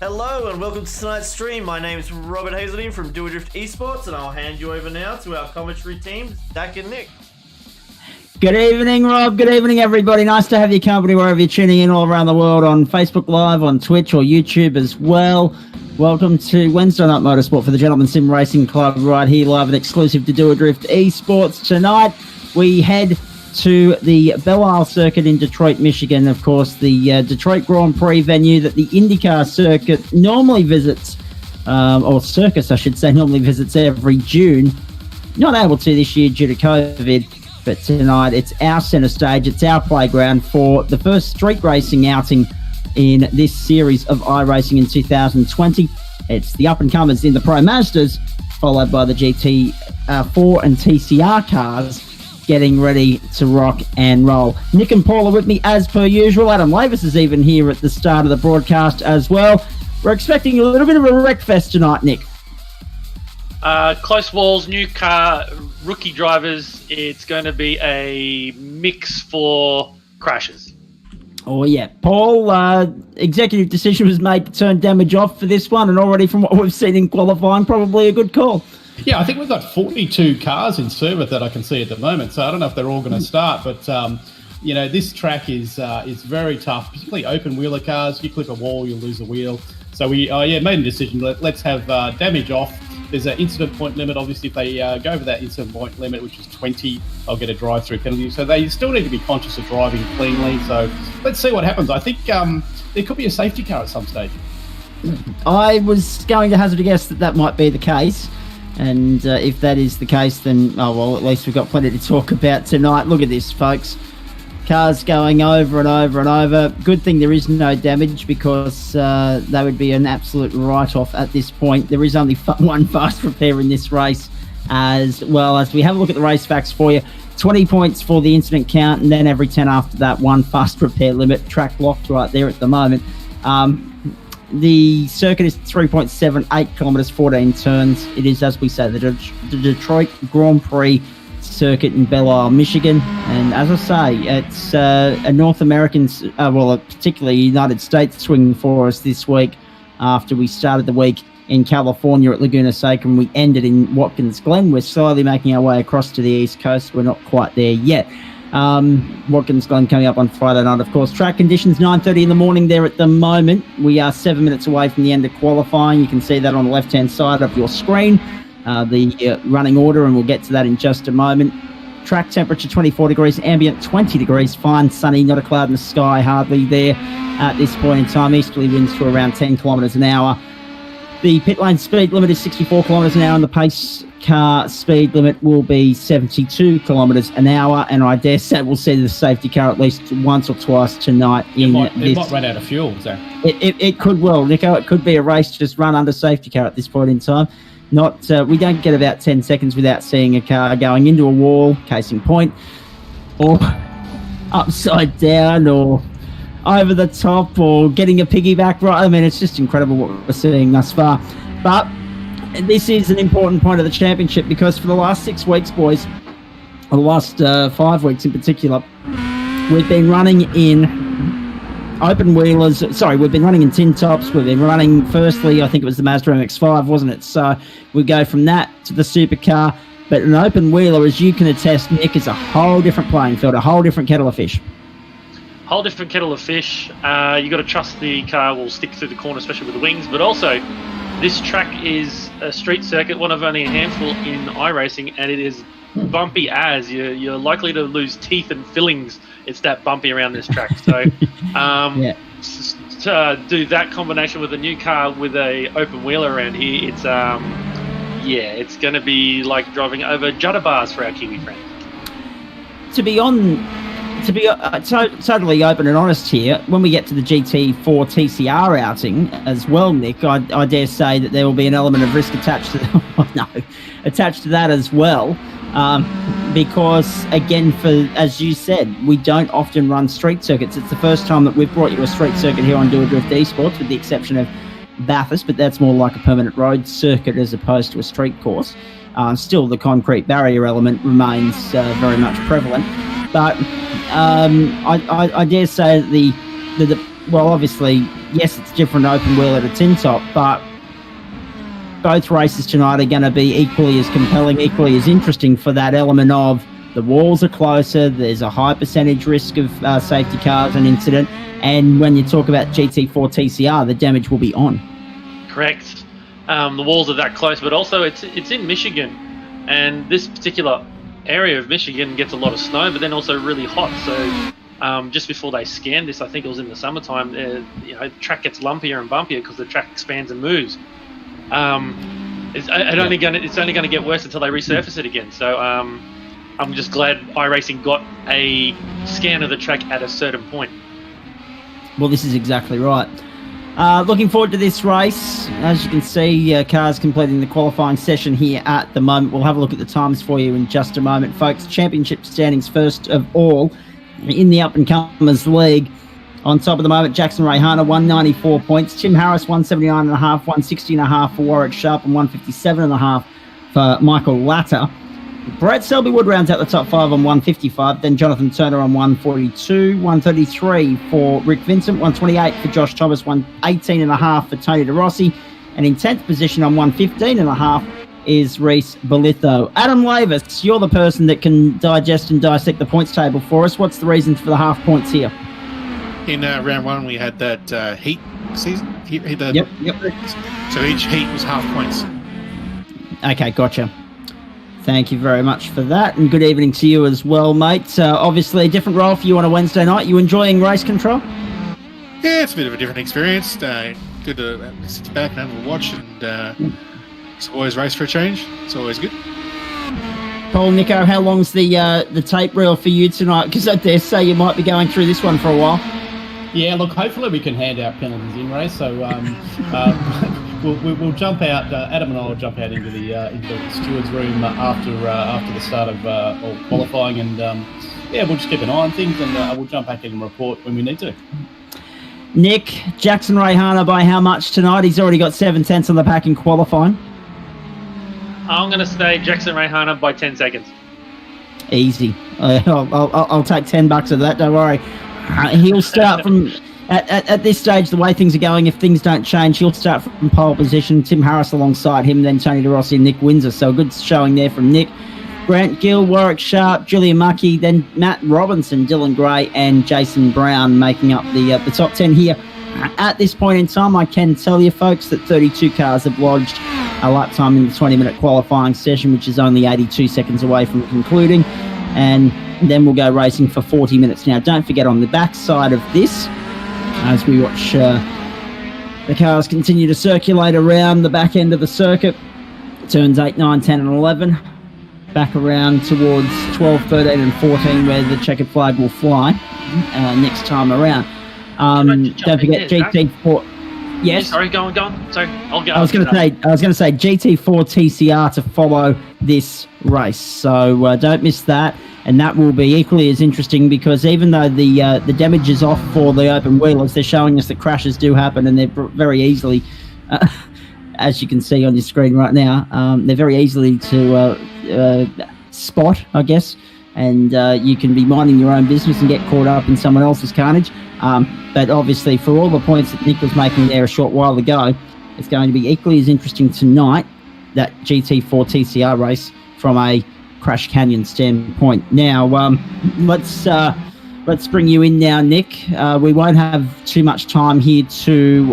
Hello and welcome to tonight's stream. My name is Robert Hazeldine from Do A Drift Esports, and I'll hand you over now to our commentary team, Dak and Nick. Good evening, Rob. Good evening, everybody. Nice to have your company wherever you're tuning in all around the world on Facebook Live, on Twitch or YouTube as well. Welcome to Wednesday Night Motorsport for the Gentleman Sim Racing Club right here live and exclusive to Do A Drift Esports. Tonight we head to the Belle Isle circuit in Detroit, Michigan. Of course, the Detroit Grand Prix venue that the IndyCar circuit normally visits, or circus, I should say, normally visits every June. Not able to this year due to COVID, but tonight it's our centre stage, it's our playground for the first street racing outing in this series of iRacing in 2020. It's the up-and-comers in the Pro Mazdas, followed by the GT4 and TCR cars, getting ready to rock and roll. Nick and Paul are with me as per usual. Adam Lavis is even here at the start of the broadcast as well. We're expecting a little bit of a wreck fest tonight, Nick. Close walls, new car, rookie drivers. It's going to be a mix for crashes. Oh, yeah. Paul, executive decision was made to turn damage off for this one, and already from what we've seen in qualifying, probably a good call. Yeah, I think we've got 42 cars in service that I can see at the moment, so I don't know if they're all going to start, but, this track is very tough, particularly open-wheeler cars. You clip a wall, you lose a wheel. So we made a decision, let's have damage off. There's an incident point limit. Obviously, if they go over that incident point limit, which is 20, they'll get a drive-through penalty. So they still need to be conscious of driving cleanly. So let's see what happens. I think there could be a safety car at some stage. I was going to hazard a guess that might be the case. And if that is the case, then, at least we've got plenty to talk about tonight. Look at this, folks. Cars going over and over and over. Good thing there is no damage, because that would be an absolute write-off at this point. There is only one fast repair in this race, as well as we have a look at the race facts for you. 20 points for the incident count, and then every 10 after that, one fast repair limit. Track locked right there at the moment. The circuit is 3.78 kilometres, 14 turns. It is, as we say, the Detroit Grand Prix circuit in Belle Isle, Michigan. And as I say, it's a North American, particularly United States swing for us this week, after we started the week in California at Laguna Seca and we ended in Watkins Glen. We're slowly making our way across to the East Coast. We're not quite there yet. Watkins Glen coming up on Friday night, of course. Track conditions, 9:30 in the morning there at the moment. We are 7 minutes away from the end of qualifying. You can see that on the left-hand side of your screen, the running order, and we'll get to that in just a moment. Track temperature, 24 degrees, ambient 20 degrees, fine, sunny, not a cloud in the sky, hardly there at this point in time. Easterly winds to around 10 kilometres an hour. The pit lane speed limit is 64 kilometres an hour, and the pace car speed limit will be 72 kilometres an hour. And I dare say we'll see the safety car at least once or twice tonight. It might run out of fuel, so. It could well, Nico. It could be a race to just run under safety car at this point in time. We don't get about 10 seconds without seeing a car going into a wall, case in point, or upside down, or over the top, or getting a piggyback right. I mean, it's just incredible what we're seeing thus far. But this is an important point of the championship, because for the last 6 weeks, boys, or the last 5 weeks in particular, we've been running in open wheelers. Sorry, we've been running in tin tops. We've been running, firstly, I think it was the Mazda MX-5, wasn't it? So we go from that to the supercar. But an open wheeler, as you can attest, Nick, is a whole different playing field, a whole different kettle of fish. Whole different kettle of fish. You got to trust the car will stick through the corner, especially with the wings. But also, this track is a street circuit, one of only a handful in iRacing, and it is bumpy as. You're likely to lose teeth and fillings. It's that bumpy around this track. So, to do that combination with a new car with a open wheeler around here, it's going to be like driving over judder bars for our Kiwi friends. To be totally open and honest here, when we get to the GT4 TCR outing as well, Nick, I dare say that there will be an element of risk attached to that as well. Because, again, as you said, we don't often run street circuits. It's the first time that we've brought you a street circuit here on Do A Drift Esports, with the exception of Bathurst, but that's more like a permanent road circuit as opposed to a street course. Still, the concrete barrier element remains very much prevalent. But I dare say that obviously yes, it's different open wheel at a tin top, but both races tonight are going to be equally as compelling, equally as interesting for that element of the walls are closer, there's a high percentage risk of safety cars and incident, and when you talk about GT4 TCR, the damage will be on. Correct. The walls are that close, but also it's in Michigan, and this particular area of Michigan gets a lot of snow, but then also really hot. So just before they scanned this, I think it was in the summertime, the track gets lumpier and bumpier because the track expands and moves. It's only going to get worse until they resurface it again. So I'm just glad iRacing got a scan of the track at a certain point. Well, this is exactly right. Looking forward to this race. As you can see, cars completing the qualifying session here at the moment. We'll have a look at the times for you in just a moment, folks. Championship standings first of all in the up-and-comers league. On top of the moment, Jackson Rayhana, 194 points. Tim Harris, 179.5, 160.5 for Warwick Sharp, and 157.5 for Michael Latter. Brett Selby-Wood rounds out the top 5 on 155. Then Jonathan Turner on 142. 133 for Rick Vincent. 128 for Josh Thomas. 118.5 for Tony DeRossi. And in 10th position on 115.5 is Reese Bolitho. Adam Lavis, you're the person that can digest and dissect the points table for us. What's the reason for the half points here? In round one, we had that heat season. Yep. So each heat was half points. Okay, gotcha. Thank you very much for that, and good evening to you as well, mate. Obviously, a different role for you on a Wednesday night. You enjoying race control? Yeah, it's a bit of a different experience. Good to sit back and have a watch, and it's always race for a change. It's always good. Paul, Nico, how long's the tape reel for you tonight? Because I dare say you might be going through this one for a while. Yeah, look, hopefully we can hand out penalties in race. So we'll jump out. Adam and I will jump out into the stewards' room after the start of all qualifying, and we'll just keep an eye on things, and we'll jump back in and report when we need to. Nick, Jackson Rayhana by how much tonight? He's already got 7 tenths on the pack in qualifying. I'm going to say Jackson Rayhana by 10 seconds. Easy. I'll take $10 of that. Don't worry. He'll start from at this stage. The way things are going, if things don't change, he'll start from pole position. Tim Harris alongside him, then Tony DeRossi and Nick Windsor. So a good showing there from Nick. Grant Gill, Warwick Sharp, Julian Muckey, then Matt Robinson, Dylan Gray, and Jason Brown making up the top 10 here. At this point in time, I can tell you, folks, that 32 cars have lodged a lap time in the 20-minute qualifying session, which is only 82 seconds away from concluding. And then we'll go racing for 40 minutes. Now, don't forget, on the back side of this, as we watch the cars continue to circulate around the back end of the circuit, turns 8, 9, 10, and 11, back around towards 12, 13, and 14, where the checkered flag will fly next time around. Don't forget GT4. Yes. Sorry, go on. Sorry, I'll go. I was going to say GT4 TCR to follow this race. So don't miss that, and that will be equally as interesting, because even though the damage is off for the open wheelers, they're showing us that crashes do happen, and they're very easily, as you can see on your screen right now, they're very easily to spot, I guess. And you can be minding your own business and get caught up in someone else's carnage. But obviously, for all the points that Nick was making there a short while ago, it's going to be equally as interesting tonight, that GT4 TCR race, from a Crash Canyon standpoint. Now, let's bring you in now, Nick. We won't have too much time here to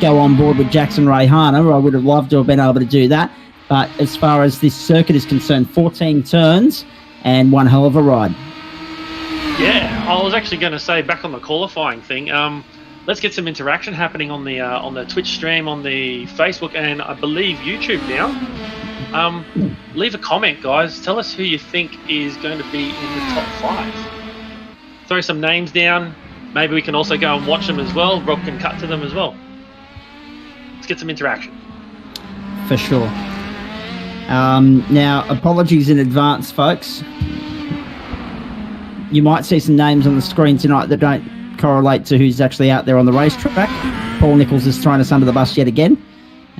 go on board with Jackson Rayhana. I would have loved to have been able to do that. But as far as this circuit is concerned, 14 turns and one hell of a ride. Yeah, I was actually going to say, back on the qualifying thing, let's get some interaction happening on the Twitch stream, on the Facebook, and I believe YouTube now. Leave a comment, guys. Tell us who you think is going to be in the top 5. Throw some names down. Maybe we can also go and watch them as well. Rob can cut to them as well. Let's get some interaction. For sure. Now, apologies in advance, folks. You might see some names on the screen tonight that don't correlate to who's actually out there on the racetrack. Paul Nichols is throwing us under the bus yet again,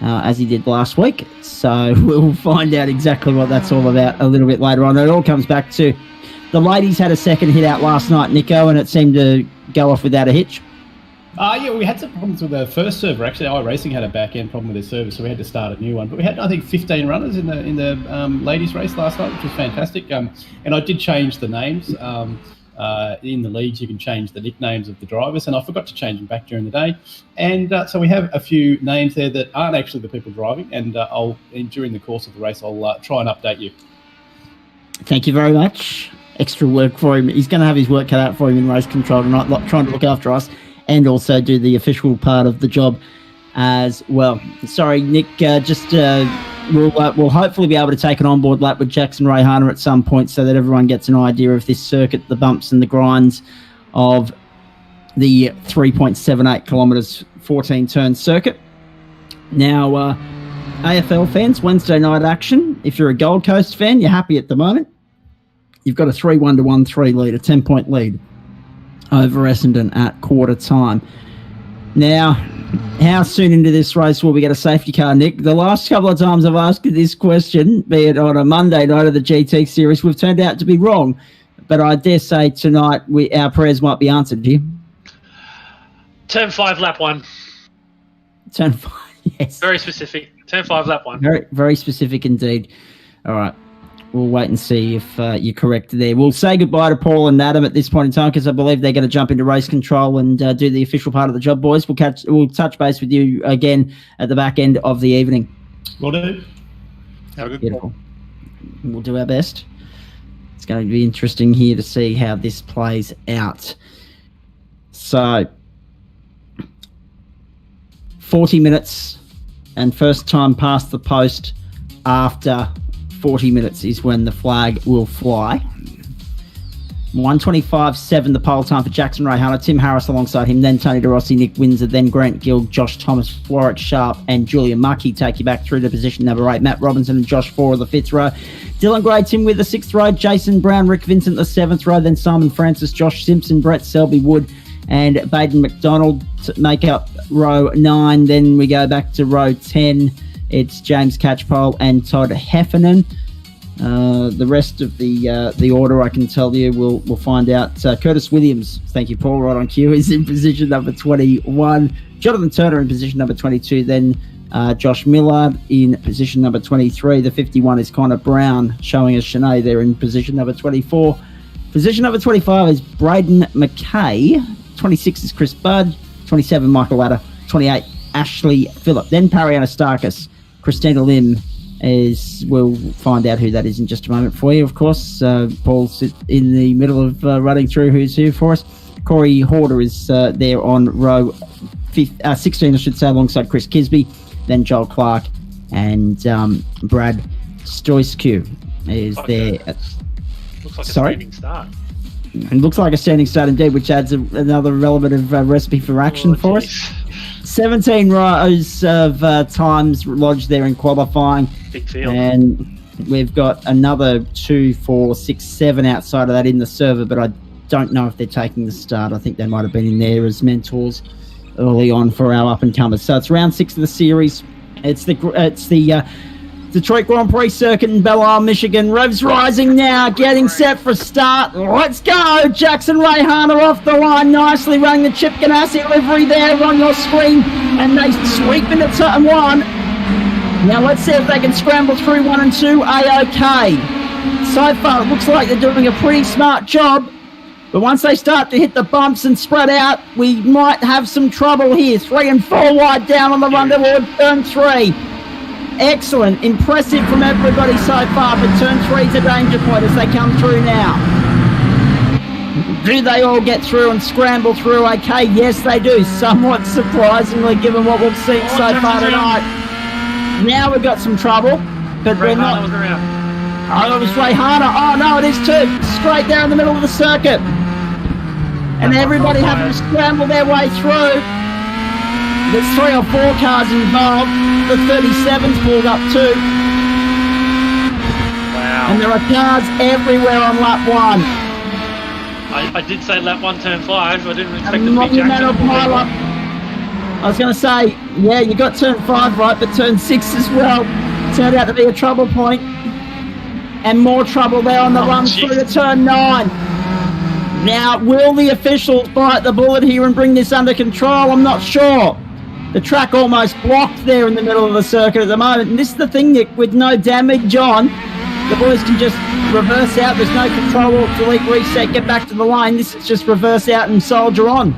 as he did last week. So we'll find out exactly what that's all about a little bit later on. It all comes back to the ladies had a second hit out last night, Nico, and it seemed to go off without a hitch. Yeah, we had some problems with the first server. Actually, iRacing had a back-end problem with their server, so we had to start a new one. But we had, I think, 15 runners in the ladies' race last night, which was fantastic. And I did change the names. In the leagues, you can change the nicknames of the drivers, and I forgot to change them back during the day. And so we have a few names there that aren't actually the people driving, and during the course of the race, I'll try and update you. Thank you very much. Extra work for him. He's going to have his work cut out for him in race control tonight, trying to look after us and also do the official part of the job as well. Sorry, Nick, we'll hopefully be able to take an onboard lap with Jackson Rayhana at some point so that everyone gets an idea of this circuit, the bumps and the grinds of the 3.78 kilometres, 14-turn circuit. Now, AFL fans, Wednesday night action. If you're a Gold Coast fan, you're happy at the moment. You've got a 3-1 to 1-3 lead, a 10-point lead over Essendon at quarter time. Now, how soon into this race will we get a safety car, Nick? The last couple of times I've asked you this question, be it on a Monday night of the GT series, we've turned out to be wrong. But I dare say tonight our prayers might be answered here. Turn 5, lap 1. Turn 5, yes. Very specific. Turn 5, lap 1. Very, very specific indeed. All right. We'll wait and see if you're correct there. We'll say goodbye to Paul and Adam at this point in time because I believe they're going to jump into race control and do the official part of the job, boys. We'll touch base with you again at the back end of the evening. Will do. Have a good Beautiful. We'll do our best. It's going to be interesting here to see how this plays out. So, 40 minutes and first time past the post after 40 minutes is when the flag will fly. 1:25.7 the pole time for Jackson Rayhana, Tim Harris alongside him, then Tony De Rossi, Nick Windsor, then Grant Gill, Josh Thomas, Warwick Sharp and Julian Muckey take you back through to position number 8. Matt Robinson and Josh Four of the 5th row. Dylan Gray, Tim with the 6th row. Jason Brown, Rick Vincent the 7th row. Then Simon Francis, Josh Simpson, Brett Selby Wood and Baden McDonald to make up row 9. Then we go back to row 10. It's James Catchpole and Todd Heffernan. The rest of the order, I can tell you, we'll find out. Curtis Williams, thank you, Paul, right on cue, is in position number 21. Jonathan Turner in position number 22. Then Josh Millard in position number 23. The 51 is Connor Brown, showing us Shanae there in position number 24. Position number 25 is Braden McKay. 26 is Chris Budd. 27, Michael Ladder. 28, Ashley Phillip. Then Parry Anastakis. Christina Lim we'll find out who that is in just a moment for you, of course. Paul's in the middle of running through who's who for us. Corey Horder is there on row 16, I should say, alongside Chris Kisby. Then Joel Clark and Brad Stoiscu is there. Looks like a standing start. It looks like a standing start indeed, which adds another element of recipe for action for us. 17 rows of times lodged there in qualifying. Big field. And we've got another 2, 4, 6, 7 outside of that in the server, but I don't know if they're taking the start. I think they might have been in there as mentors early on for our up-and-comers. So it's round 6 of the series. It's the Detroit Grand Prix circuit in Belle Isle, Michigan. Revs rising now, getting set for a start. Let's go! Jackson Rayhana off the line, nicely running the Chip Ganassi livery there on your screen, and they sweep into turn 1. Now let's see if they can scramble through 1 and 2. A-OK. So far, it looks like they're doing a pretty smart job, but once they start to hit the bumps and spread out, we might have some trouble here. 3 and 4 wide down on the run toward turn 3. Excellent, impressive from everybody so far, but turn 3's a danger point as they come through now. Do they all get through and scramble through? Okay, yes they do, somewhat surprisingly given what we've seen so far tonight. Now we've got some trouble, but we're not. Oh, it was Rayhana. Oh no, it is too. Straight there in the middle of the circuit. And everybody having to scramble their way through. There's 3 or 4 cars involved. The 37's pulled up too. Wow. And there are cars everywhere on lap 1. I did say lap 1, turn 5. I didn't expect it to be Monumental Jackson. pile-up. I was going to say, yeah, you got turn 5 right, but turn 6 as well turned out to be a trouble point. And more trouble there on the run through to turn 9. Now, will the officials bite the bullet here and bring this under control? I'm not sure. The track almost blocked there in the middle of the circuit at the moment. And this is the thing, Nick, with no damage on, the boys can just reverse out. There's no control or delete, reset, get back to the line. This is just reverse out and soldier on.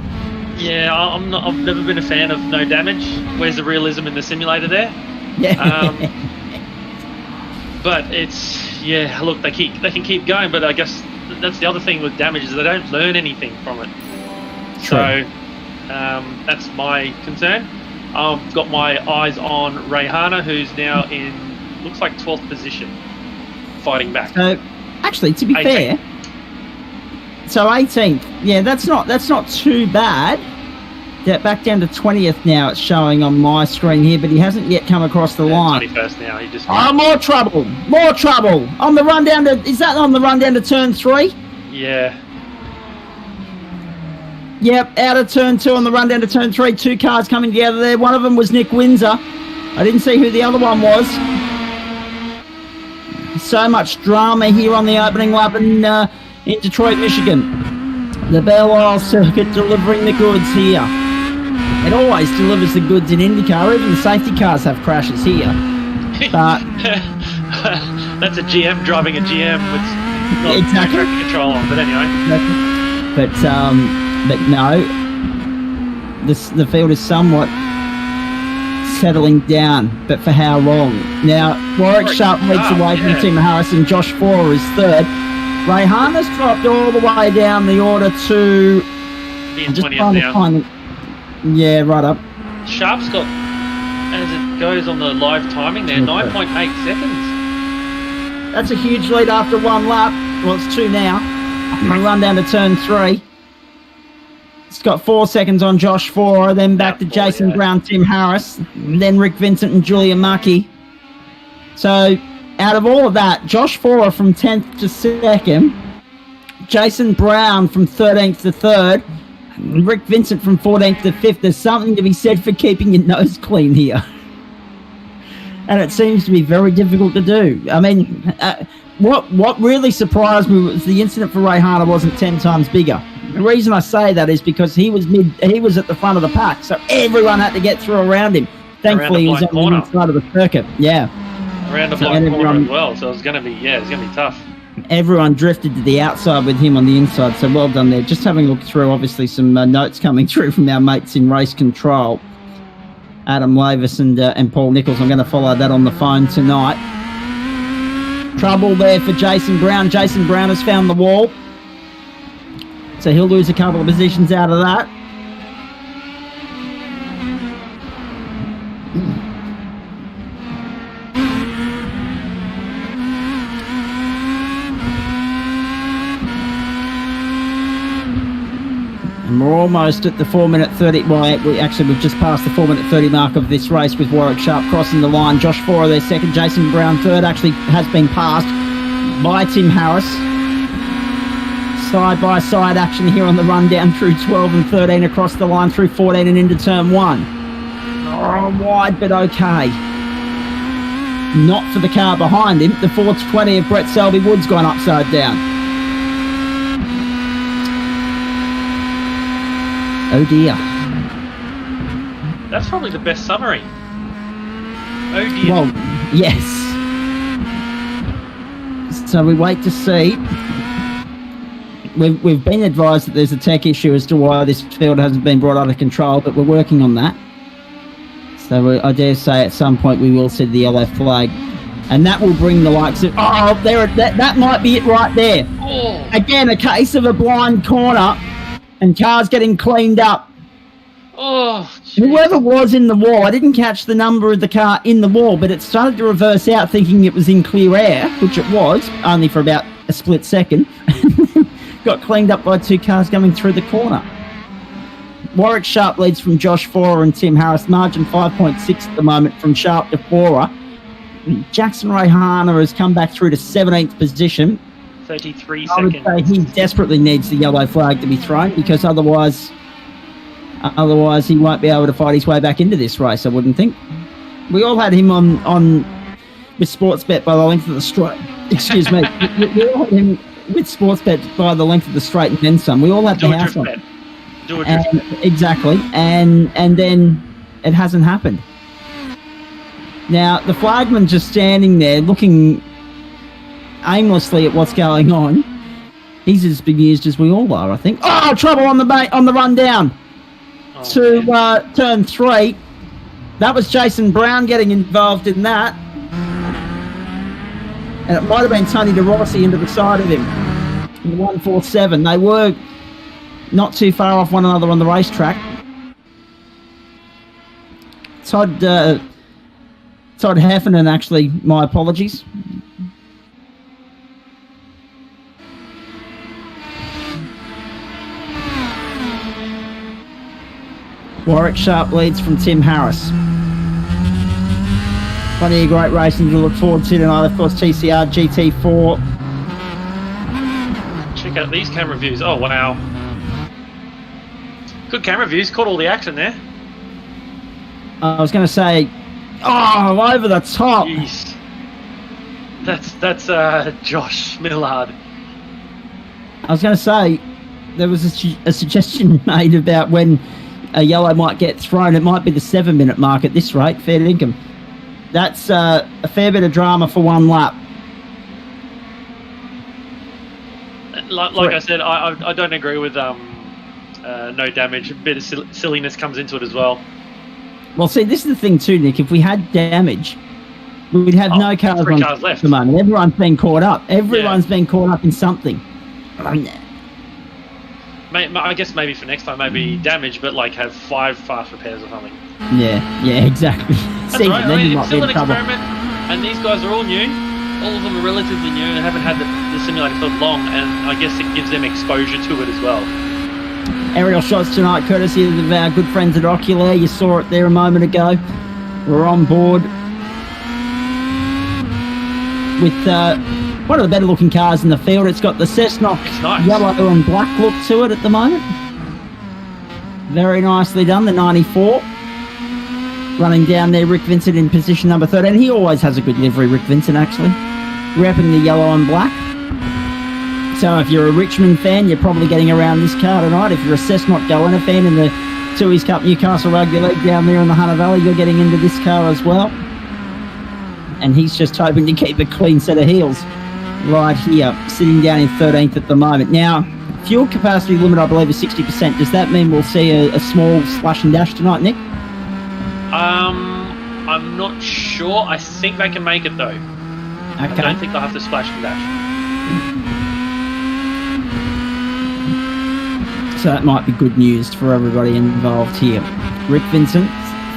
Yeah, I've never been a fan of no damage. Where's the realism in the simulator there? Yeah. But it's, yeah, look, they can keep going, but I guess that's the other thing with damage is they don't learn anything from it. True. So that's my concern. I've got my eyes on Rayhana, who's now in, looks like 12th position, fighting back. So, actually, to be 18th. fair, so 18th. Yeah, that's not too bad. Back down to 20th now. It's showing on my screen here, but he hasn't yet come across the line. 21st now. He just. Oh, more trouble! More trouble! On the run down to, is that on the run down to turn 3? Yeah. Yep, out of turn 2 on the run down to turn 3. 2 cars coming together there. One of them was Nick Windsor. I didn't see who the other one was. So much drama here on the opening lap in Detroit, Michigan. The Belle Isle circuit delivering the goods here. It always delivers the goods in IndyCar. Even the safety cars have crashes here. But that's a GM driving a GM with not exactly track control on. But anyway. But no, the field is somewhat settling down, but for how long? Now, Warwick Sharp leads the way from Tim Harris and Josh Forer is third. Rayhana's dropped all the way down the order to... Being 20th now. Yeah, right up. Sharp's got, as it goes on the live timing there, 9.8 seconds. That's a huge lead after one lap. Well, it's 2 now. We run down to turn 3. It's got 4 seconds on Josh Forer, then back to Jason Brown, Tim Harris, then Rick Vincent and Julia Muckey. So, out of all of that, Josh Forer from 10th to 2nd, Jason Brown from 13th to 3rd, Rick Vincent from 14th to 5th. There's something to be said for keeping your nose clean here. And it seems to be very difficult to do. I mean, what really surprised me was the incident for Rayhana wasn't 10 times bigger. The reason I say that is because he was at the front of the pack, so everyone had to get through around him. Thankfully, he was on the inside of the circuit. Yeah. Around the blind corner as well, so it's going to be tough. Everyone drifted to the outside with him on the inside, so well done there. Just having a look through, obviously, some notes coming through from our mates in race control. Adam Lavis and Paul Nichols. I'm going to follow that on the phone tonight. Trouble there for Jason Brown. Jason Brown has found the wall, so he'll lose a couple of positions out of that. And we're almost at the 4-minute 30. Well, we've just passed the 4-minute 30 mark of this race with Warwick Sharp crossing the line. Josh Forer there second. Jason Brown third. Actually has been passed by Tim Harris. Side-by-side action here on the run down through 12 and 13 across the line through 14 and into turn 1. Oh, wide, but okay. Not for the car behind him. The 420 of Brett Selby Wood's gone upside down. Oh dear. That's probably the best summary. Oh dear. Well, yes. So we wait to see. We've been advised that there's a tech issue as to why this field hasn't been brought under control, but we're working on that. So I dare say at some point we will see the yellow flag. And that will bring the likes of... Oh, that might be it right there. Oh. Again, a case of a blind corner and cars getting cleaned up. Oh, geez. Whoever was in the wall, I didn't catch the number of the car in the wall, but it started to reverse out thinking it was in clear air, which it was, only for about a split second. Got cleaned up by 2 cars coming through the corner. Warwick Sharp leads from Josh Forer and Tim Harris. Margin 5.6 at the moment from Sharp to Forer. Jackson Rayhana has come back through to 17th position. 33 I would seconds. say he desperately needs the yellow flag to be thrown because otherwise he won't be able to fight his way back into this race, I wouldn't think. We all had him on with Sportsbet by the length of the straight. Excuse me. We all had him with Sportsbet by the length of the straight and then some. We all had the Do a house drift on. bet. Do a drift bet. Exactly, and then it hasn't happened. Now, the flagman just standing there looking aimlessly at what's going on. He's as bemused as we all are, I think. Oh, trouble on the run down to turn 3. That was Jason Brown getting involved in that. And it might have been Tony De Rossi into the side of him. In 147. They were not too far off one another on the racetrack. Todd Heffernan, actually, my apologies. Warwick Sharp leads from Tim Harris. Plenty of great racing to look forward to tonight. Of course, TCR GT4. Check out these camera views. Oh, wow. Good camera views. Caught all the action there. I was going to say, oh, over the top. Jeez. That's Josh Millard. I was going to say, there was a suggestion made about when a yellow might get thrown. It might be the 7-minute mark at this rate. Fair dinkum. That's a fair bit of drama for one lap. Like I said, I don't agree with no damage. A bit of silliness comes into it as well. Well, see, this is the thing too, Nick. If we had damage, we'd have no cars three on cars left at the moment. Everyone's been caught up. Everyone's been caught up in something. I guess maybe for next time, maybe damage, but like have 5 fast repairs or something. Yeah, exactly. That's See, right. then I you mean, might it's be still in an trouble. experiment, and these guys are all new. All of them are relatively new and haven't had the simulator for long, and I guess it gives them exposure to it as well. Aerial shots tonight, courtesy of our good friends at Ocular. You saw it there a moment ago. We're on board with one of the better looking cars in the field. It's got the Cessnock nice. yellow and black look to it at the moment. Very nicely done, the 94. Running down there, Rick Vincent in position number 13. He always has a good livery, Rick Vincent, actually. Repping the yellow and black. So if you're a Richmond fan, you're probably getting around this car tonight. If you're a Cessnock Goanna fan in the Tooheys Cup Newcastle Rugby League down there in the Hunter Valley, you're getting into this car as well. And he's just hoping to keep a clean set of heels right here, sitting down in 13th at the moment. Now, fuel capacity limit, I believe, is 60%. Does that mean we'll see a small slash and dash tonight, Nick? I'm not sure. I think they can make it, though. Okay. I don't think they'll have to splash and dash. So that might be good news for everybody involved here. Rick Vincent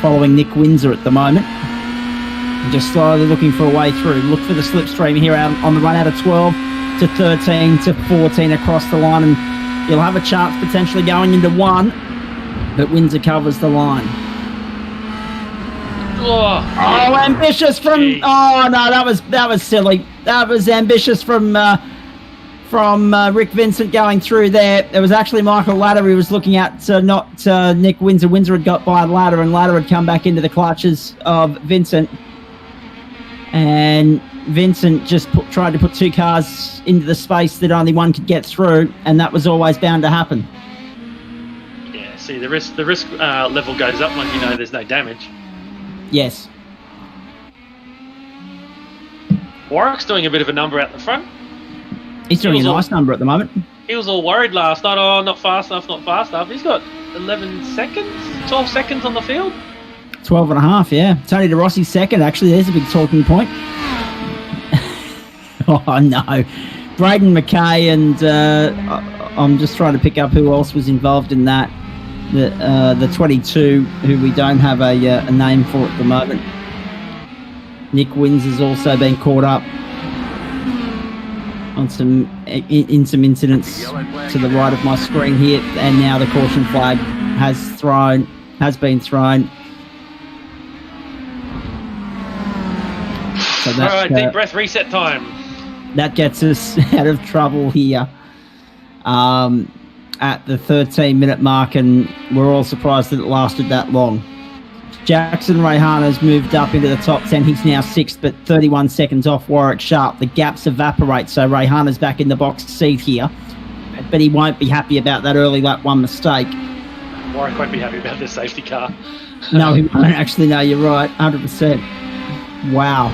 following Nick Windsor at the moment. Just slowly looking for a way through. Look for the slipstream here out on the run out of 12 to 13 to 14 across the line, and you'll have a chance potentially going into 1, but Windsor covers the line. Oh, Ambitious from... Jeez. Oh, no, that was silly. That was ambitious from Rick Vincent going through there. It was actually Michael Ladder who was looking at, not Nick Windsor. Windsor had got by Ladder, and Ladder had come back into the clutches of Vincent. And Vincent just tried to put 2 cars into the space that only one could get through, and that was always bound to happen. yeah. See, the risk level goes up when you know there's no damage. Yes. Warwick's doing a bit of a number out the front. He's doing a nice number at the moment. He was all worried last night. Oh, not fast enough, not fast enough. He's got 11 seconds, 12 seconds on the field. 12 and a half, yeah. Tony De Rossi second, actually. There's a big talking point. Oh, no. Braden McKay and I'm just trying to pick up who else was involved in that. The 22, who we don't have a name for at the moment. Nick Wins has also been caught up on some incidents to the right of my screen here, and now the caution flag has been thrown. So All right, deep breath, reset time. That gets us out of trouble here at the 13-minute mark, and we're all surprised that it lasted that long. Jackson Rayhana's moved up into the top 10. He's now 6th, but 31 seconds off Warwick Sharp. The gaps evaporate, so Rayhana's back in the box seat here. But he won't be happy about that early lap 1 mistake. Warwick won't be happy about this safety car. No, he won't actually. No, you're right. 100%. Wow.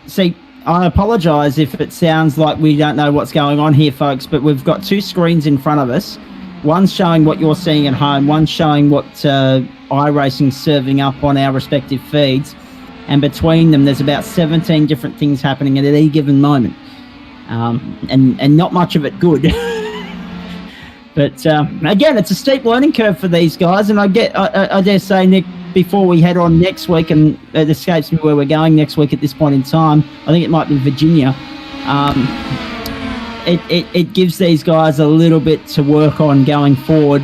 See, I apologise if it sounds like we don't know what's going on here, folks, but we've got 2 screens in front of us. One's showing what you're seeing at home. One's showing what iRacing's serving up on our respective feeds. And between them, there's about 17 different things happening at any given moment. And not much of it good. But again, it's a steep learning curve for these guys. And I dare say, Nick, before we head on next week, and it escapes me where we're going next week at this point in time, I think it might be Virginia. It gives these guys a little bit to work on going forward.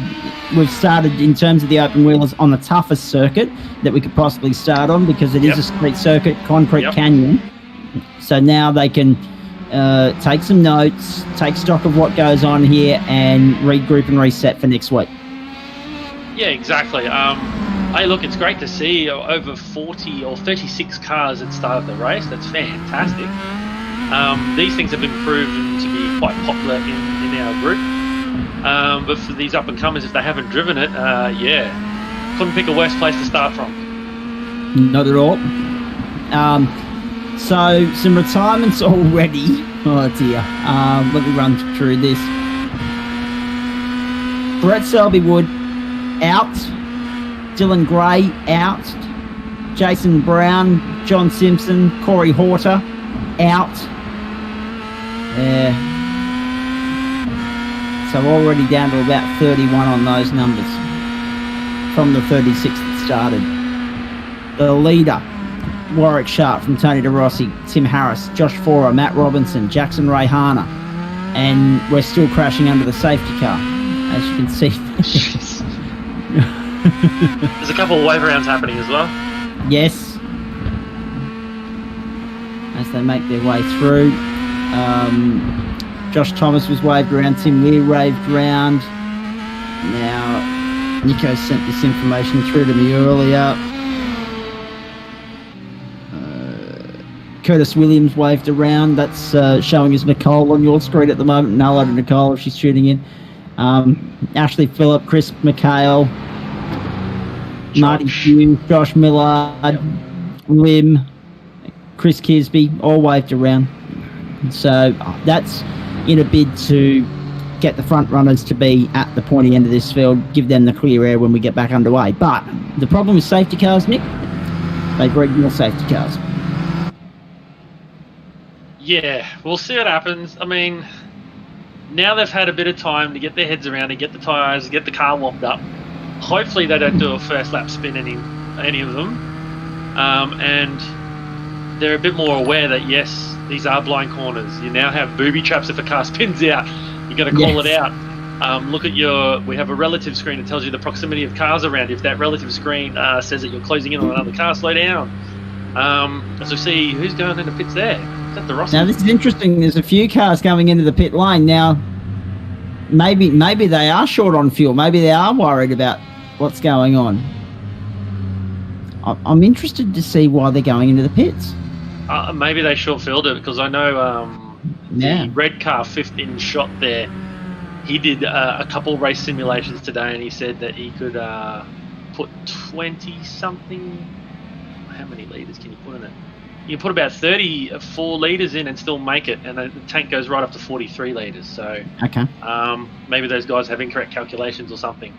We've started, in terms of the open wheelers, on the toughest circuit that we could possibly start on, because it is a street circuit, concrete canyon. So now they can take some notes, take stock of what goes on here, and regroup and reset for next week. Yeah, exactly. Hey, look, it's great to see over 40 or 36 cars at the start of the race. That's fantastic. These things have been proven to be quite popular in our group. But for these up-and-comers, if they haven't driven it, couldn't pick a worse place to start from. Not at all. So, some retirements already. Oh, dear. Let me run through this. Brett Selbywood, out. Dylan Gray, out. Jason Brown, John Simpson, Corey Horter, out. So already down to about 31 on those numbers from the 36 that started. The leader, Warwick Sharp from Tony De Rossi, Tim Harris, Josh Forer, Matt Robinson, Jackson Rayhana, and we're still crashing under the safety car, as you can see. There's a couple of wave rounds happening as well. Yes. As they make their way through. Josh Thomas was waved around, Tim Weir waved around. Now, Nico sent this information through to me earlier. Curtis Williams waved around. That's showing as Nicole on your screen at the moment. No hello to Nicole if she's tuning in. Ashley Phillip, Chris McHale, Marty Hughes, Josh Millard, Lim, Chris Kisby, all waved around. So that's in a bid to get the front runners to be at the pointy end of this field, give them the clear air when we get back underway. But the problem with safety cars, Nick, they breed more safety cars. Yeah, we'll see what happens. I mean, now they've had a bit of time to get their heads around and get the tyres, get the car warmed up. Hopefully they don't do a first lap spin any of them. And they're a bit more aware that, yes, these are blind corners. You now have booby traps if a car spins out. You got to call it out. Look at we have a relative screen that tells you the proximity of cars around. If that relative screen says that you're closing in on another car, slow down. So see who's going into pits there. Is that the Rossi? Now this is interesting. There's a few cars coming into the pit lane now. Maybe they are short on fuel. Maybe they are worried about what's going on. I'm interested to see why they're going into the pits. Maybe they short-filled it, because I know the red car fifth in shot there, he did a couple race simulations today, and he said that he could put 20-something... How many litres can you put in it? You can put about 34 litres in and still make it, and the tank goes right up to 43 litres. So okay. Maybe those guys have incorrect calculations or something.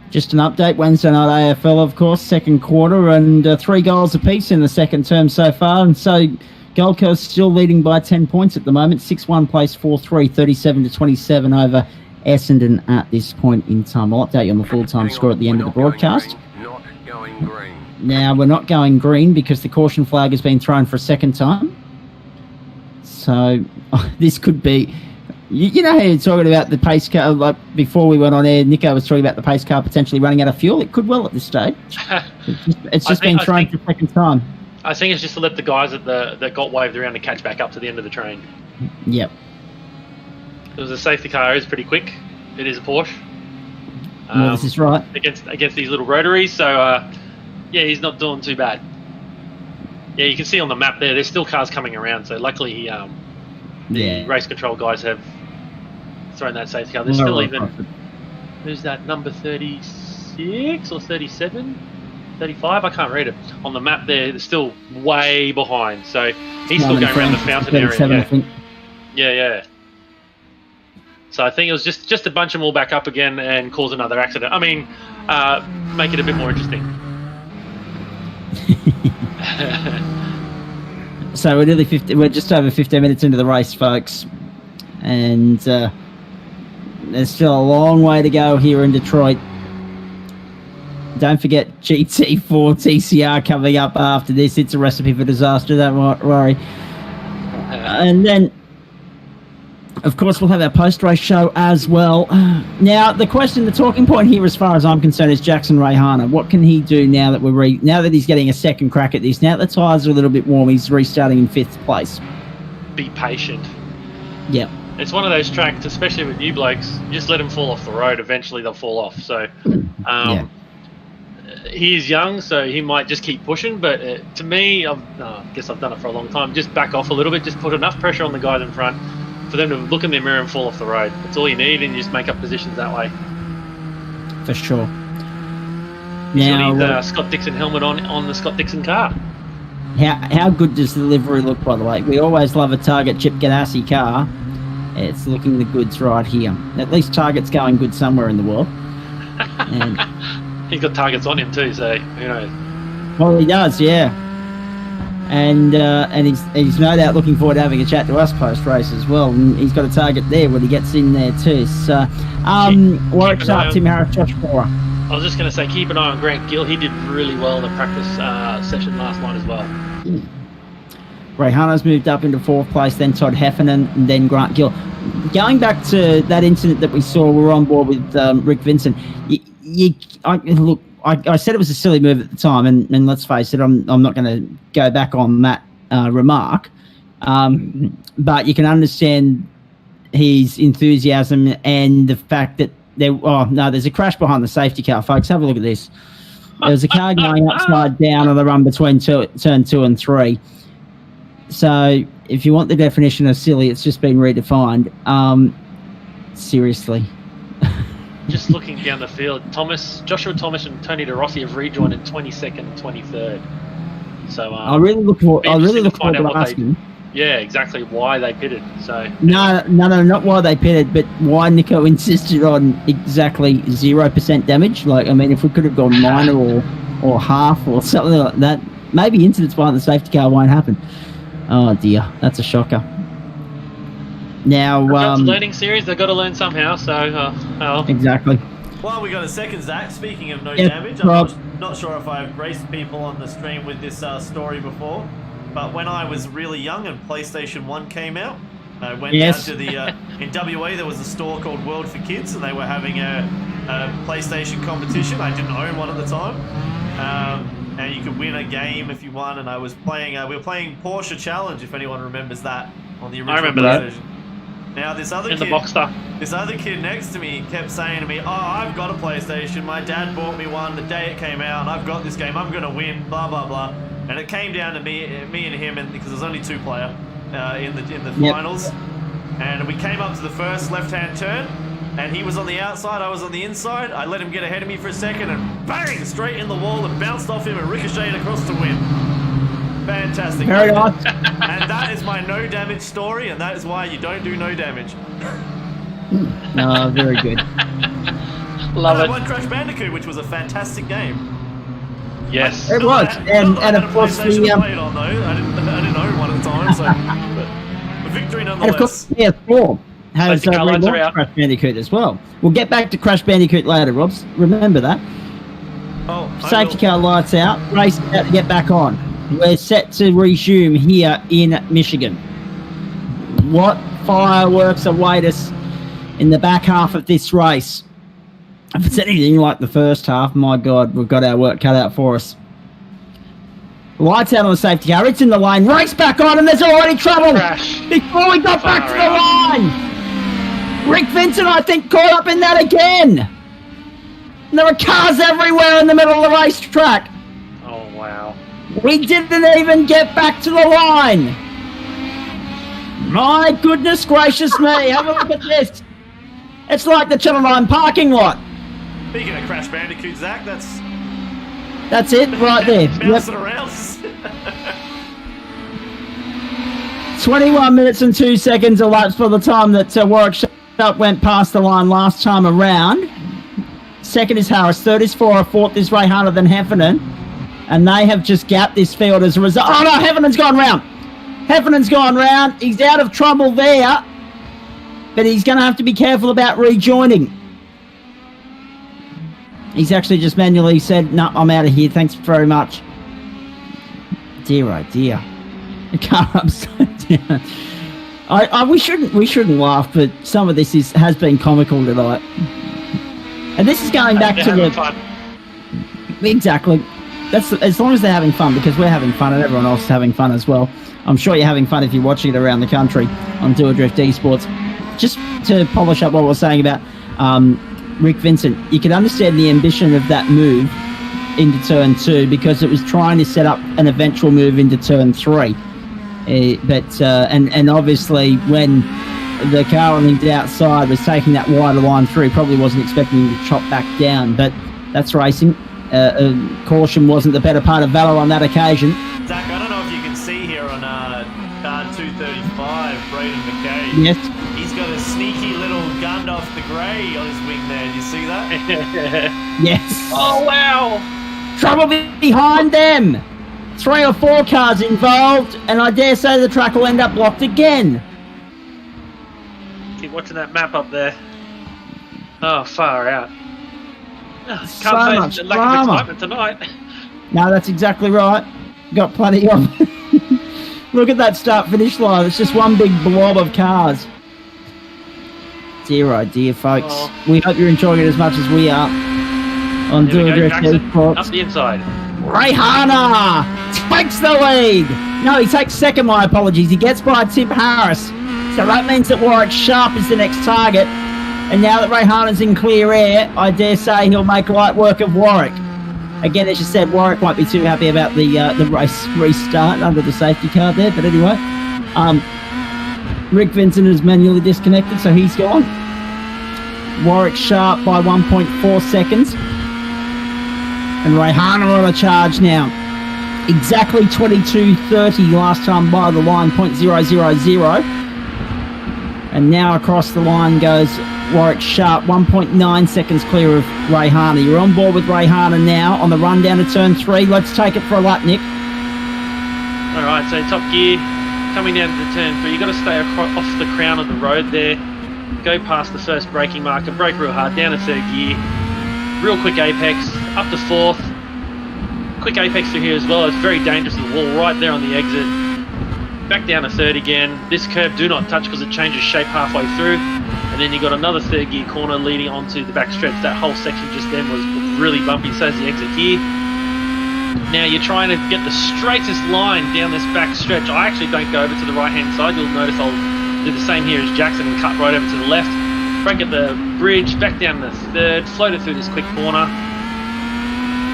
Just an update, Wednesday night AFL, of course, second quarter, and 3 goals apiece in the second term so far. And so Gold Coast still leading by 10 points at the moment. 6-1 place 4-3, 37-27 over Essendon at this point in time. I'll update you on the full-time score at the end of the broadcast. Not going green. Now, we're not going green because the caution flag has been thrown for a second time. So this could be... You know how you're talking about the pace car, like before we went on air, Nico was talking about the pace car potentially running out of fuel. It could well at this stage. It's just been thrown for a second time. I think it's just to let the guys that got waved around to catch back up to the end of the train. Yep. Because the safety car is pretty quick. It is a Porsche. This is right. against these little rotaries. So yeah, he's not doing too bad. Yeah, you can see on the map there. There's still cars coming around. So luckily, the race control guys have thrown that safety car. There's still even. Who's that? Number 36 or 37? 35? I can't read it. On the map there, they're still way behind. So he's still going around the fountain area. Yeah. So I think it was just a bunch them all back up again and cause another accident. I mean, make it a bit more interesting. So we're just over 15 minutes into the race, folks. And there's still a long way to go here in Detroit. Don't forget GT4 TCR coming up after this. It's a recipe for disaster, don't worry. And then, of course, we'll have our post-race show as well. Now, the talking point here, as far as I'm concerned, is Jackson Rayhana. What can he do now that now that he's getting a second crack at this? Now that the tyres are a little bit warm, he's restarting in 5th place. Be patient. Yeah. It's one of those tracks, especially with new blokes, just let them fall off the road. Eventually, they'll fall off. So, he is young, so he might just keep pushing. But to me, I guess I've done it for a long time. Just back off a little bit. Just put enough pressure on the guys in front for them to look in their mirror and fall off the road. That's all you need, and you just make up positions that way. For sure. Now, Scott Dixon helmet on the Scott Dixon car. How good does the delivery look, by the way? We always love a Target Chip Ganassi car. It's looking the goods right here. At least Target's going good somewhere in the world. And he's got targets on him too, so who knows? Well, he does, yeah. And he's no doubt looking forward to having a chat to us post-race as well. And he's got a target there when he gets in there too. So, Warwick Sharp, Tim Harris, Josh Cora. I was just going to say, keep an eye on Grant Gill. He did really well in the practice session last night as well. Rayhana's moved up into 4th place, then Todd Heffernan, and then Grant Gill. Going back to that incident that we saw, we're on board with Rick Vincent. I said it was a silly move at the time, and let's face it, I'm not going to go back on that remark. But you can understand his enthusiasm and the fact that there's a crash behind the safety car, folks. Have a look at this. There's a car going upside down on the run between turn 2 and 3. So if you want the definition of silly, it's just been redefined. Seriously. Just looking down the field, Joshua Thomas and Tony De Rossi have rejoined in 22nd and 23rd. So I really look forward to asking. Yeah, exactly why they pitted. So no, not why they pitted, but why Nico insisted on exactly 0% damage. Like, I mean, if we could have gone minor or half or something like that, maybe incidents behind the safety car won't happen. Oh dear, that's a shocker. Now, it's a learning series. They've got to learn somehow. So, exactly. Well, we got a second, Zach. Speaking of no damage, I'm not sure if I've graced people on the stream with this story before, but when I was really young and PlayStation 1 came out, I went down to the in WA. There was a store called World for Kids, and they were having a PlayStation competition. I didn't own one at the time. And you could win a game if you won, and I was playing. We were playing Porsche Challenge, if anyone remembers that on the original PlayStation. Now this other kid next to me kept saying to me, "Oh, I've got a PlayStation. My dad bought me one the day it came out. And I've got this game. I'm gonna win." Blah blah blah. And it came down to me and him, and because there's only 2-player in the finals, and we came up to the first left-hand turn. And he was on the outside, I was on the inside. I let him get ahead of me for a second and bang! Straight in the wall and bounced off him and ricocheted across to win. Fantastic. Very nice. And that is my no damage story, and that is why you don't do no damage. No, very good. Love it. I won Crash Bandicoot, which was a fantastic game. Yes. It was. And of course, I didn't own one at the time, so but a victory nonetheless. And of course, PS4 has relaunched Crash Bandicoot as well. We'll get back to Crash Bandicoot later, Robs. Remember that. Safety car lights out, race out to get back on. We're set to resume here in Michigan. What fireworks await us in the back half of this race? If it's anything like the first half, my God, we've got our work cut out for us. Lights out on the safety car. It's in the lane. Race back on, and there's already trouble before we got back to the line. Rick Vincent, I think, caught up in that again. And there are cars everywhere in the middle of the racetrack. Oh, wow. We didn't even get back to the line. My goodness gracious me. Have a look at this. It's like the Channel 9 parking lot. Speaking of Crash Bandicoot, Zach, That's it right there. Bouncing around. 21 minutes and 2 seconds elapsed by the time that Warwick Sharp went past the line last time around. Second is Harris, third is Fora, fourth is Rayhana, then Heffernan. And they have just gapped this field as a result. Oh no, Heffernan's gone round. Heffernan's gone round. He's out of trouble there. But he's going to have to be careful about rejoining. He's actually just manually said, no, I'm out of here. Thanks very much. Dear, oh dear. The car upside down. We shouldn't laugh, but some of this has been comical tonight. And this is going back to the... Fun. Exactly. That's as long as they're having fun, because we're having fun and everyone else is having fun as well. I'm sure you're having fun if you're watching it around the country on Do a Drift Esports. Just to polish up what we're saying about Rick Vincent, you can understand the ambition of that move into turn 2 because it was trying to set up an eventual move into turn 3. And obviously when the car on the outside was taking that wider line through, probably wasn't expecting him to chop back down, but that's racing. Caution wasn't the better part of valor on that occasion. Zach, I don't know if you can see here on car 235, Braden McKay. Yes. He's got a sneaky little Gandalf the Grey on his wing there. Do you see that? Yes. Oh, wow. Trouble behind them. 3 or 4 cars involved, and I dare say the track will end up blocked again. Keep watching that map up there. Oh, far out. Oh, So can't much say lack drama. of excitement tonight. No, that's exactly right. Got plenty of. Look at that start-finish line. It's just one big blob of cars. Dear, oh dear, folks. Oh. We hope you're enjoying it as much as we are on There we Do a go, Drift Jackson. Esports. Up the inside. Rayhana takes the lead. No, he takes second, my apologies. He gets by Tim Harris. So that means that Warwick Sharp is the next target. And now that Rayhana's in clear air, I dare say he'll make light work of Warwick. Again, as you said, Warwick won't be too happy about the race restart under the safety car there. But anyway, Rick Vincent is manually disconnected, so he's gone. Warwick Sharp by 1.4 seconds. And Rayhana on a charge now. Exactly 22.30 last time by the line, 0.000. And now across the line goes Warwick Sharp, 1.9 seconds clear of Rayhana. You're on board with Rayhana now on the run down to turn 3. Let's take it for a lap, Nick. All right, so top gear coming down to the turn 3. You've got to stay off the crown of the road there. Go past the first braking marker, brake real hard, down to third gear. Real quick apex, up to fourth. Quick apex through here as well. It's very dangerous with the wall right there on the exit. Back down to third again. This curve do not touch because it changes shape halfway through. And then you got another third gear corner leading onto the back stretch. That whole section just then was really bumpy, so is the exit here. Now you're trying to get the straightest line down this back stretch. I actually don't go over to the right hand side. You'll notice I'll do the same here as Jackson and cut right over to the left. Break at the bridge, back down to third, float it through this quick corner.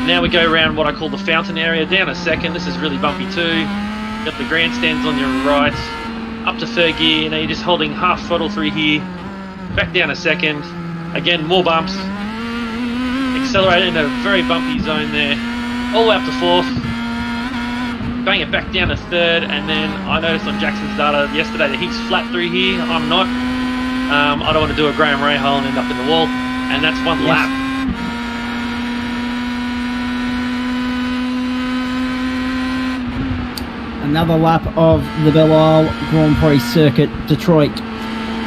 Now we go around what I call the fountain area, down a second. This is really bumpy too. Got the grandstands on your right, up to third gear. Now you're just holding half throttle through here. Back down a second. Again, more bumps. Accelerate in a very bumpy zone there. All the way up to fourth. Bang it back down to third. And then I noticed on Jackson's data yesterday that he's flat through here. I'm not. I don't want to do a Graham Rahal and end up in the wall. And that's one lap. Another lap of the Belle Isle Grand Prix circuit, Detroit,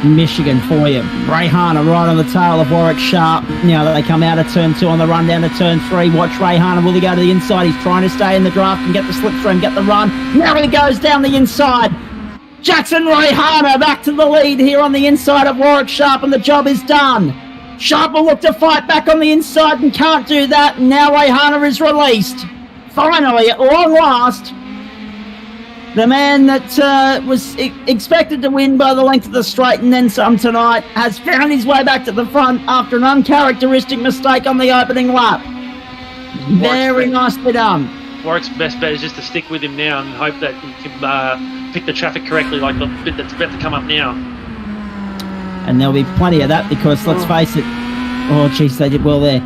Michigan for you. Rayhana right on the tail of Warwick Sharp. Now that they come out of turn 2 on the run down to turn 3. Watch Rayhana. Will he go to the inside? He's trying to stay in the draft and get the slipstream, get the run. Now he goes down the inside. Jackson Rayhana back to the lead here on the inside of Warwick Sharp, and the job is done. Sharp will look to fight back on the inside and can't do that. And now Rayhana is released. Finally, at long last, The man that was expected to win by the length of the straight and then some tonight has found his way back to the front after an uncharacteristic mistake on the opening lap. Very nicely done. Warwick's best bet is just to stick with him now and hope that he can pick the traffic correctly, like the bit that's about to come up now. And there'll be plenty of that because, let's face it, oh, geez, they did well there.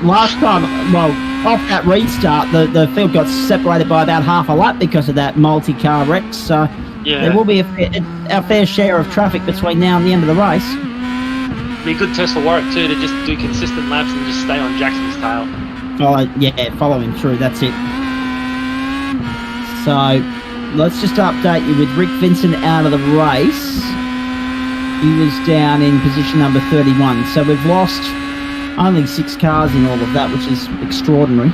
Last time, well, off that restart, the field got separated by about half a lap because of that multi-car wreck. So there will be a fair share of traffic between now and the end of the race. Be a good test for Warwick too, to just do consistent laps and just stay on Jackson's tail. Follow him through. That's it. So let's just update you with Rick Vincent out of the race. He was down in position number 31. So we've lost only 6 cars in all of that, which is extraordinary.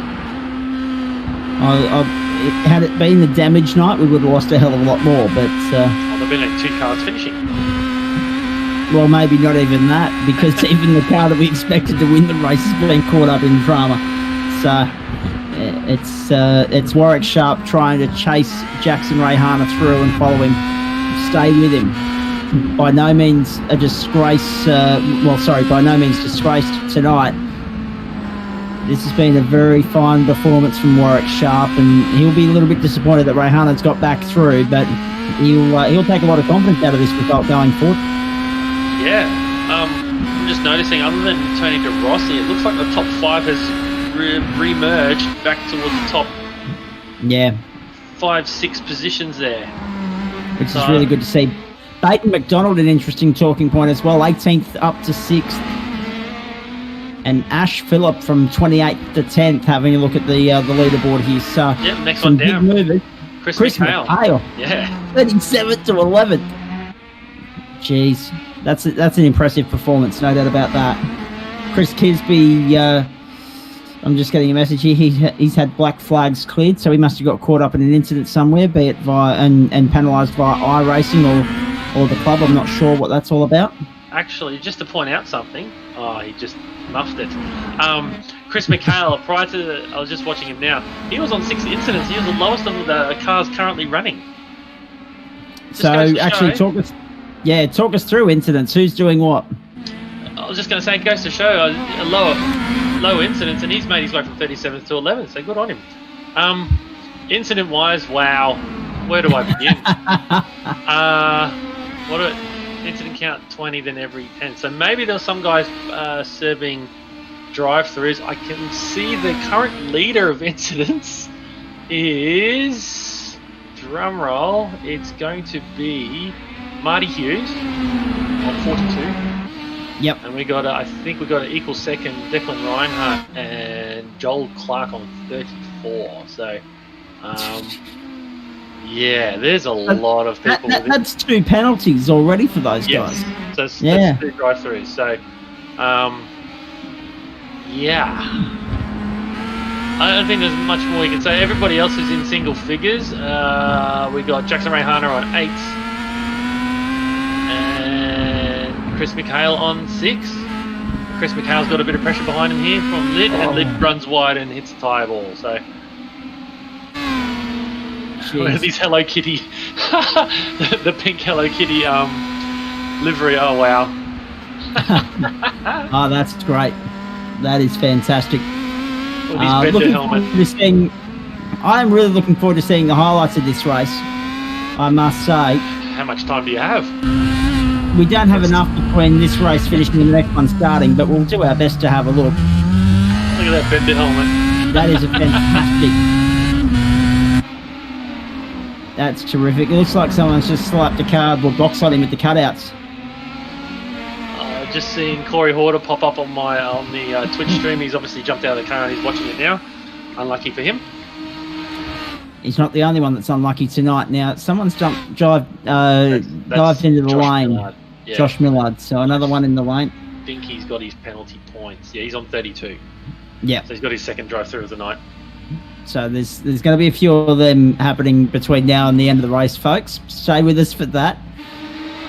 Had it been the damage night, we would have lost a hell of a lot more. But there've been like 2 cars finishing. Well, maybe not even that, because even the car that we expected to win the race has been caught up in drama. So it's Warwick Sharp trying to chase Jackson Rayhana through and follow him, stay with him. By no means a disgrace. By no means disgraced tonight. This has been a very fine performance from Warwick Sharp, and he'll be a little bit disappointed that Rayhana's got back through, but he'll take a lot of confidence out of this result going forward. Yeah, I'm just noticing, other than Tony De Rossi, it looks like the top 5 has re-merged back towards the top 5-6 positions there. Which is really good to see. Baden McDonald, an interesting talking point as well, 18th up to 6th. And Ash Phillip from 28th to 10th, having a look at the leaderboard here. So next one down. Movers. Chris McHale. Yeah. 37th to 11th. Jeez. That's an impressive performance, no doubt about that. Chris Kisby, I'm just getting a message here. He's had black flags cleared, so he must have got caught up in an incident somewhere, be it via and penalised via iRacing or the club. I'm not sure what that's all about. Actually, just to point out something. Oh, he just muffed it. Chris McHale, prior to I was just watching him now. He was on 6 incidents. He was the lowest of the cars currently running. So actually, talk us through incidents. Who's doing what? I was just going to say, it goes to show a lower incidents, and he's made his way from 37th to 11th. So good on him. Incident-wise, wow. Where do I begin? Incident count 20, then every 10. So maybe there were some guys serving drive-throughs. I can see the current leader of incidents is, drum roll, it's going to be Marty Hughes on 42. Yep. And I think we got an equal second, Declan Reinhardt and Joel Clark on 34. So, there's a lot of people. That's 2 penalties already for those guys. So that's 2 drive-throughs. So, I don't think there's much more you can say. Everybody else is in single figures. We got Jackson Rayhana on 8. And Chris McHale on 6. Chris McHale's got a bit of pressure behind him here from Lid, and Lid runs wide and hits a tyre ball. So, these Hello Kitty, the pink Hello Kitty livery. Oh wow! Oh, that's great. That is fantastic. I'm really looking forward to seeing the highlights of this race, I must say. How much time do you have? We don't have enough between this race finishing and the next one starting, but we'll do our best to have a look. Look at that Bender helmet. That is a fantastic. That's terrific. It looks like someone's just slapped a cardboard box on him with the cutouts. Just seeing Corey Horder pop up on the Twitch stream. He's obviously jumped out of the car and he's watching it now. Unlucky for him. He's not the only one that's unlucky tonight. Now, someone's dived into the lane. Millard. Yeah. Josh Millard. So another one in the lane. I think he's got his penalty points. Yeah, he's on 32. Yeah. So he's got his second drive-through of the night. So there's going to be a few of them happening between now and the end of the race, folks. Stay with us for that.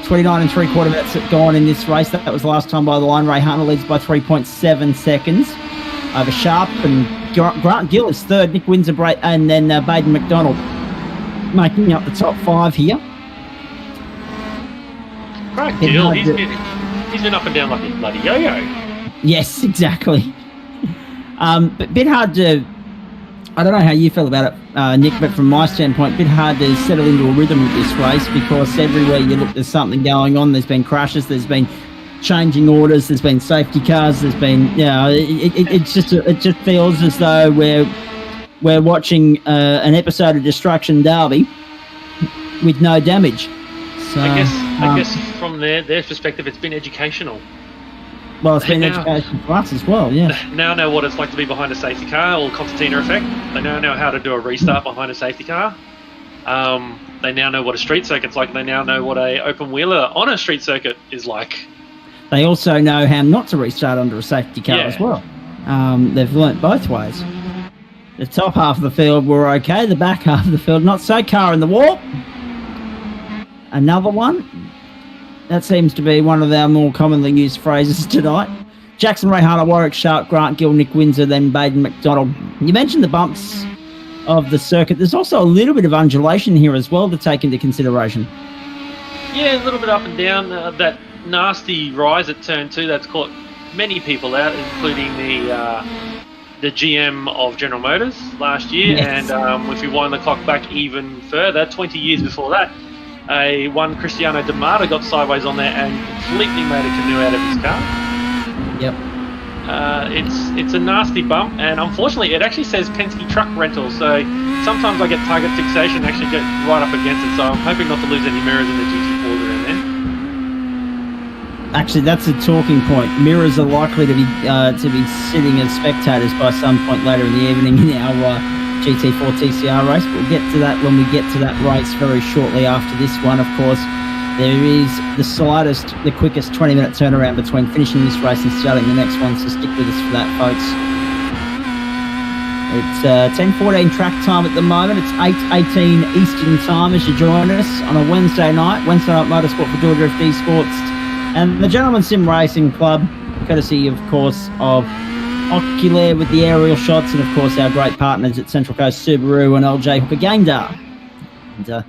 29 3/4 minutes gone in this race. That was the last time by the line. Rayhana leads by 3.7 seconds over Sharp, and Grant Gill is third. Nick Windsor and then Baden McDonald making up the top 5 here. Grant Gill, he's been up and down like a bloody yo-yo. Yes, exactly. But bit hard to... I don't know how you feel about it, Nick, but from my standpoint, a bit hard to settle into a rhythm with this race because everywhere you look, there's something going on. There's been crashes, there's been changing orders, there's been safety cars, there's been, it just feels as though we're watching an episode of Destruction Derby with no damage. So, I guess from their perspective, it's been educational. Well, it's been education for us as well, yeah. Now know what it's like to be behind a safety car, or concertina effect. They now know how to do a restart behind a safety car. They now know what a street circuit's like. They now know what a open wheeler on a street circuit is like. They also know how not to restart under a safety car as well. They've learnt both ways. The top half of the field were okay. The back half of the field, not so. Car in the wall. Another one. That seems to be one of our more commonly used phrases tonight. Jackson Rayhana, Warwick Sharp, Grant Gill, Nick Windsor, then Baden McDonald. You mentioned the bumps of the circuit. There's also a little bit of undulation here as well to take into consideration. Yeah, a little bit up and down. That nasty rise at turn 2 that's caught many people out, including the GM of General Motors last year. Yes. And if we wind the clock back even further, 20 years before that, one Cristiano D'Amata got sideways on there and completely made a canoe out of his car. Yep. It's a nasty bump, and unfortunately it actually says Penske Truck Rental, so sometimes I get target fixation and actually get right up against it, so I'm hoping not to lose any mirrors in the GT4 that are in there. Actually, that's a talking point. Mirrors are likely to be sitting as spectators by some point later in the evening in our GT4 TCR race. We'll get to that when we get to that race very shortly after this one. Of course, there is the quickest 20-minute turnaround between finishing this race and starting the next one, so stick with us for that, folks. It's 10:14 track time at the moment. It's 8:18 Eastern time as you join us on a Wednesday night motorsport for Georgia FD Sports and the Gentleman Sim Racing Club, courtesy, of course, of Oculair with the aerial shots, and of course our great partners at Central Coast Subaru and LJ Hooker Gaindar. And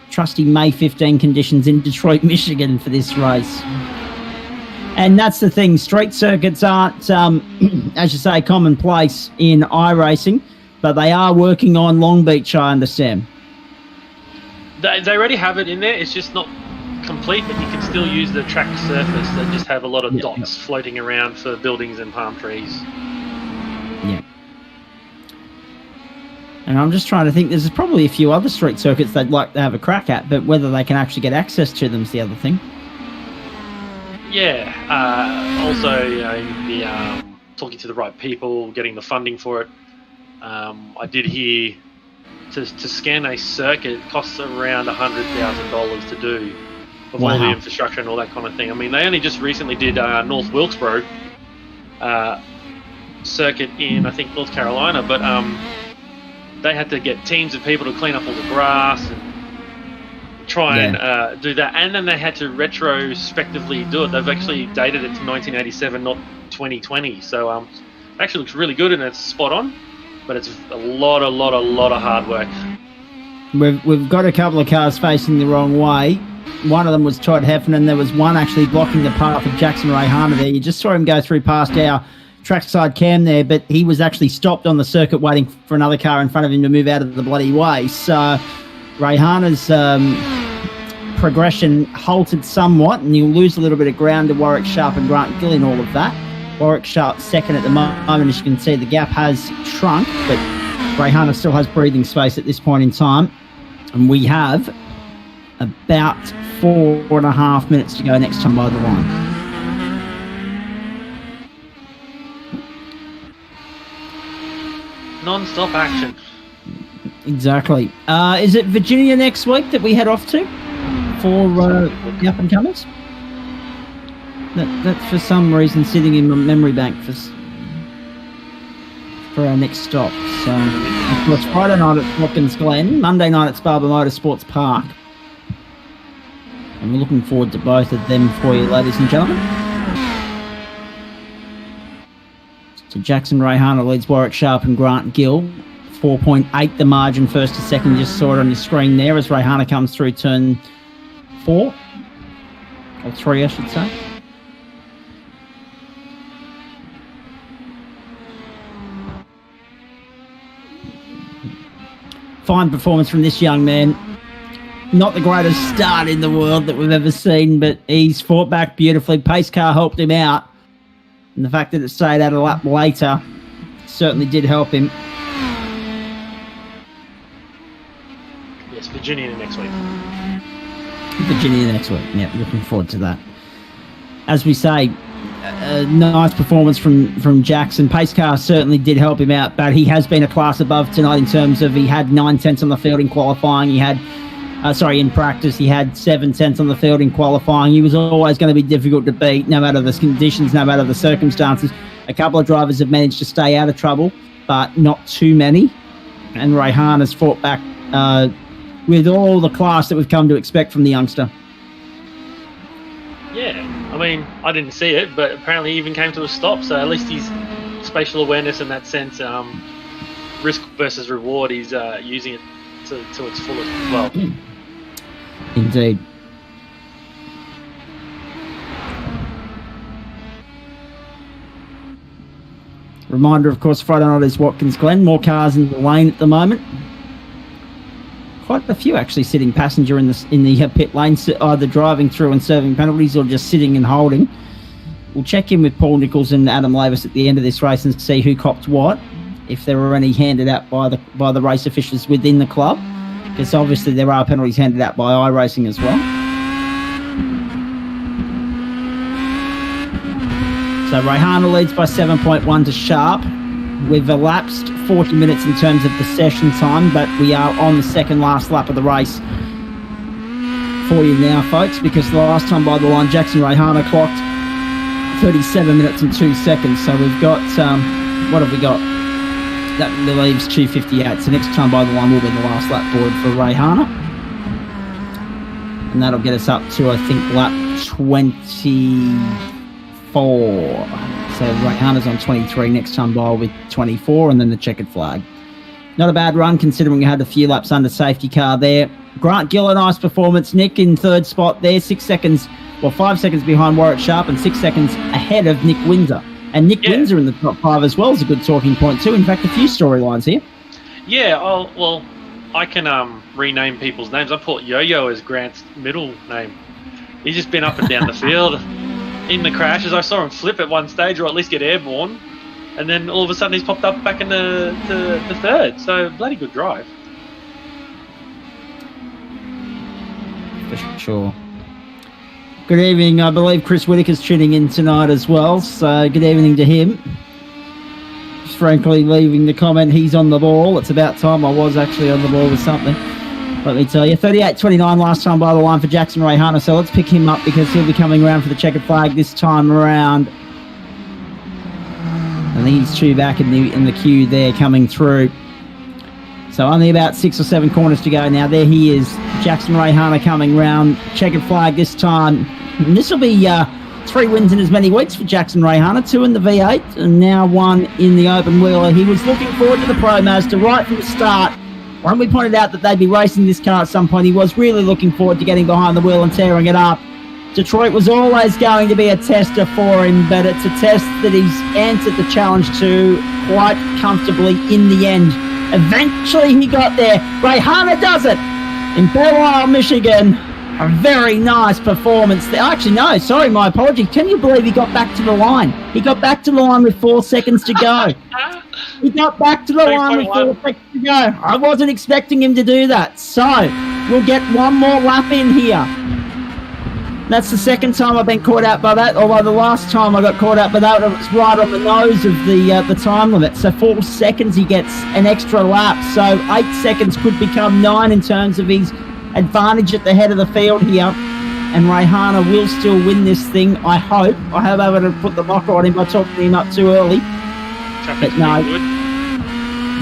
trusty May 15 conditions in Detroit, Michigan for this race. And that's the thing, street circuits aren't, as you say, commonplace in iRacing, but they are working on Long Beach, I understand. They already have it in there, it's just not complete, but you can still use the track surface. They just have a lot of dots floating around for buildings and palm trees. Yeah. And I'm just trying to think, there's probably a few other street circuits they'd like to have a crack at, but whether they can actually get access to them is the other thing. Yeah. Also, talking to the right people, getting the funding for it. I did hear to scan a circuit costs around $100,000 to do, with all the infrastructure and all that kind of thing. I mean, they only just recently did North Wilkesboro circuit in, I think, North Carolina, but they had to get teams of people to clean up all the grass and try and do that, and then they had to retrospectively do it. They've actually dated it to 1987, not 2020, so it actually looks really good and it's spot on, but it's a lot of hard work. We've got a couple of cars facing the wrong way. One of them was Todd Heffernan. There was one actually blocking the path of Jackson Rayhana there. You just saw him go through past our trackside cam there, but he was actually stopped on the circuit waiting for another car in front of him to move out of the bloody way. So Rayhana's progression halted somewhat, and you'll lose a little bit of ground to Warwick Sharp and Grant Gill in all of that. Warwick Sharp second at the moment. As you can see, the gap has shrunk, but Rayhana still has breathing space at this point in time. And we have about 4.5 minutes to go next time by the line. Non-stop action. Exactly. Is it Virginia next week that we head off to for the up-and-comers? That's for some reason sitting in my memory bank for our next stop. So, of course, Friday night at Watkins Glen, Monday night at Sparba Motorsports Park. And we're looking forward to both of them for you, ladies and gentlemen. So Jackson Rayhana leads Warwick Sharp and Grant Gill 4.8 the margin first to second. You just saw it on your screen there as Rayhana comes through turn 4. Or 3, I should say. Fine performance from this young man. Not the greatest start in the world that we've ever seen, but he's fought back beautifully. Pace car helped him out. And the fact that it stayed out a lap later certainly did help him. Yes, Virginia next week. Virginia next week. Yeah, looking forward to that. As we say, a nice performance from Jackson. Pace car certainly did help him out, but he has been a class above tonight in terms of he had 9 tenths on the field in qualifying. He had, in practice, he had 7 tenths on the field in qualifying. He was always going to be difficult to beat, no matter the conditions, no matter the circumstances. A couple of drivers have managed to stay out of trouble, but not too many. And Rayhan has fought back with all the class that we've come to expect from the youngster. Yeah, I mean, I didn't see it, but apparently he even came to a stop, so at least he's spatial awareness in that sense, risk versus reward, he's using it to its fullest as well. Indeed. Reminder, of course, Friday night is Watkins Glen. More cars in the lane at the moment. Quite a few actually sitting passenger in the pit lane, either driving through and serving penalties or just sitting and holding. We'll check in with Paul Nichols and Adam Lavis at the end of this race and see who copped what, if there were any handed out by the race officials within the club, because obviously there are penalties handed out by iRacing as well. So Rayhana leads by 7.1 to Sharp. We've elapsed 40 minutes in terms of the session time, but we are on the second last lap of the race for you now, folks, because the last time by the line, Jackson Rayhana clocked 37 minutes and 2 seconds. So we've got, what have we got? That leaves 2:58. So next time by the line will be the last lap board for Rayhana. And that'll get us up to, I think, lap 24. So Rayhana's on 23, next time by with 24, and then the checkered flag. Not a bad run considering we had a few laps under safety car there. Grant Gill, a nice performance. Nick in third spot there, 5 seconds behind Warwick Sharp and 6 seconds ahead of Nick Windsor. And Nick Windsor in the top 5 as well is a good talking point too. In fact, a few storylines here. Yeah, well, I can rename people's names. I put Yo-Yo as Grant's middle name. He's just been up and down the field. In the crashes, I saw him flip at one stage, or at least get airborne, and then all of a sudden he's popped up back in the third. So bloody good drive. For sure. Good evening. I believe Chris Whitaker's tuning in tonight as well, so good evening to him. Just frankly leaving the comment, he's on the ball. It's about time I was actually on the ball with something. Let me tell you, 38.29 last time by the line for Jackson Rayhana, so let's pick him up because he'll be coming around for the checkered flag this time around. I think he's two back in the queue there coming through. So only about 6 or 7 corners to go now. There he is, Jackson Rayhana coming round, checkered flag this time. And this will be 3 wins in as many weeks for Jackson Rayhana, 2 in the V8 and now 1 in the open wheeler. He was looking forward to the Pro Mazda right from the start. When we pointed out that they'd be racing this car at some point, he was really looking forward to getting behind the wheel and tearing it up. Detroit was always going to be a tester for him, but it's a test that he's answered the challenge to quite comfortably in the end. Eventually he got there. Rayhana does it in Belle Isle, Michigan. A very nice performance there. Actually, no, sorry, my apologies. Can you believe he got back to the line? He got back to the line with 4 seconds to go. He got back to the line with 4 seconds to go. I wasn't expecting him to do that. So, we'll get one more lap in here. That's the second time I've been caught out by that, although the last time I got caught out by that, it was right on the nose of the time limit. So 4 seconds he gets an extra lap. So 8 seconds could become 9 in terms of his advantage at the head of the field here. And Rayhana will still win this thing, I hope. I have able to put the mocker on him by talking him up too early. But no,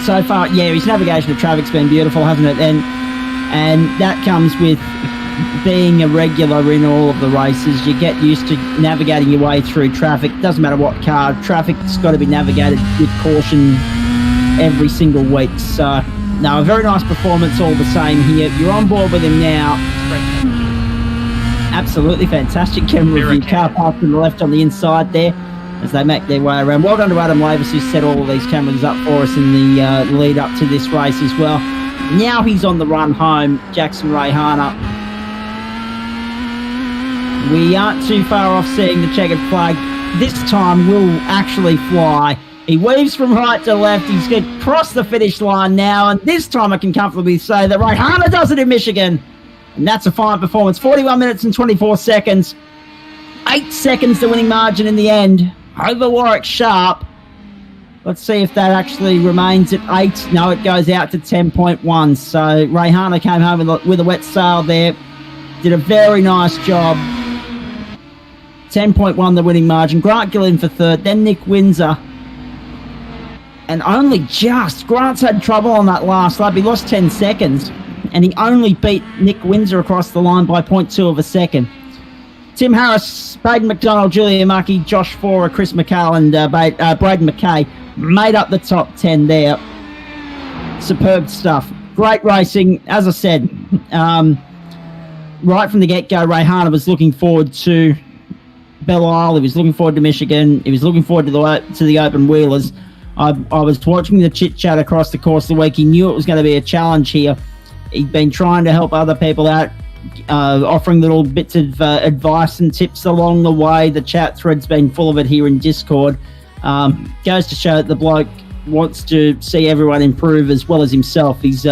so far, yeah, his navigation of traffic's been beautiful, hasn't it? And that comes with being a regular in all of the races. You get used to navigating your way through traffic. Doesn't matter what car, traffic's got to be navigated with caution every single week. So, no, a very nice performance all the same here. You're on board with him now. Absolutely fantastic camera review. Car parked to the left on the inside there as they make their way around. Well done to Adam Lavis, who set all of these cameras up for us in the lead up to this race as well. Now he's on the run home, Jackson Rayhana. We aren't too far off seeing the checkered flag. This time will actually fly. He weaves from right to left. He's going to cross the finish line now, and this time I can comfortably say that Rayhana does it in Michigan. And that's a fine performance. 41 minutes and 24 seconds. 8 seconds the winning margin in the end over Warwick Sharp. Let's see if that actually remains at 8. No, it goes out to 10.1. So Rayhana came home with a wet sail there. Did a very nice job. 10.1 the winning margin. Grant Gillen for third, then Nick Windsor. And only just, Grant's had trouble on that last lap. He lost 10 seconds. And he only beat Nick Windsor across the line by 0.2 of a second. Tim Harris, Baden McDonald, Julia Mucky, Josh Forer, Chris McCall, and Braden McKay made up the top 10 there. Superb stuff. Great racing. As I said, right from the get-go, Rayhana was looking forward to Belle Isle. He was looking forward to Michigan. He was looking forward to the open wheelers. I was watching the chit-chat across the course of the week. He knew it was going to be a challenge here. He'd been trying to help other people out, offering little bits of advice and tips along the way. The chat thread's been full of it here in Discord. Goes to show that the bloke wants to see everyone improve as well as himself. His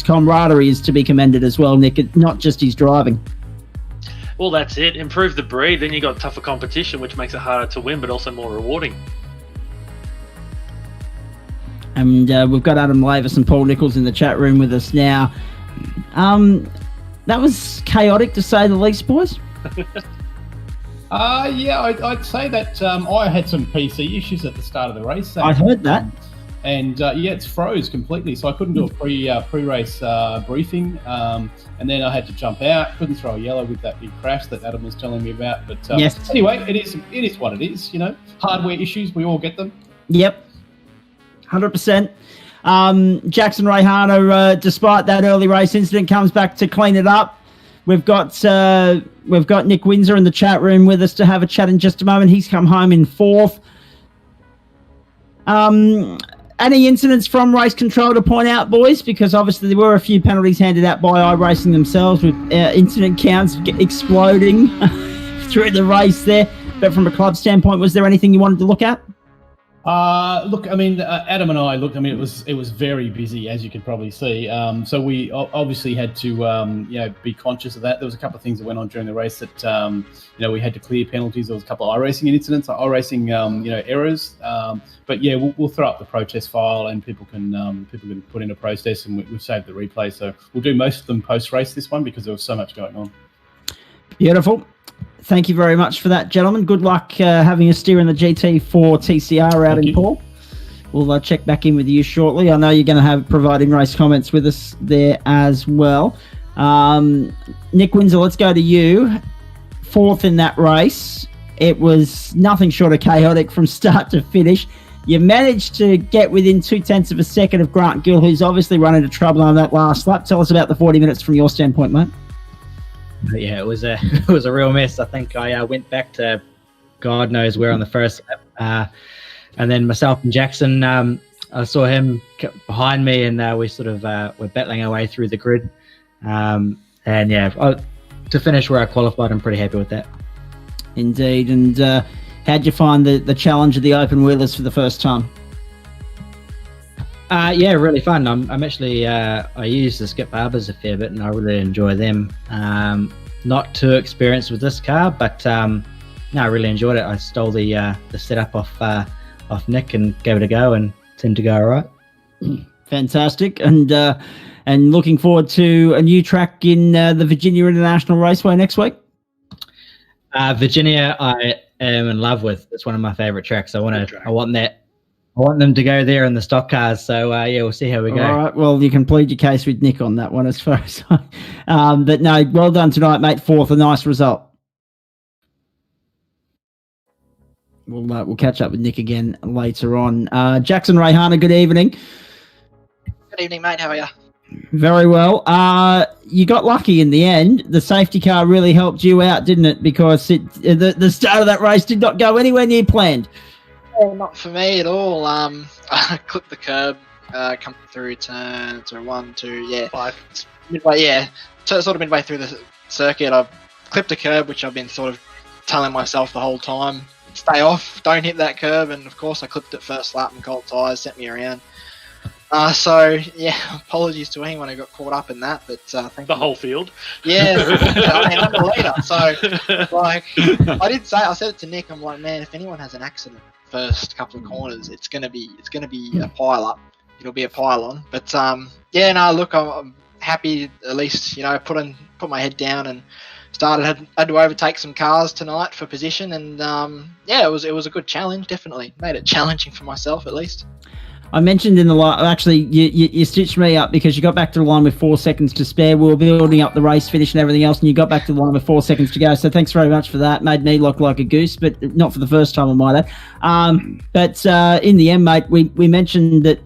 camaraderie is to be commended as well, Nick, not just his driving. Well, that's it. Improve the breed, then you got tougher competition, which makes it harder to win, but also more rewarding. And we've got Adam Lavis and Paul Nichols in the chat room with us now. That was chaotic, to say the least, boys. Yeah, I'd say that I had some PC issues at the start of the race. I heard that. And it's froze completely, so I couldn't do a pre-race briefing. And then I had to jump out. Couldn't throw a yellow with that big crash that Adam was telling me about. But yes. Anyway, it is what it is. You know, hardware issues, we all get them. Yep, 100%. Jackson Rayhana, despite that early race incident, comes back to clean it up. We've got Nick Windsor in the chat room with us to have a chat in just a moment. He's come home in fourth. Any incidents from race control to point out, boys? Because obviously there were a few penalties handed out by iRacing themselves, with incident counts exploding through the race there. But from a club standpoint, was there anything you wanted to look at? Look, I mean, Adam and I looked. I mean, it was very busy, as you could probably see. So we obviously had to, be conscious of that. There was a couple of things that went on during the race that, we had to clear penalties. There was a couple of iRacing incidents, iRacing, errors. But yeah, we'll throw up the protest file, and people can put in a protest, and we've saved the replay. So we'll do most of them post race this one because there was so much going on. Beautiful. Thank you very much for that, gentlemen. Good luck having a steer in the GT4 TCR out in Paul. We'll check back in with you shortly. I know you're going to have providing race comments with us there as well. Nick Windsor, let's go to you. Fourth in that race. It was nothing short of chaotic from start to finish. You managed to get within 0.2 of a second of Grant Gill, who's obviously run into trouble on that last lap. Tell us about the 40 minutes from your standpoint, mate. Yeah, it was a real mess. I think I went back to God knows where on the first lap, and then myself and Jackson, I saw him behind me, and we sort of were battling our way through the grid. And yeah, to finish where I qualified, I'm pretty happy with that. Indeed. And how'd you find the challenge of the open wheelers for the first time? Yeah, really fun. I'm actually I use the Skip Barbers a fair bit, and I really enjoy them. Not too experienced with this car, but no, I really enjoyed it. I stole the setup off Nick and gave it a go, and seemed to go all right. Fantastic, and looking forward to a new track in the Virginia International Raceway next week. Virginia, I am in love with. It's one of my favorite tracks. I want them to go there in the stock cars. So, yeah, we'll see how we go. All right. Well, you can plead your case with Nick on that one as far as but no, well done tonight, mate. Fourth, a nice result. We'll catch up with Nick again later on. Jackson Rayhana, good evening. Good evening, mate. How are you? Very well. You got lucky in the end. The safety car really helped you out, didn't it? Because the start of that race did not go anywhere near planned. Yeah, not for me at all. I clipped the curb, come through turn 1, 2, 5. Midway, sort of midway through the circuit, I clipped a curb, which I've been sort of telling myself the whole time, stay off, don't hit that curb, and of course I clipped it first lap and cold tyres sent me around. Apologies to anyone who got caught up in that, but thank The you. whole field. Yeah, I mean, I'm the leader, so I said it to Nick. I'm like, man, if anyone has an accident first couple of corners, it's gonna be a pile up. It'll be a pile on. But look, I'm happy at least, put my head down and had to overtake some cars tonight for position, and it was a good challenge. Definitely made it challenging for myself at least. I mentioned in the line, actually, you stitched me up because you got back to the line with 4 seconds to spare. We were building up the race finish and everything else, and you got back to the line with 4 seconds to go. So thanks very much for that. Made me look like a goose, but not for the first time, I might add. But in the end, mate, we mentioned that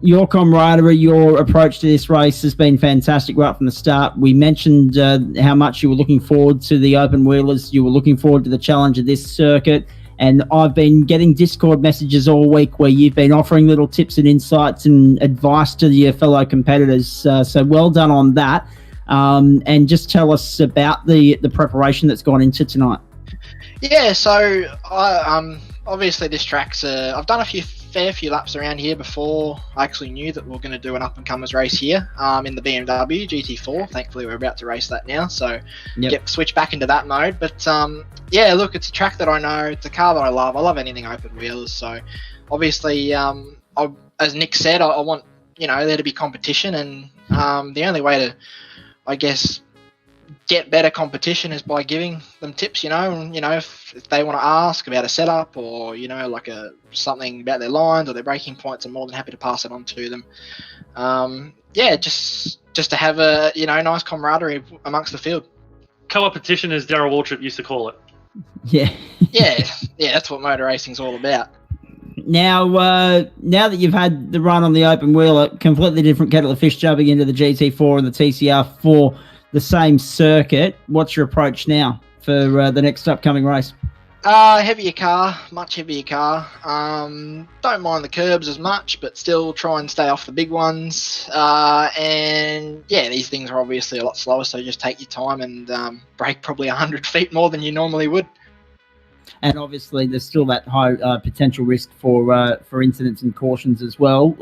your camaraderie, your approach to this race has been fantastic right from the start. We mentioned how much you were looking forward to the open wheelers. You were looking forward to the challenge of this circuit. And I've been getting Discord messages all week where you've been offering little tips and insights and advice to your fellow competitors. So well done on that. And just tell us about the preparation that's gone into tonight. Yeah, so obviously this track's I've done a fair few laps around here before I actually knew that we were going to do an up-and-comers race here in the BMW GT4. Thankfully, we're about to race that now, so switch back into that mode. But look, it's a track that I know. It's a car that I love. I love anything open wheels, so obviously, as Nick said, I want there to be competition, and the only way to, I guess, get better competition is by giving them tips, if they want to ask about a setup or, like something about their lines or their braking points, I'm more than happy to pass it on to them. Just to have a, nice camaraderie amongst the field. Co-opetition, as Darryl Waltrip used to call it. Yeah. yeah, that's what motor racing's all about. Now that you've had the run on the open wheel, a completely different kettle of fish jumping into the GT4 and the TCR for the same circuit, what's your approach now for the next upcoming race? Heavier car, much heavier car. Don't mind the curbs as much, but still try and stay off the big ones. These things are obviously a lot slower, so just take your time and brake probably 100 feet more than you normally would. And obviously, there's still that high potential risk for incidents and cautions as well.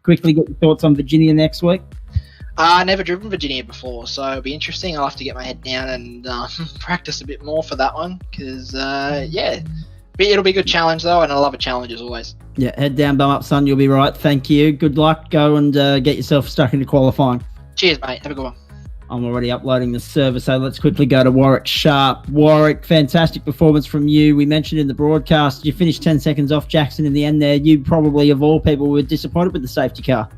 Quickly, get your thoughts on Virginia next week. Never driven Virginia before, so it'll be interesting. I'll have to get my head down and practice a bit more for that one because, it'll be a good challenge though, and I love a challenge as always. Yeah, head down, bum up, son. You'll be right. Thank you. Good luck. Go and get yourself stuck into qualifying. Cheers, mate. Have a good one. I'm already uploading the server, so let's quickly go to Warwick Sharp. Warwick, fantastic performance from you. We mentioned in the broadcast you finished 10 seconds off Jackson in the end there. You probably, of all people, were disappointed with the safety car.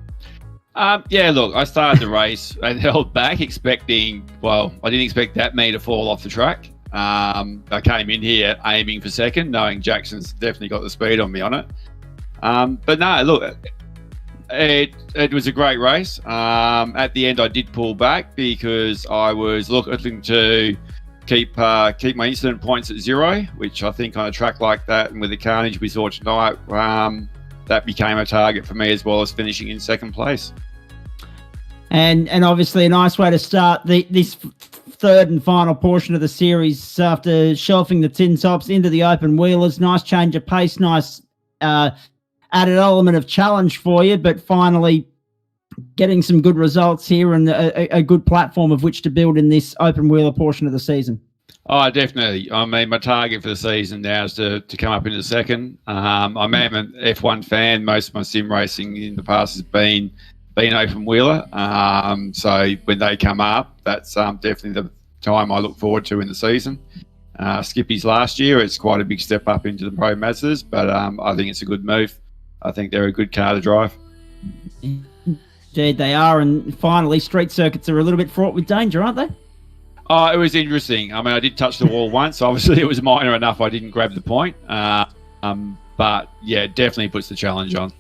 Look, I started the race and held back I didn't expect that many to fall off the track. I came in here aiming for second, knowing Jackson's definitely got the speed on me on it. But no, look, it was a great race. At the end, I did pull back because I was looking to keep my incident points at 0, which I think on a track like that and with the carnage we saw tonight, that became a target for me as well as finishing in second place. And obviously a nice way to start this third and final portion of the series after shelving the tin tops into the open wheelers. Nice change of pace, nice added element of challenge for you, but finally getting some good results here and a good platform of which to build in this open wheeler portion of the season. Oh, definitely. I mean, my target for the season now is to come up into second. I'm an F1 fan. Most of my sim racing in the past has been open wheeler. So when they come up, that's definitely the time I look forward to in the season. Skippy's last year, it's quite a big step up into the Pro Mazdas, but I think it's a good move. I think they're a good car to drive. Indeed, they are. And finally, street circuits are a little bit fraught with danger, aren't they? Oh, it was interesting. I mean, I did touch the wall once. Obviously, it was minor enough. I didn't grab the point. But yeah, it definitely puts the challenge on.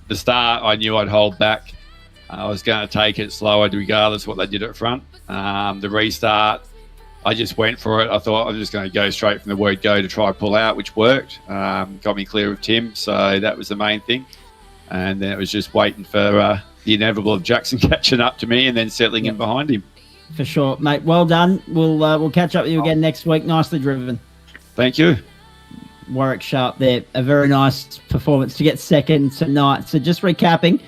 The start, I knew I'd hold back. I was going to take it slower, regardless of what they did at front. The restart, I just went for it. I thought I'm just going to go straight from the word go to try pull out, which worked. Got me clear of Tim, so that was the main thing. And then it was just waiting for the inevitable of Jackson catching up to me and then settling in behind him. For sure, mate. Well done. We'll catch up with you again next week. Nicely driven. Thank you. Warwick Sharp there. A very nice performance to get second tonight. So just recapping,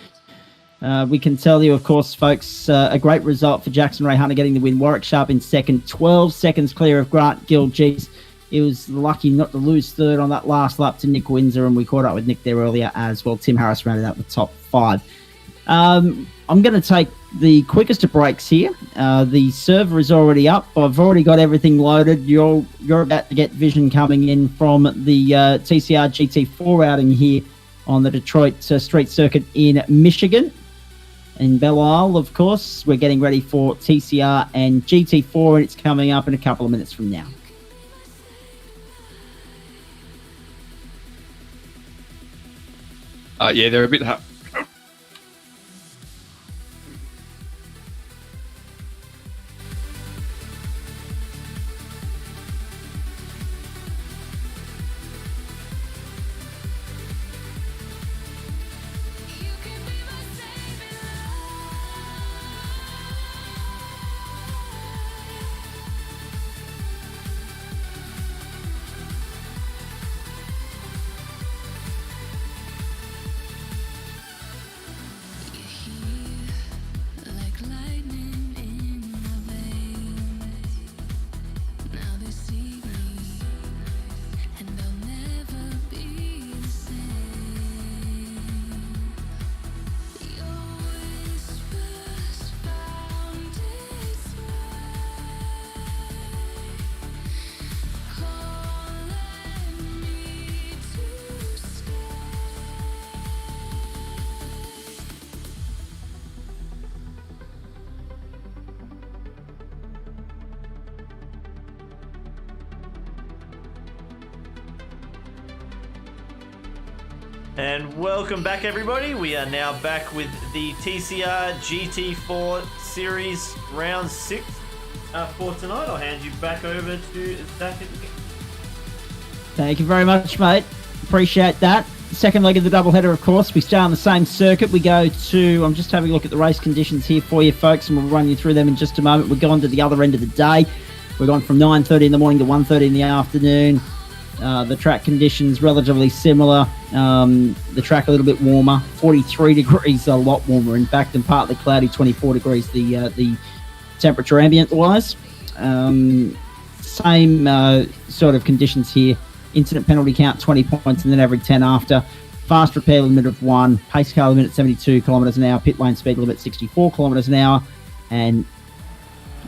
we can tell you, of course, folks, a great result for Jackson Ray Hunter getting the win. Warwick Sharp in second, 12 seconds clear of Grant Gill. Geez, he was lucky not to lose third on that last lap to Nick Windsor, and we caught up with Nick there earlier as well. Tim Harris rounded out the top 5. I'm going to take the quickest of breaks here. The server is already up. I've already got everything loaded. You're about to get vision coming in from the TCR GT4 outing here on the Detroit Street Circuit in Michigan. In Belle Isle, of course, we're getting ready for TCR and GT4, and it's coming up in a couple of minutes from now. Yeah, they're a bit... And welcome back, everybody. We are now back with the TCR GT4 Series Round 6 for tonight. I'll hand you back over to Zach. Thank you very much, mate. Appreciate that. Second leg of the doubleheader, of course. We start on the same circuit. We go to... I'm just having a look at the race conditions here for you, folks, and we'll run you through them in just a moment. We're going to the other end of the day. We're going from 9:30 in the morning to 1:30 in the afternoon. The track conditions relatively similar. The track a little bit warmer, 43 degrees, a lot warmer in fact, and partly cloudy, 24 degrees the temperature ambient wise. Same sort of conditions here. Incident penalty count 20 points and then every 10 after. Fast repair limit of 1, pace car limit at 72 kilometers an hour, pit lane speed limit 64 kilometers an hour, and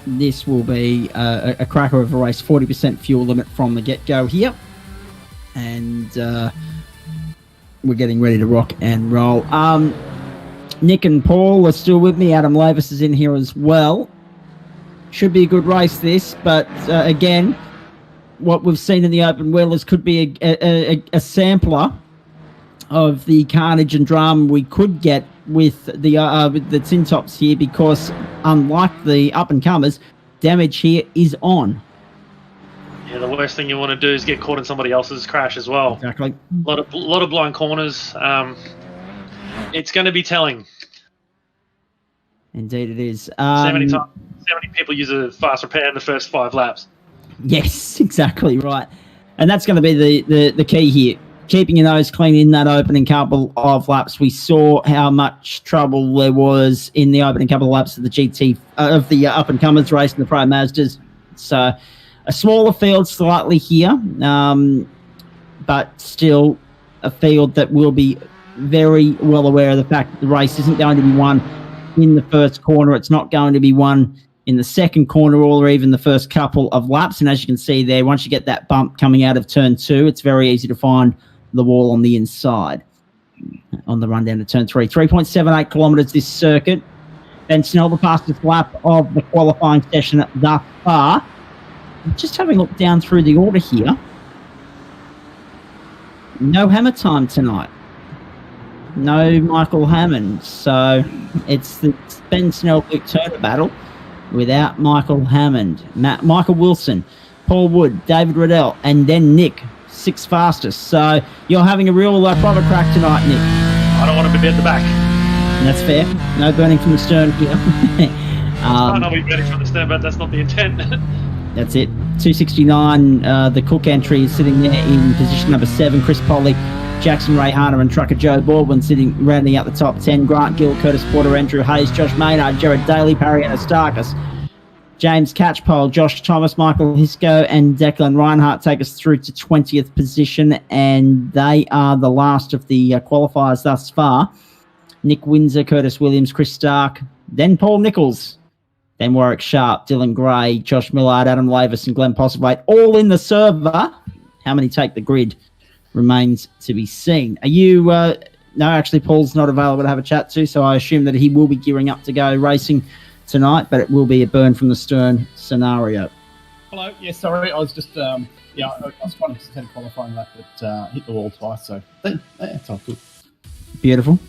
this will be a cracker of a race. 40% fuel limit from the get-go here. And we're getting ready to rock and roll. Nick and Paul are still with me. Adam Lavis is in here as well. Should be a good race, this. But again, what we've seen in the open wheelers could be a sampler of the carnage and drama we could get with the tin tops here, because unlike the up-and-comers, damage here is on. Yeah, the worst thing you want to do is get caught in somebody else's crash as well. Exactly. A lot of blind corners. It's going to be telling. Indeed it is. 70 people use a fast repair in the first 5 laps. Yes, exactly right. And that's going to be the key here. Keeping your nose clean in that opening couple of laps. We saw how much trouble there was in the opening couple of laps of the up-and-comers race in the Pro Mazdas. So a smaller field slightly here, but still a field that will be very well aware of the fact that the race isn't going to be won in the first corner. It's not going to be won in the second corner or even the first couple of laps. And as you can see there, once you get that bump coming out of turn 2, it's very easy to find the wall on the inside on the run down to turn 3. 3.78 kilometres this circuit. Ben Snell, the fastest lap of the qualifying session thus far. Just having a look down through the order here. No hammer time tonight. No Michael Hammond. So it's the Ben Snell Luke Turner battle without Michael Hammond. Michael Wilson, Paul Wood, David Riddell, and then Nick, 6th fastest. So you're having a real proper crack tonight, Nick. I don't want to be at the back. That's fair. No burning from the stern here. I know we're burning from the stern, but that's not the intent. That's it. 269. The Cook entry is sitting there in position number 7. Chris Polly, Jackson Ray Harner, and trucker Joe Baldwin sitting rounding out the top 10. Grant Gill, Curtis Porter, Andrew Hayes, Josh Maynard, Jared Daly, Parry Anastakis, James Catchpole, Josh Thomas, Michael Hisco, and Declan Reinhardt take us through to 20th position, and they are the last of the qualifiers thus far. Nick Windsor, Curtis Williams, Chris Stark, then Paul Nichols, then Warwick Sharp, Dylan Gray, Josh Millard, Adam Lavis, and Glenn Postlethwaite, all in the server. How many take the grid remains to be seen. Are you... no, actually, Paul's not available to have a chat to, so I assume that he will be gearing up to go racing tonight, but it will be a burn from the stern scenario. Hello. Yeah, sorry. I was just, I was trying to extend a qualifying lap, but hit the wall twice, so that's all good. Beautiful.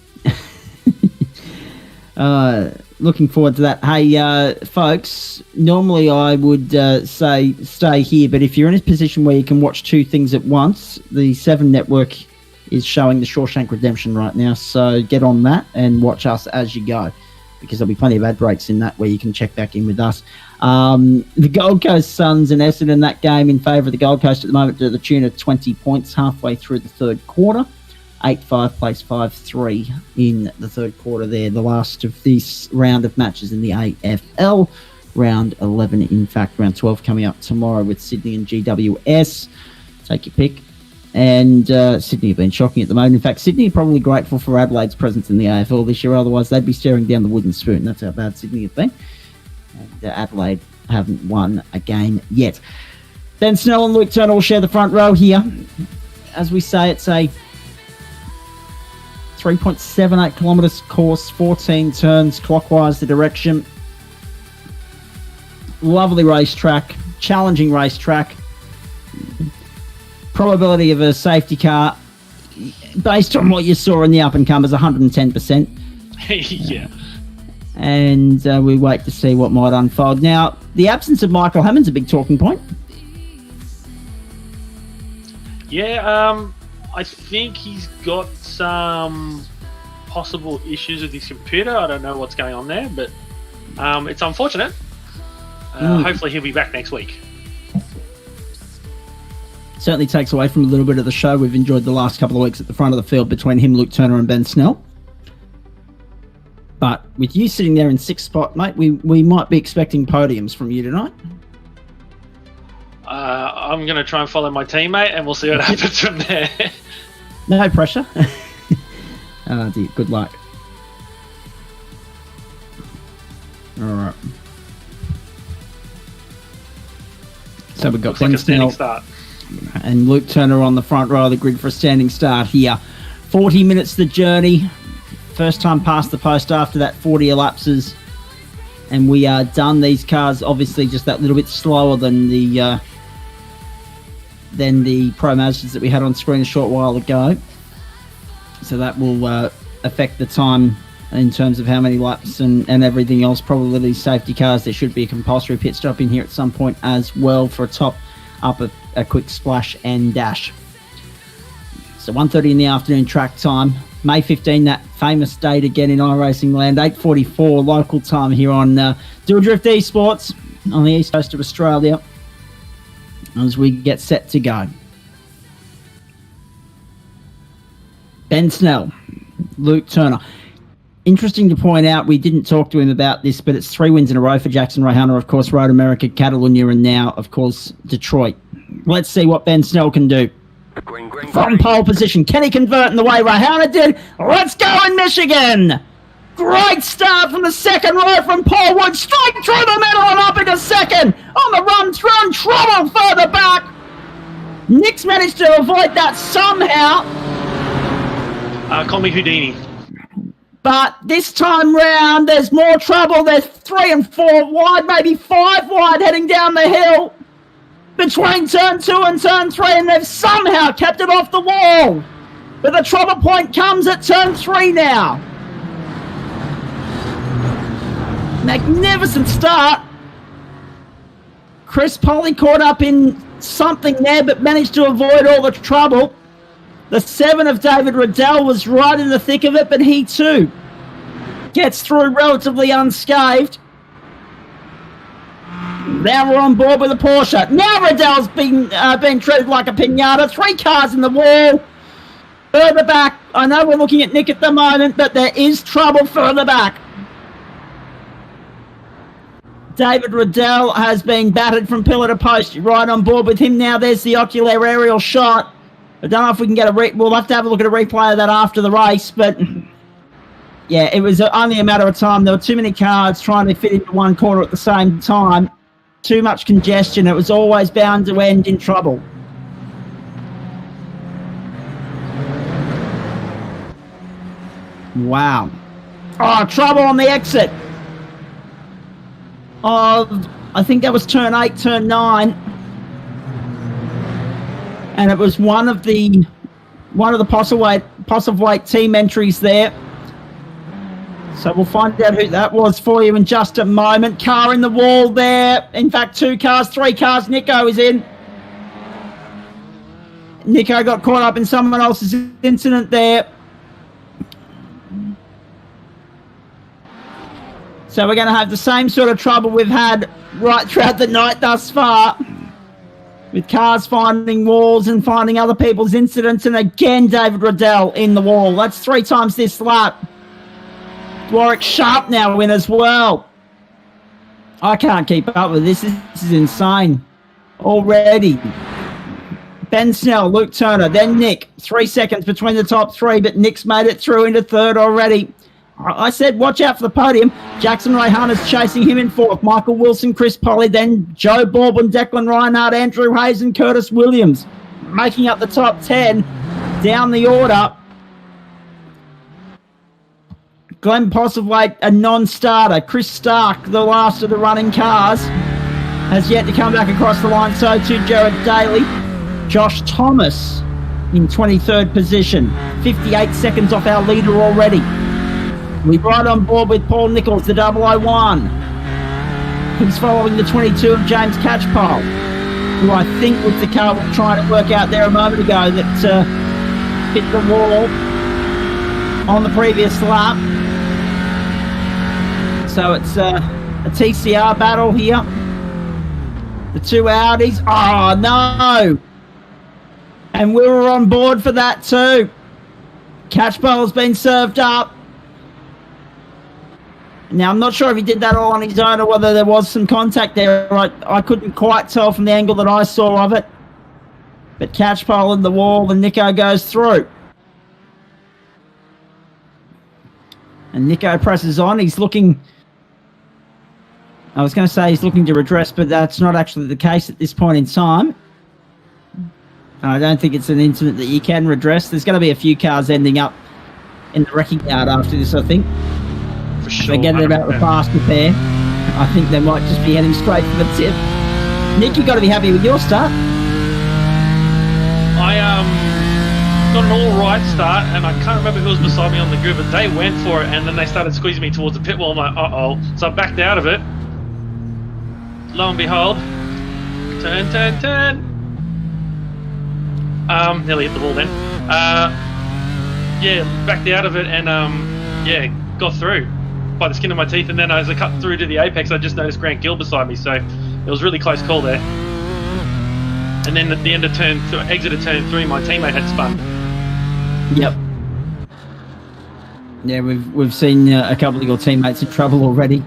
Looking forward to that. Hey, folks, normally I would say stay here, but if you're in a position where you can watch two things at once, the 7 Network is showing the Shawshank Redemption right now, so get on that and watch us as you go, because there'll be plenty of ad breaks in that where you can check back in with us. The Gold Coast Suns and Essendon, that game in favour of the Gold Coast at the moment to the tune of 20 points halfway through the third quarter. 8-5 plays 5-3 in the third quarter there. The last of this round of matches in the AFL. Round 11, in fact, round 12 coming up tomorrow with Sydney and GWS. Take your pick. And Sydney have been shocking at the moment. In fact, Sydney are probably grateful for Adelaide's presence in the AFL this year. Otherwise, they'd be staring down the wooden spoon. That's how bad Sydney have been. And Adelaide haven't won a game yet. Ben Snell and Luke Turner will share the front row here. As we say, it's a 3.78 kilometres course, 14 turns clockwise the direction. Lovely racetrack, challenging racetrack. Probability of a safety car, based on what you saw in the up-and-comers, 110%. Yeah. And we wait to see what might unfold. Now, the absence of Michael Hammond's a big talking point. Yeah, I think he's got some possible issues with his computer. I don't know what's going on there, but it's unfortunate. Hopefully he'll be back next week. Certainly takes away from a little bit of the show we've enjoyed the last couple of weeks at the front of the field between him, Luke Turner, and Ben Snell. But with you sitting there in 6th spot, mate, we might be expecting podiums from you tonight. I'm going to try and follow my teammate, and we'll see what happens from there. No pressure. Oh, dear. Good luck. All right. So we've got Looks like a standing start. And Luke Turner on the front row of the grid for a standing start here. 40 minutes the journey. First time past the post after that 40 elapses. And we are done. These cars obviously just that little bit slower than the Pro Mazdas that we had on screen a short while ago. So that will affect the time in terms of how many laps and everything else. Probably these safety cars, there should be a compulsory pit stop in here at some point as well for a top up a quick splash and dash. So 1:30 in the afternoon track time. May 15, that famous date again in iRacing land. 8:44 local time here on Dual Drift Esports on the east coast of Australia as we get set to go. Ben Snell, Luke Turner. Interesting to point out, we didn't talk to him about this, but it's 3 wins in a row for Jackson Rayhunter, of course, Road America, Catalunya, and now, of course, Detroit. Let's see what Ben Snell can do. From pole position, can he convert in the way Rayhunter did? Let's go in Michigan! Great start from the second row from Paul Wood, straight through the middle and up into second. On the run through and trouble further back. Nick's managed to avoid that somehow. Call me Houdini. But this time round, there's more trouble. There's 3 and 4 wide, maybe 5 wide heading down the hill between turn 2 and turn 3, and they've somehow kept it off the wall. But the trouble point comes at turn 3 now. Magnificent start. Chris Polly caught up in something there, but managed to avoid all the trouble. The 7 of David Riddell was right in the thick of it, but he too gets through relatively unscathed. Now we're on board with a Porsche. Now Riddell's been treated like a pinata. 3 cars in the wall. Further back, I know we're looking at Nick at the moment, but there is trouble further back. David Riddell has been battered from pillar to post. You're right on board with him now. There's the ocular aerial shot. I don't know if we can get we'll have to have a look at a replay of that after the race, but yeah, it was only a matter of time. There were too many cars trying to fit into one corner at the same time. Too much congestion. It was always bound to end in trouble. Wow. Oh, trouble on the exit. Oh, I think that was turn 8, turn 9. And it was one of the Postlethwaite team entries there. So we'll find out who that was for you in just a moment. Car in the wall there. In fact, 2 cars, 3 cars. Nico is in. Nico got caught up in someone else's incident there. So we're going to have the same sort of trouble we've had right throughout the night thus far, with cars finding walls and finding other people's incidents. And again, David Riddell in the wall. That's 3 times this lap. Warwick Sharp now in as well. I can't keep up with this. This is insane already. Ben Snell, Luke Turner, then Nick. 3 seconds between the top 3, but Nick's made it through into 3rd already. I said watch out for the podium. Jackson Ray Hunter's chasing him in 4th. Michael Wilson, Chris Polly, then Joe Baldwin, Declan Reinhardt, Andrew Hayes and Curtis Williams making up the top 10 down the order. Glenn Postlethwaite, a non-starter. Chris Stark, the last of the running cars, has yet to come back across the line. So too Jared Daly. Josh Thomas in 23rd position. 58 seconds off our leader already. We're right on board with Paul Nichols, the 001. He's following the 22 of James Catchpole, who I think was the car we were trying to work out there a moment ago that hit the wall on the previous lap. So it's a TCR battle here. The 2 Audis. Oh, no. And we were on board for that too. Catchpole's been served up. Now, I'm not sure if he did that all on his own or whether there was some contact there. I couldn't quite tell from the angle that I saw of it. But Catchpole in the wall and Nico goes through. And Nico presses on. He's looking... I was going to say he's looking to redress, but that's not actually the case at this point in time. I don't think it's an incident that you can redress. There's going to be a few cars ending up in the wrecking yard after this, I think. For sure. Forget about the fast repair. I think they might just be heading straight for the tip. Nick, you've got to be happy with your start. I got an all right start, and I can't remember who was beside me on the grid, but they went for it, and then they started squeezing me towards the pit wall. I'm like, uh-oh. So I backed out of it. Lo and behold, turn. Nearly hit the wall then. Yeah, backed out of it and yeah, got through by the skin of my teeth. And then as I cut through to the apex, I just noticed Grant Gill beside me. So it was a really close call there. And then at the end of exit of turn 3, my teammate had spun. Yep. Yeah, we've seen a couple of your teammates in trouble already.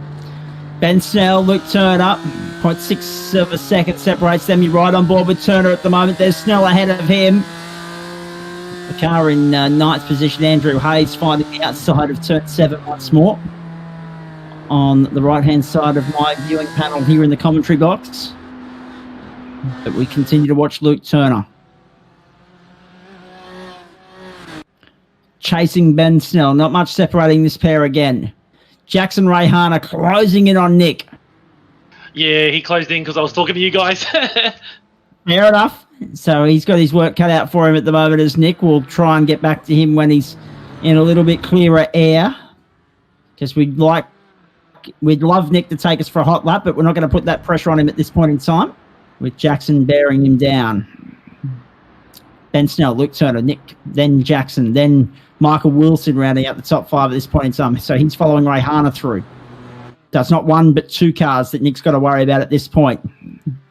Ben Snell, Luke Turner, 0.6 of a second separates them. You're right on board with Turner at the moment. There's Snell ahead of him. The car in 9th position, Andrew Hayes, finding the outside of turn 7 once more. On the right-hand side of my viewing panel here in the commentary box. But we continue to watch Luke Turner. chasing Ben Snell. Not much separating this pair again. Jackson Rayhana closing in on Nick. Yeah, he closed in because I was talking to you guys. Fair enough. So he's got his work cut out for him at the moment, as Nick will try and get back to him when he's in a little bit clearer air. Because we'd love Nick to take us for a hot lap, but we're not going to put that pressure on him at this point in time, with Jackson bearing him down. Ben Snell, Luke Turner, Nick, then Jackson, then Michael Wilson rounding out the top 5 at this point in time. So he's following Rayhana through. That's not one but 2 cars that Nick's got to worry about at this point.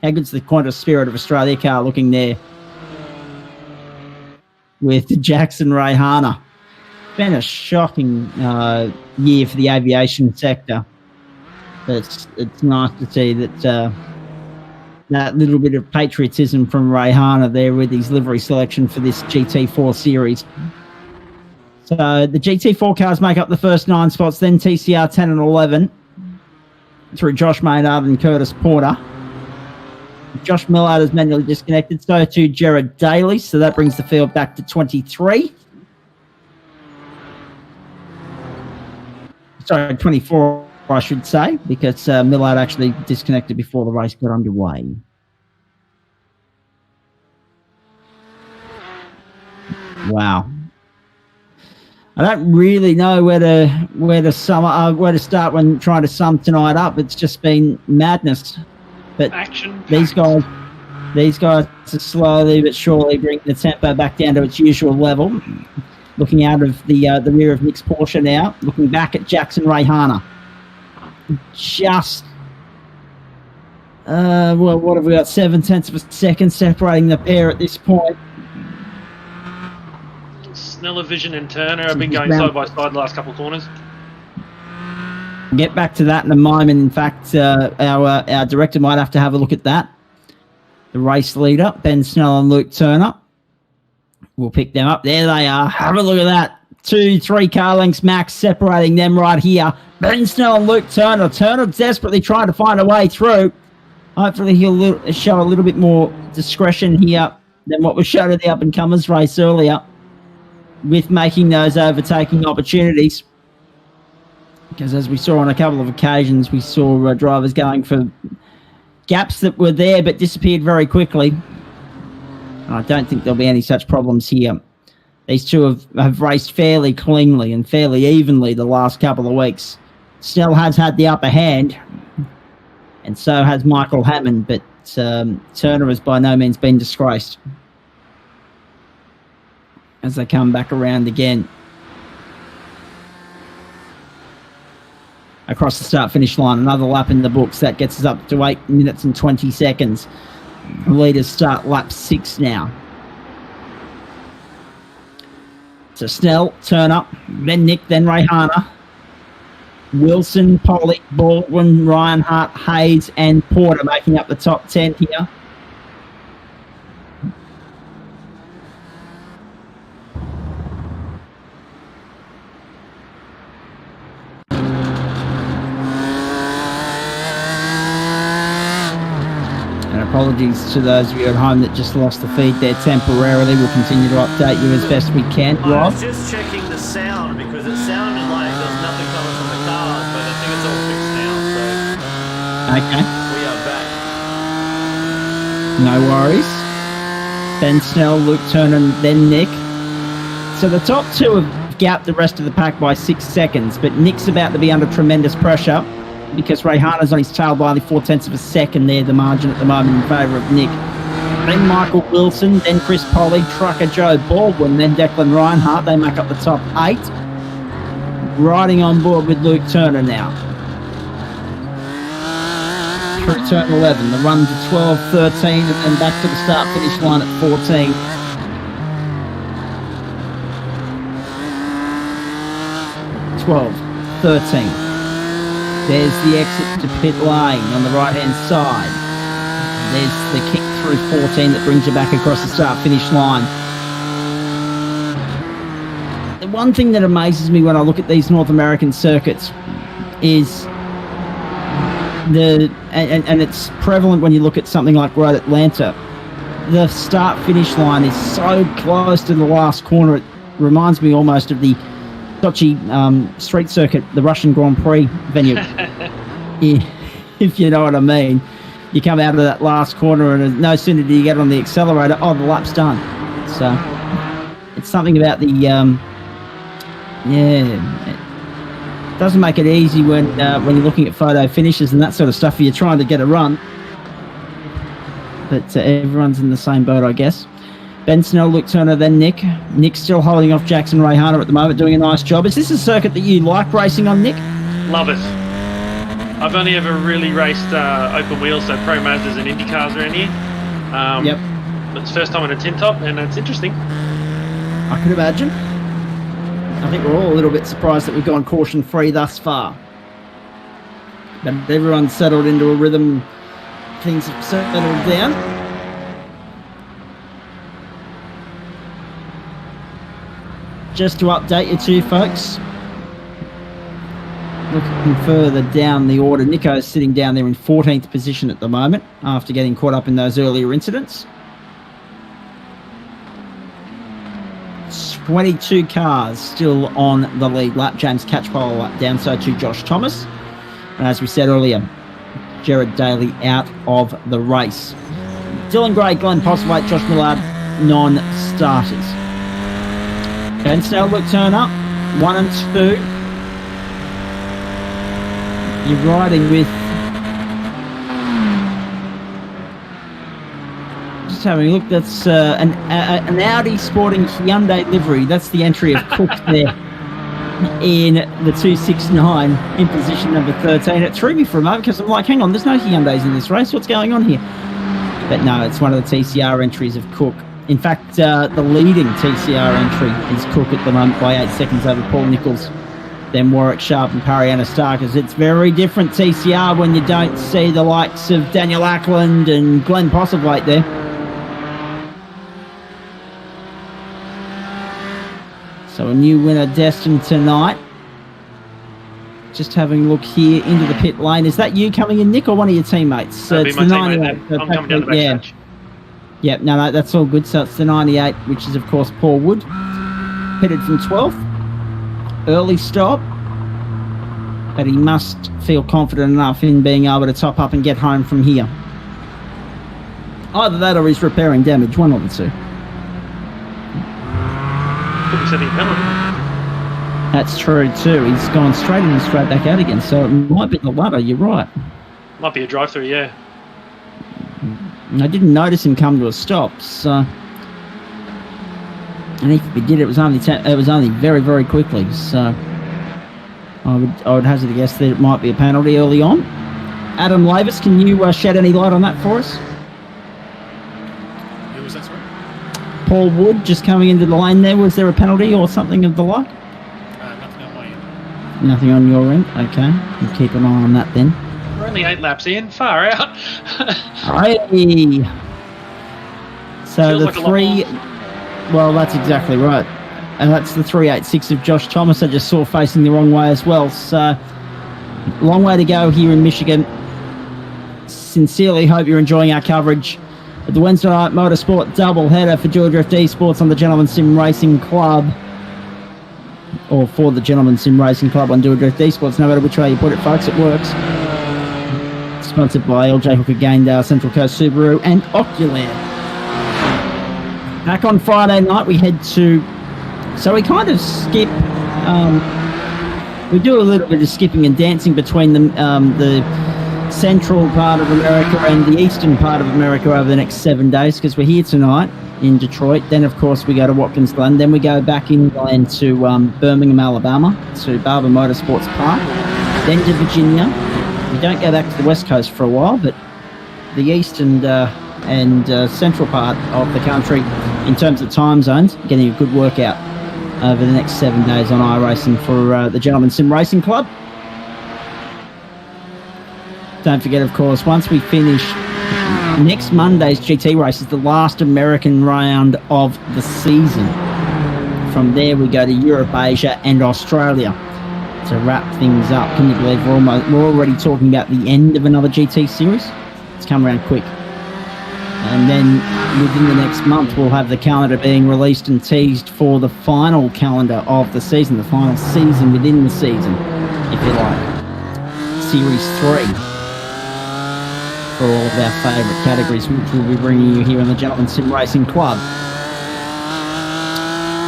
How good's the Qantas Spirit of Australia car looking there with Jackson Rayhana? Been a shocking year for the aviation sector. But it's nice to see that that little bit of patriotism from Rayhana there with his livery selection for this GT4 series. So the GT4 cars make up the first 9 spots, then TCR 10 and 11 through Josh Maynard and Curtis Porter. Josh Millard is manually disconnected, so too Jared Daly, so that brings the field back to 23. Sorry, 24, I should say, because Millard actually disconnected before the race got underway. Wow. I don't really know where to start when trying to sum tonight up. It's just been madness. But Action. These guys are slowly but surely bringing the tempo back down to its usual level. Looking out of the rear of Nick's Porsche now, looking back at Jackson Rayhana. Just what have we got? 0.7 of a second separating the pair at this point. Sneller, Vision, and Turner have been going side by side the last couple of corners. Get back to that in a moment. In fact, our director might have to have a look at that. The race leader, Ben Snell and Luke Turner. We'll pick them up. There they are. Have a look at that. 2-3 car lengths max separating them right here. Ben Snell and Luke Turner. Turner desperately trying to find a way through. Hopefully he'll show a little bit more discretion here than what was shown at the up-and-comers race earlier with making those overtaking opportunities. Because as we saw on a couple of occasions, we saw drivers going for gaps that were there but disappeared very quickly. And I don't think there'll be any such problems here. These two have raced fairly cleanly and fairly evenly the last couple of weeks. Snell has had the upper hand, and so has Michael Hammond, but Turner has by no means been disgraced as they come back around again. Across the start-finish line, another lap in the books. That gets us up to 8 minutes and 20 seconds. The leaders start lap 6 now. So Snell, Turner, then Nick, then Rayhana. Wilson, Pollock, Baldwin, Ryan Hart, Hayes, and Porter making up the top 10 here. Apologies to those of you at home that just lost the feed there temporarily. We'll continue to update you as best we can. I was just checking the sound because it sounded like there was nothing coming from the cars, but I think it's all fixed now. So okay, we are back. No worries. Ben Snell, Luke Turner, and then Nick. So the top two have gapped the rest of the pack by 6 seconds, but Nick's about to be under tremendous pressure, because Rayhana's on his tail by only 0.4 of a second there, the margin at the moment in favour of Nick. Then Michael Wilson, then Chris Polly, Trucker Joe Baldwin, then Declan Reinhardt. They make up the top 8. Riding on board with Luke Turner now. Through turn 11, the run to 12, 13, and then back to the start-finish line at 14. There's the exit to pit lane on the right-hand side. There's the kick through 14 that brings you back across the start-finish line. The one thing that amazes me when I look at these North American circuits is and it's prevalent when you look at something like Road Atlanta. The start-finish line is so close to the last corner reminds me almost of the Sochi street circuit, the Russian Grand Prix venue. If you know what I mean. You come out of that last corner and no sooner do you get on the accelerator, the lap's done. So it's something about the, it doesn't make it easy when you're looking at photo finishes and that sort of stuff. You're trying to get a run. But everyone's in the same boat, I guess. Ben Snell, Luke Turner, then Nick. Nick's still holding off Jackson Rayhana at the moment, doing a nice job. Is this a circuit that you like racing on, Nick? Love it. I've only ever really raced open wheels, so Pro Mazdas and Indy cars around here. Yep. But it's first time in a tin top, and it's interesting. I can imagine. I think we're all a little bit surprised that we've gone caution-free thus far. But everyone's settled into a rhythm. Things have settled down. Just to update you two folks, looking further down the order, Nico's sitting down there in 14th position at the moment after getting caught up in those earlier incidents. 22 cars still on the lead lap. James Catchpole lap down, so too Josh Thomas. And as we said earlier, Jared Daly out of the race. Dylan Gray, Glenn Postlethwaite, Josh Millard, non-starters. Ben Snell, Luke Turner, 1 and 2. You're riding with... Just having a look, that's an Audi sporting Hyundai livery. That's the entry of Cook there in the 269 in position number 13. It threw me for a moment because I'm like, hang on, there's no Hyundais in this race. What's going on here? But no, it's one of the TCR entries of Cook. In fact, the leading TCR entry is Cook at the moment by 8 seconds over Paul Nichols, then Warwick Sharp and Pariana Starkers. It's very different TCR when you don't see the likes of Daniel Ackland and Glenn Postlethwaite there. So a new winner destined tonight. Just having a look here into the pit lane. Is that you coming in, Nick, or one of your teammates? That'd be my teammate then. I'm coming down the backstage. Yep, no, that's all good. So it's the 98, which is, of course, Paul Wood. Pitted from 12th. Early stop. But he must feel confident enough in being able to top up and get home from here. Either that or he's repairing damage, one of the two. Could be setting a penalty. That's true too. He's gone straight in and straight back out again, so it might be the latter, you're right. Might be a drive-through, yeah. I didn't notice him come to a stop, so... And if he did, it was only very, very quickly, so... I would hazard a guess that it might be a penalty early on. Adam Lavis, can you shed any light on that for us? Who was that, sorry? Paul Wood just coming into the lane there. Was there a penalty or something of the like? Nothing on my end. Nothing on your end? Okay. We'll keep an eye on that then. We're only 8 laps in. Far out. Hey. So Feels the like a lot three... more. Well, that's exactly right. And that's the 386 of Josh Thomas. I just saw facing the wrong way as well. So, long way to go here in Michigan. Sincerely hope you're enjoying our coverage of the Wednesday night motorsport doubleheader for Georgia Drift Esports on the Gentleman Sim Racing Club. Or for the Gentleman Sim Racing Club on Georgia Drift Esports. No matter which way you put it, folks, it works. Sponsored by LJ Hooker Gaindale, Central Coast Subaru, and Oculand. Back on Friday night, we head to... So we kind of skip... we do a little bit of skipping and dancing between the central part of America and the eastern part of America over the next 7 days, because we're here tonight in Detroit. Then, of course, we go to Watkins Glen. Then we go back inland to Birmingham, Alabama, to Barber Motorsports Park. Then to Virginia. We don't go back to the West Coast for a while, but the east and central part of the country, in terms of time zones, getting a good workout over the next 7 days on iRacing for the Gentleman Sim Racing Club. Don't forget, of course, once we finish next Monday's GT race is the last American round of the season. From there, we go to Europe, Asia, and Australia to wrap things up. Can you believe we're already talking about the end of another GT series? It's come around quick. And then within the next month, we'll have the calendar being released and teased for the final calendar of the season, the final season within the season, if you like. Series 3 for all of our favourite categories, which we'll be bringing you here on the Gentleman Sim Racing Club.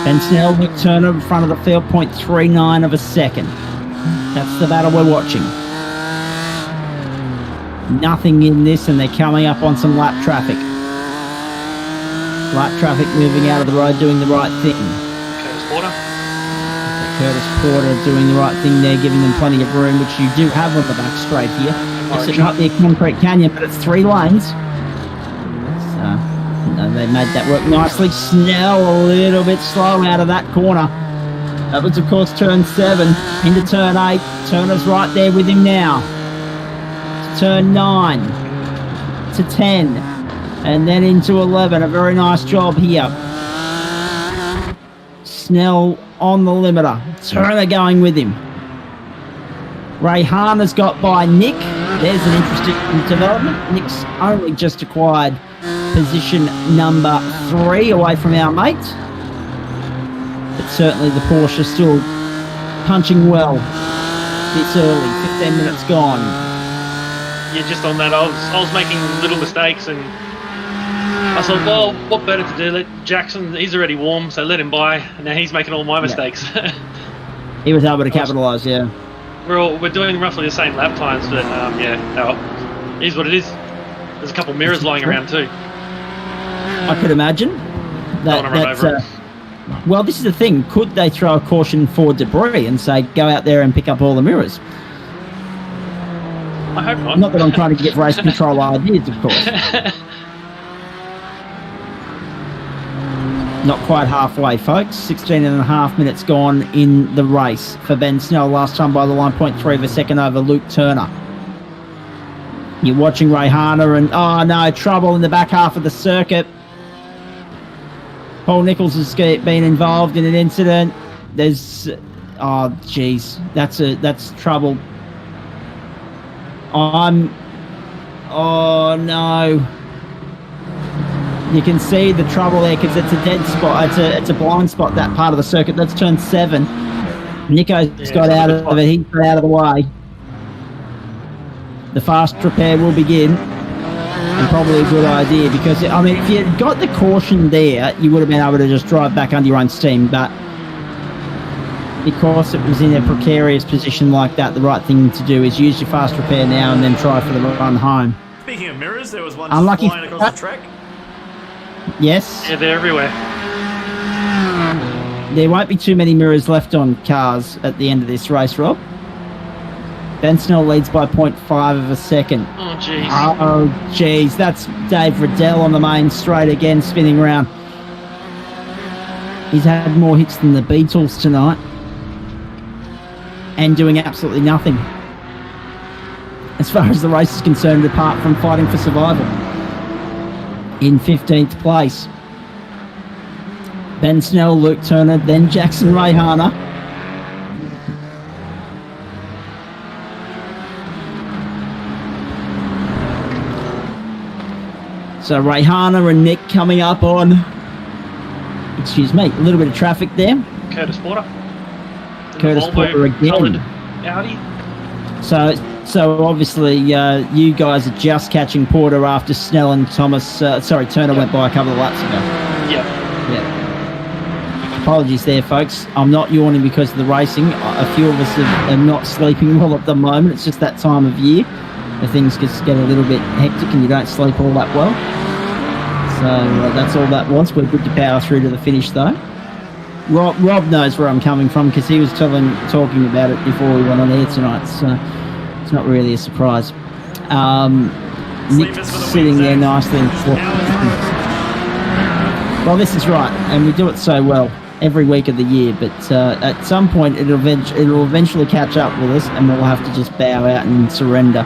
Ben Snell, Luke Turner in front of the field, 0.39 of a second. That's the battle we're watching. Nothing in this, and they're coming up on some lap traffic. Lap traffic moving out of the road, doing the right thing. Curtis Porter. Curtis Porter doing the right thing there, giving them plenty of room, which you do have on the back straight here. Yes, it might be a concrete canyon, but it's 3 lanes. So, they made that work nicely. Snell a little bit slow out of that corner. That was, of course, turn 7 into turn 8. Turner's right there with him now. Turn 9 to 10 and then into 11. A very nice job here. Snell on the limiter. Turner going with him. Rayhana's got by Nick. There's an interesting development. Nick's only just acquired position number 3 away from our mate. But certainly the Porsche still punching well this early. 15 minutes gone. Yeah, just on that, I was making little mistakes, and I thought, well, what better to do? Let Jackson, he's already warm, so let him by. And now he's making all my mistakes. Yeah. He was able to capitalise, yeah. We're doing roughly the same lap times, but yeah, no, it is what it is. There's a couple of mirrors lying around too. I could imagine. Well, this is the thing. Could they throw a caution for debris and say, go out there and pick up all the mirrors? I hope not. Not that I'm trying to get race control ideas, of course. Not quite halfway, folks. 16 and a half minutes gone in the race for Ben Snell. Last time by the line, 0.3 of a second over Luke Turner. You're watching Rayhana and, oh no, trouble in the back half of the circuit. Paul Nichols has been involved in an incident. There's, oh geez, that's trouble. Oh no. You can see the trouble there because it's a dead spot. It's a blind spot, that part of the circuit. That's turn 7. Nico's got out of it. He's got out of the way. The fast repair will begin. And probably a good idea because, I mean, if you had got the caution there, you would have been able to just drive back under your own steam. But because it was in a precarious position like that, the right thing to do is use your fast repair now and then try for the run home. Speaking of mirrors, there was one Unlucky flying across the track. Yes. Yeah, they're everywhere. There won't be too many mirrors left on cars at the end of this race, Rob. Ben Snell leads by 0.5 of a second. Oh, jeez. Oh, jeez. That's Dave Riddell on the main straight again, spinning around. He's had more hits than the Beatles tonight. And doing absolutely nothing. As far as the race is concerned, apart from fighting for survival. In 15th place. Ben Snell, Luke Turner, then Jackson Rayhana. So Rayhana and Nick coming up on, excuse me, a little bit of traffic there. Curtis Porter. Curtis Porter again. Audi. So obviously you guys are just catching Porter after Snell and Turner went by a couple of laps ago. Yeah. Apologies there, folks. I'm not yawning because of the racing. A few of us are not sleeping well at the moment. It's just that time of year. The things just get a little bit hectic and you don't sleep all that well. So that's all that was. We're good to power through to the finish though. Rob knows where I'm coming from because he was talking about it before we went on air tonight. So it's not really a surprise. Nick's sitting there nicely. Well, this is right, and we do it so well every week of the year. But at some point, it'll eventually catch up with us, and we'll have to just bow out and surrender.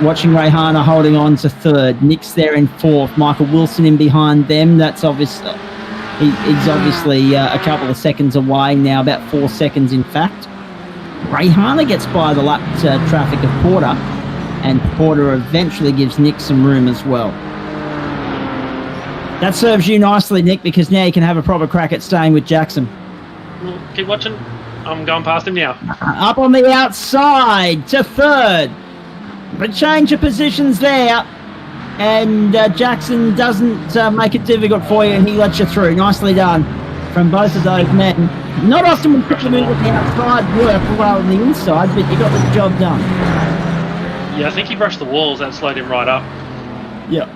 Watching Rayhana holding on to 3rd. Nick's there in 4th. Michael Wilson in behind them. That's obvious. He's obviously a couple of seconds away now, about 4 seconds in fact. Rayhana gets by the lap traffic of Porter, and Porter eventually gives Nick some room as well. That serves you nicely, Nick, because now you can have a proper crack at staying with Jackson. Well, keep watching. I'm going past him now. Up on the outside to third. But change of positions there. And Jackson doesn't make it difficult for you, and he lets you through. Nicely done from both of those men. Not often we put them in with the outside work rather than the inside, but you got the job done. Yeah, I think he brushed the walls. That slowed him right up. Yeah.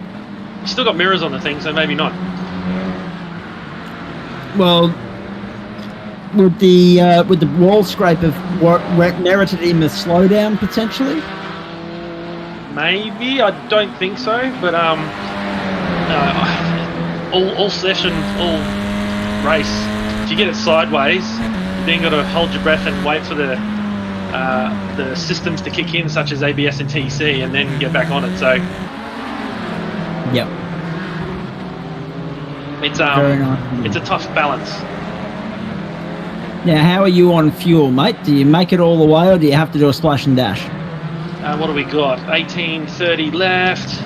He's still got mirrors on the thing, so maybe not. Well, would the wall scrape have merited him a slowdown potentially? Maybe. I don't think so, but all session, all race, if you get it sideways, you then got to hold your breath and wait for the systems to kick in, such as ABS and TC, and then get back on it. So, yep, it's very nice. It's a tough balance. Now, how are you on fuel, mate? Do you make it all the way, or do you have to do a splash and dash? What do we got? 18:30 left.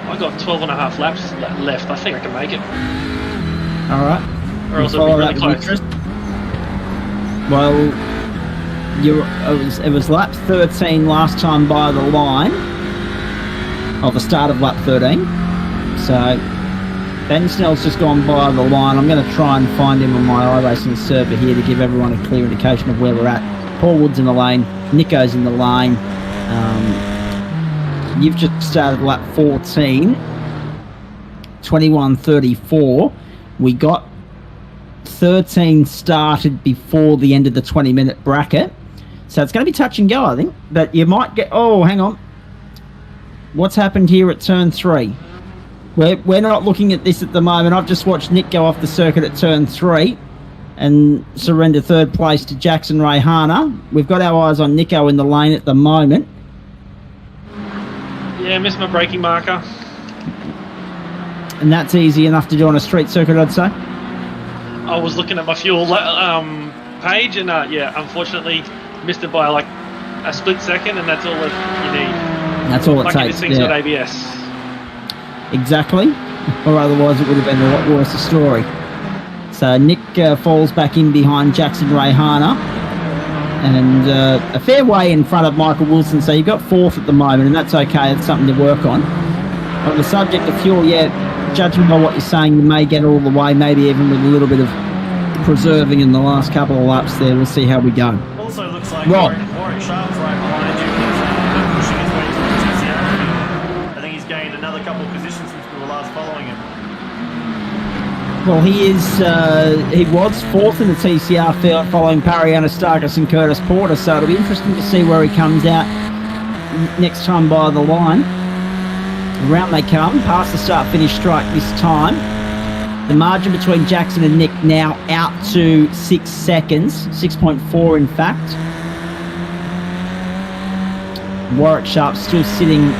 I got 12 and a half laps left. I think I can make it. All right. Or else it'll be really close. Well, it was lap 13 last time by the line of the start of lap 13. So Ben Snell's just gone by the line. I'm going to try and find him on my iRacing server here to give everyone a clear indication of where we're at. Paul Wood's in the lane. Nico's in the lane. You've just started lap 14. 21:34. We got 13 started before the end of the 20-minute bracket. So it's going to be touch and go, I think. But you might get... Oh, hang on. What's happened here at turn 3? We're not looking at this at the moment. I've just watched Nick go off the circuit at turn 3 and surrender third place to Jackson Rayhana. We've got our eyes on Nico in the lane at the moment. Yeah, missed my braking marker. And that's easy enough to do on a street circuit, I'd say. I was looking at my fuel page, and yeah, unfortunately missed it by like a split second, and that's all that you need. That's all it Lucky takes. this thing's got ABS. Exactly. Or otherwise it would have been a lot worse a story. So Nick falls back in behind Jackson Rayhana, and a fair way in front of Michael Wilson. So you've got fourth at the moment, and that's okay. That's something to work on. On the subject of fuel, yeah, judging by what you're saying, you may get all the way, maybe even with a little bit of preserving in the last couple of laps there. We'll see how we go. Also looks like Rob. Warwick Sharp's right behind you. Pushing his way towards TCR. I think he's gained another couple of positions since we were last following him. Well, he was fourth in the TCR field following Parry Anastakis and Curtis Porter, so it'll be interesting to see where he comes out next time by the line. Around they come, past the start-finish strike this time. The margin between Jackson and Nick now out to 6 seconds, 6.4 in fact. Warwick Sharp still sitting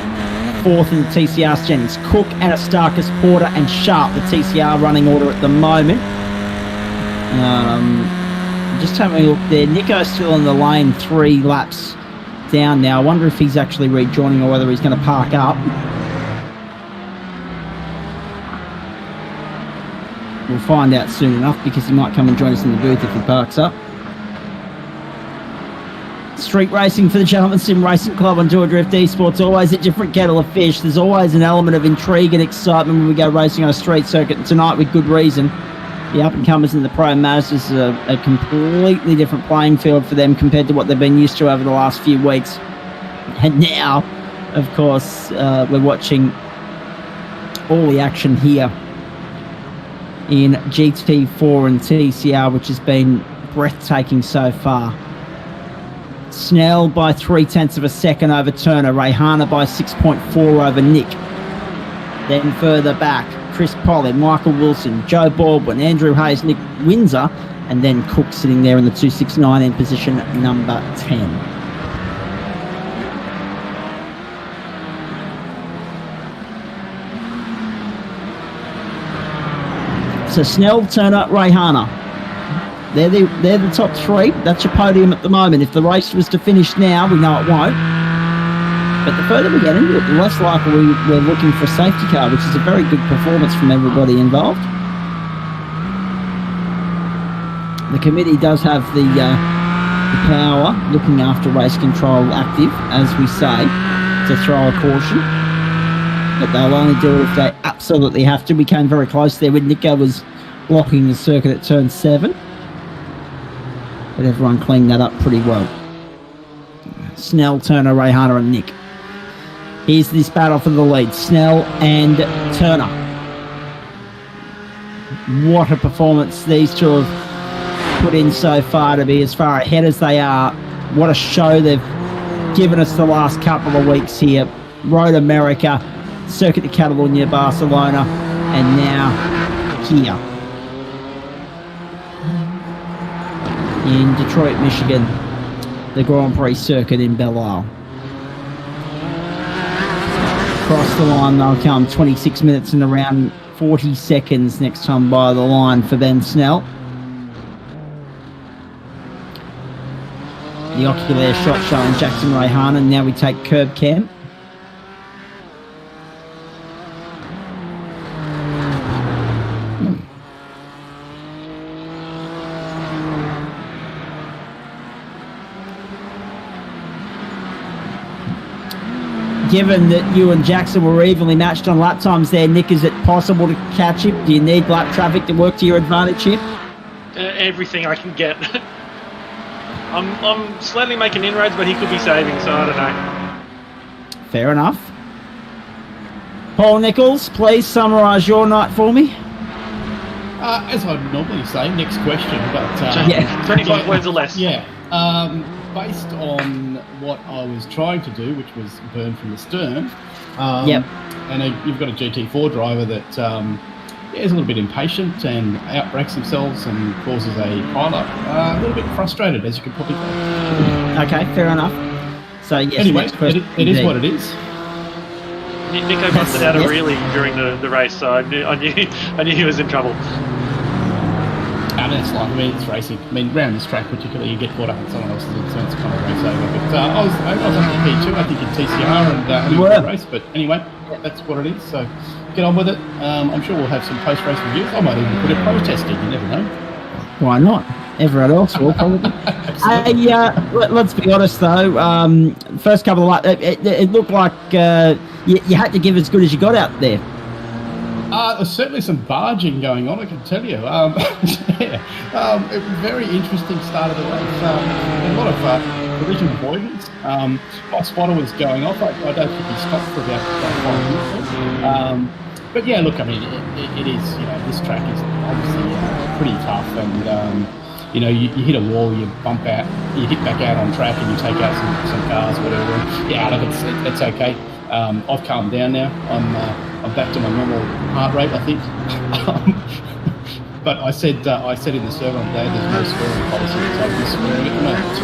fourth in the TCR standings. Cook, Anastakis, Porter and Sharp, the TCR running order at the moment. Just having a look there. Nico's still in the lane 3 laps down now. I wonder if he's actually rejoining or whether he's going to park up. We'll find out soon enough because he might come and join us in the booth if he parks up. Street racing for the Gentleman Sim Racing Club on Tour Drift Esports, always a different kettle of fish. There's always an element of intrigue and excitement when we go racing on a street circuit, and tonight with good reason. The up-and-comers in the Pro Mazdas are a completely different playing field for them compared to what they've been used to over the last few weeks. And now, of course, we're watching all the action here in GT4 and TCR, which has been breathtaking so far. Snell by 0.3 of a second over Turner. Rayhana by 6.4 over Nick. Then further back, Chris Pollard, Michael Wilson, Joe Baldwin, Andrew Hayes, Nick Windsor, and then Cook sitting there in the 269 in position number 10. So Snell, Turner, Rayhana. They're the top 3. That's your podium at the moment. If the race was to finish now, we know it won't. But the further we get into it, the less likely we're looking for a safety car, which is a very good performance from everybody involved. The committee does have the power, looking after race control active, as we say, to throw a caution. But they'll only do it if they absolutely have to. We came very close there when Nico was blocking the circuit at turn 7. But everyone cleaned that up pretty well. Snell, Turner, Rayhana and Nick. Here's this battle for the lead. Snell and Turner. What a performance these two have put in so far to be as far ahead as they are. What a show they've given us the last couple of weeks here. Road America, Circuit de Catalunya, Barcelona, and now here in Detroit, Michigan, the Grand Prix circuit in Belle Isle. Across the line they'll come, 26 minutes and around 40 seconds next time by the line for Ben Snell. The ocular shot showing Jackson Rayhana. Now we take curb cam. Given that you and Jackson were evenly matched on lap times there, Nick, is it possible to catch him? Do you need lap traffic to work to your advantage here? Everything I can get. I'm slightly making inroads, but he could be saving, so I don't know. Fair enough. Paul Nichols, please summarise your night for me. As I normally say, next question. But 25 words or less. Yeah. Based on what I was trying to do, which was burn from the stern. And you've got a GT4 driver that is a little bit impatient and outbrakes themselves and causes a pileup. A little bit frustrated, as you could probably tell. Okay, fair enough. So yes, anyway, next question it is what it is. Nico busted out a really during the race, so I knew he was in trouble. And it's like, it's racing. Around this track particularly, you get caught up in someone else's turns, kind of race over. But I was on P2, I think, in TCR, and we won the race. But anyway, that's what it is. So get on with it. I'm sure we'll have some post-race reviews. I might even put a protest in. You never know. Why not? Everyone else will probably. Let's be honest though. First couple of laps, it looked like you had to give as good as you got out there. There's certainly some barging going on, I can tell you. Very interesting start of the race. A lot of collision avoidance. My spotter was going off. I don't think he stopped for about 5 minutes. But yeah, look, it is, this track is obviously pretty tough, and you hit a wall, you bump out, you hit back out on track, and you take out some cars, whatever. Yeah, look, it's okay. I've calmed down now. I'm back to my normal heart rate, I think. But I said in the server on the day, there's no swearing policy, so I'm just swearing at the moment.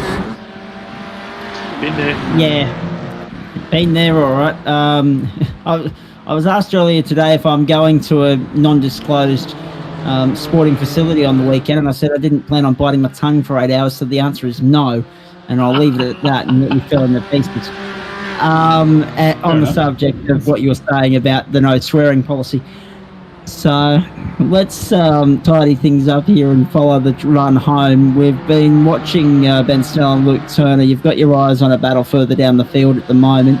Been there. Yeah, been there, all right. I was asked earlier today if I'm going to a non-disclosed sporting facility on the weekend, and I said I didn't plan on biting my tongue for 8 hours, so the answer is no, and I'll leave it at that and let you fill in the pieces. On the subject of what you were saying about the no swearing policy. So let's tidy things up here and follow the run home. We've been watching Ben Snell and Luke Turner. You've got your eyes on a battle further down the field at the moment.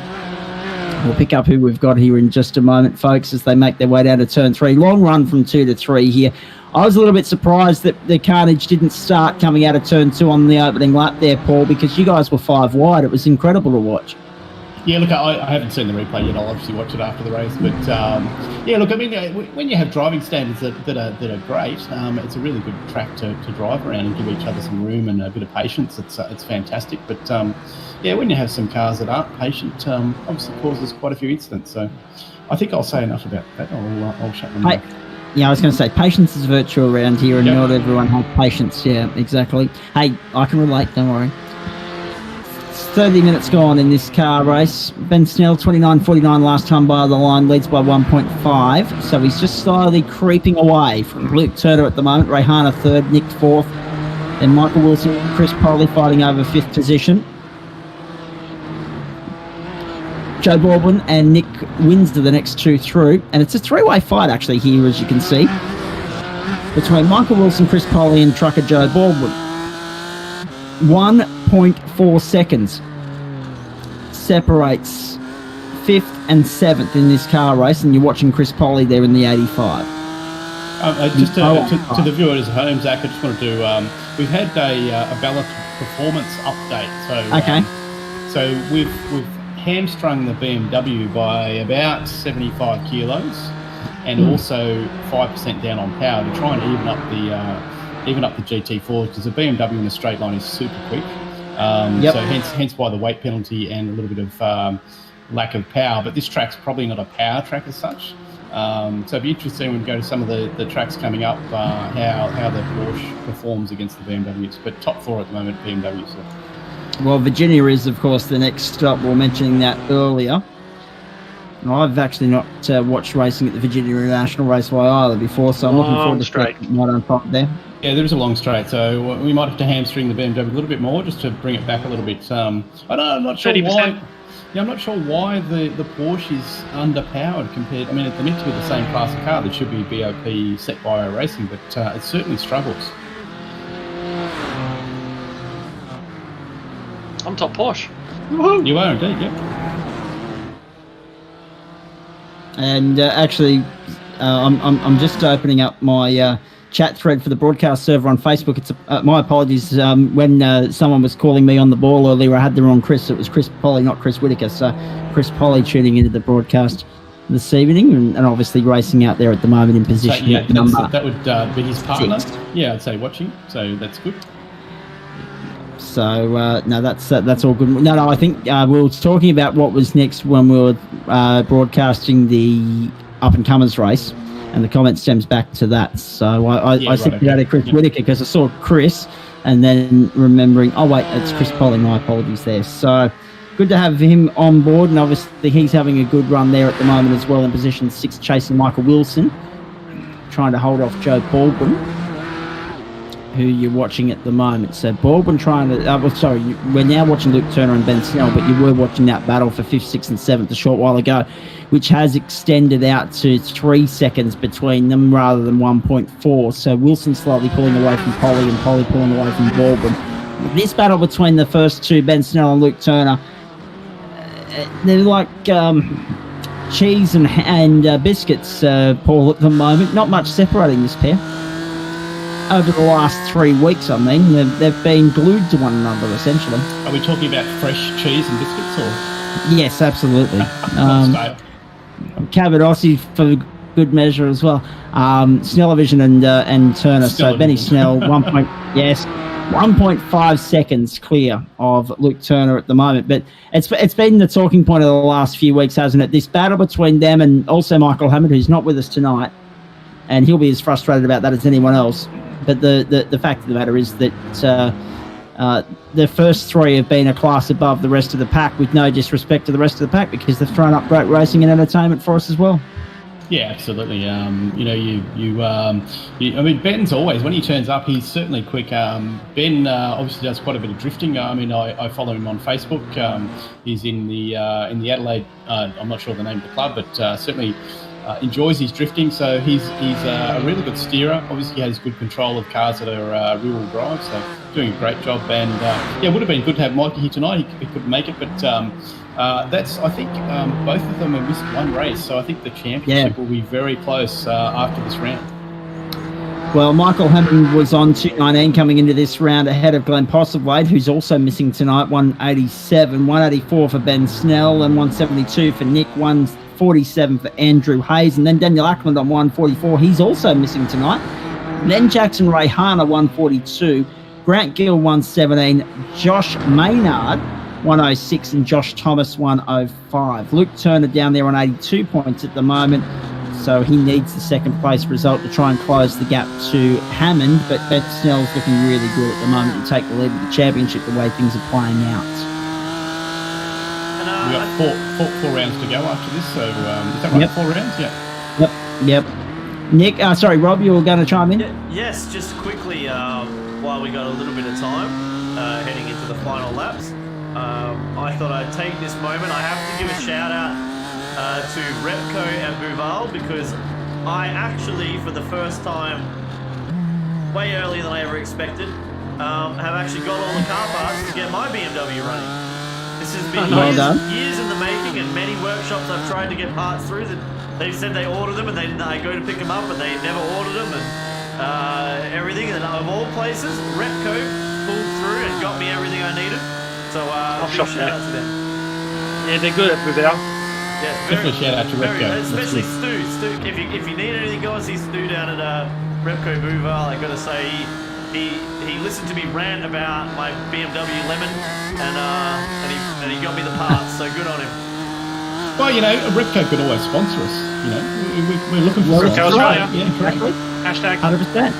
We'll pick up who we've got here in just a moment, folks, as they make their way down to turn 3. Long run from 2 to 3 here. I was a little bit surprised that the carnage didn't start coming out of turn 2 on the opening lap there, Paul, because you guys were 5 wide. It was incredible to watch. Yeah, look, I haven't seen the replay yet. I'll obviously watch it after the race. But yeah, look, when you have driving standards that are great, it's a really good track to drive around and give each other some room and a bit of patience. It's fantastic. But yeah, when you have some cars that aren't patient, obviously causes quite a few incidents. So I think I'll say enough about that. I'll shut them down. Yeah, I was going to say, patience is a virtue around here, and not everyone has patience. Yeah, exactly. Hey, I can relate, don't worry. 30 minutes gone in this car race. Ben Snell, 29.49 last time by the line, leads by 1.5. So he's just slowly creeping away from Luke Turner at the moment. Rayhana third, Nick fourth. Then Michael Wilson, Chris Polly fighting over fifth position. Joe Baldwin and Nick Windsor the next two through. And it's a three-way fight, actually, here, as you can see, between Michael Wilson, Chris Polly, and trucker Joe Baldwin. 1.4 seconds separates 5th and 7th in this car race, and you're watching Chris Polly there in the 85. Just to the viewers at home, Zach, I just wanted to... we've had a ballot performance update. So we've hamstrung the BMW by about 75 kilos, and also 5% down on power to try and even up the GT4, because the BMW in the straight line is super quick. So hence why the weight penalty and a little bit of lack of power. But this track's probably not a power track as such. So it'd be interesting when we go to some of the tracks coming up, how the Porsche performs against the BMWs. But top 4 at the moment, BMWs. So. Well, Virginia is, of course, the next stop. We were mentioning that earlier. And I've actually not watched racing at the Virginia International Raceway either before, so I'm looking forward to straight right on top there. Yeah, there is a long straight, so we might have to hamstring the BMW a little bit more just to bring it back a little bit. I'm not sure 30%. Why. Yeah, I'm not sure why the Porsche is underpowered compared. I mean, it's meant to be the same class of car that should be BOP set by racing, but it certainly struggles. I'm top Porsche. Woo-hoo. You are indeed, yeah. And actually, I'm just opening up my chat thread for the broadcast server on Facebook. It's my apologies. When someone was calling me on the ball earlier, I had the wrong Chris. It was Chris Polly, not Chris Whitaker. So Chris Polly tuning into the broadcast this evening, and obviously racing out there at the moment in position. So, that would be his partner. 6. Yeah, I'd say watching. So that's good. So no, that's all good. No, I think we were talking about what was next when we were broadcasting the up and comers race, and the comment stems back to that. So I said out of Chris Whitaker because I saw Chris, and then remembering, oh wait, it's Chris Polly. My apologies there. So good to have him on board, and obviously he's having a good run there at the moment as well in position 6, chasing Michael Wilson, trying to hold off Joe Baldwin, who you're watching at the moment. So Baldwin trying to... we're now watching Luke Turner and Ben Snell, but you were watching that battle for 5th, 6th and 7th a short while ago, which has extended out to 3 seconds between them rather than 1.4. So Wilson slightly pulling away from Polly and Polly pulling away from Baldwin. This battle between the first two, Ben Snell and Luke Turner, they're like cheese and biscuits, Paul, at the moment. Not much separating this pair. Over the last 3 weeks, I mean, they've been glued to one another, essentially. Are we talking about fresh cheese and biscuits, or? Yes, absolutely. Cabot Aussie for good measure as well. Snellovision and Turner. So Benny Snell, 1.5 seconds clear of Luke Turner at the moment. But it's been the talking point of the last few weeks, hasn't it? This battle between them and also Michael Hammond, who's not with us tonight, and he'll be as frustrated about that as anyone else. But the fact of the matter is that the first 3 have been a class above the rest of the pack, with no disrespect to the rest of the pack, because they've thrown up great racing and entertainment for us as well. Yeah, absolutely. I mean, Ben's always, when he turns up, he's certainly quick. Ben obviously does quite a bit of drifting. I mean, I follow him on Facebook. He's in the Adelaide. I'm not sure the name of the club, but certainly. Enjoys his drifting, so he's a really good steerer. Obviously, he has good control of cars that are rear-wheel drive, so doing a great job. And it would have been good to have Mikey here tonight. He couldn't make it, but I think both of them have missed one race, so I think the championship will be very close after this round. Well, Michael Hammond was on 219 coming into this round ahead of Glenn Postlethwaite, who's also missing tonight, 187, 184 for Ben Snell, and 172 for Nick, 147 for Andrew Hayes, and then Daniel Ackland on 144. He's also missing tonight. And then Jackson Rayhana, 142, Grant Gill, 117, Josh Maynard, 106, and Josh Thomas, 105. Luke Turner down there on 82 points at the moment, so he needs the second place result to try and close the gap to Hammond, but Ben Snell's looking really good at the moment to take the lead of the championship the way things are playing out. We've got four rounds to go after this, so is that right? Yep. 4 rounds? Yeah. Yep. Nick, Rob, you were going to chime in? Yes, just quickly, while we got a little bit of time, heading into the final laps. I thought I'd take this moment. I have to give a shout out to Repco and Bouval because I actually, for the first time, way earlier than I ever expected, have actually got all the car parts to get my BMW running. This has been years in the making, and many workshops I've tried to get parts through that they said they order them, and then I go to pick them up, and they never ordered them, and everything. And of all places, Repco pulled through and got me everything I needed. So shout out to them. Yeah, they're good at Bouval. Yeah, Definitely shout out to Repco. Especially Stu. If you need anything, go and see Stu down at Repco Bouval. I gotta say, he listened to me rant about my BMW Lemon, and he got me the parts. So good on him. Well, Repco could always sponsor us. We're looking for Repco Australia. Yeah, exactly. Hashtag 100%.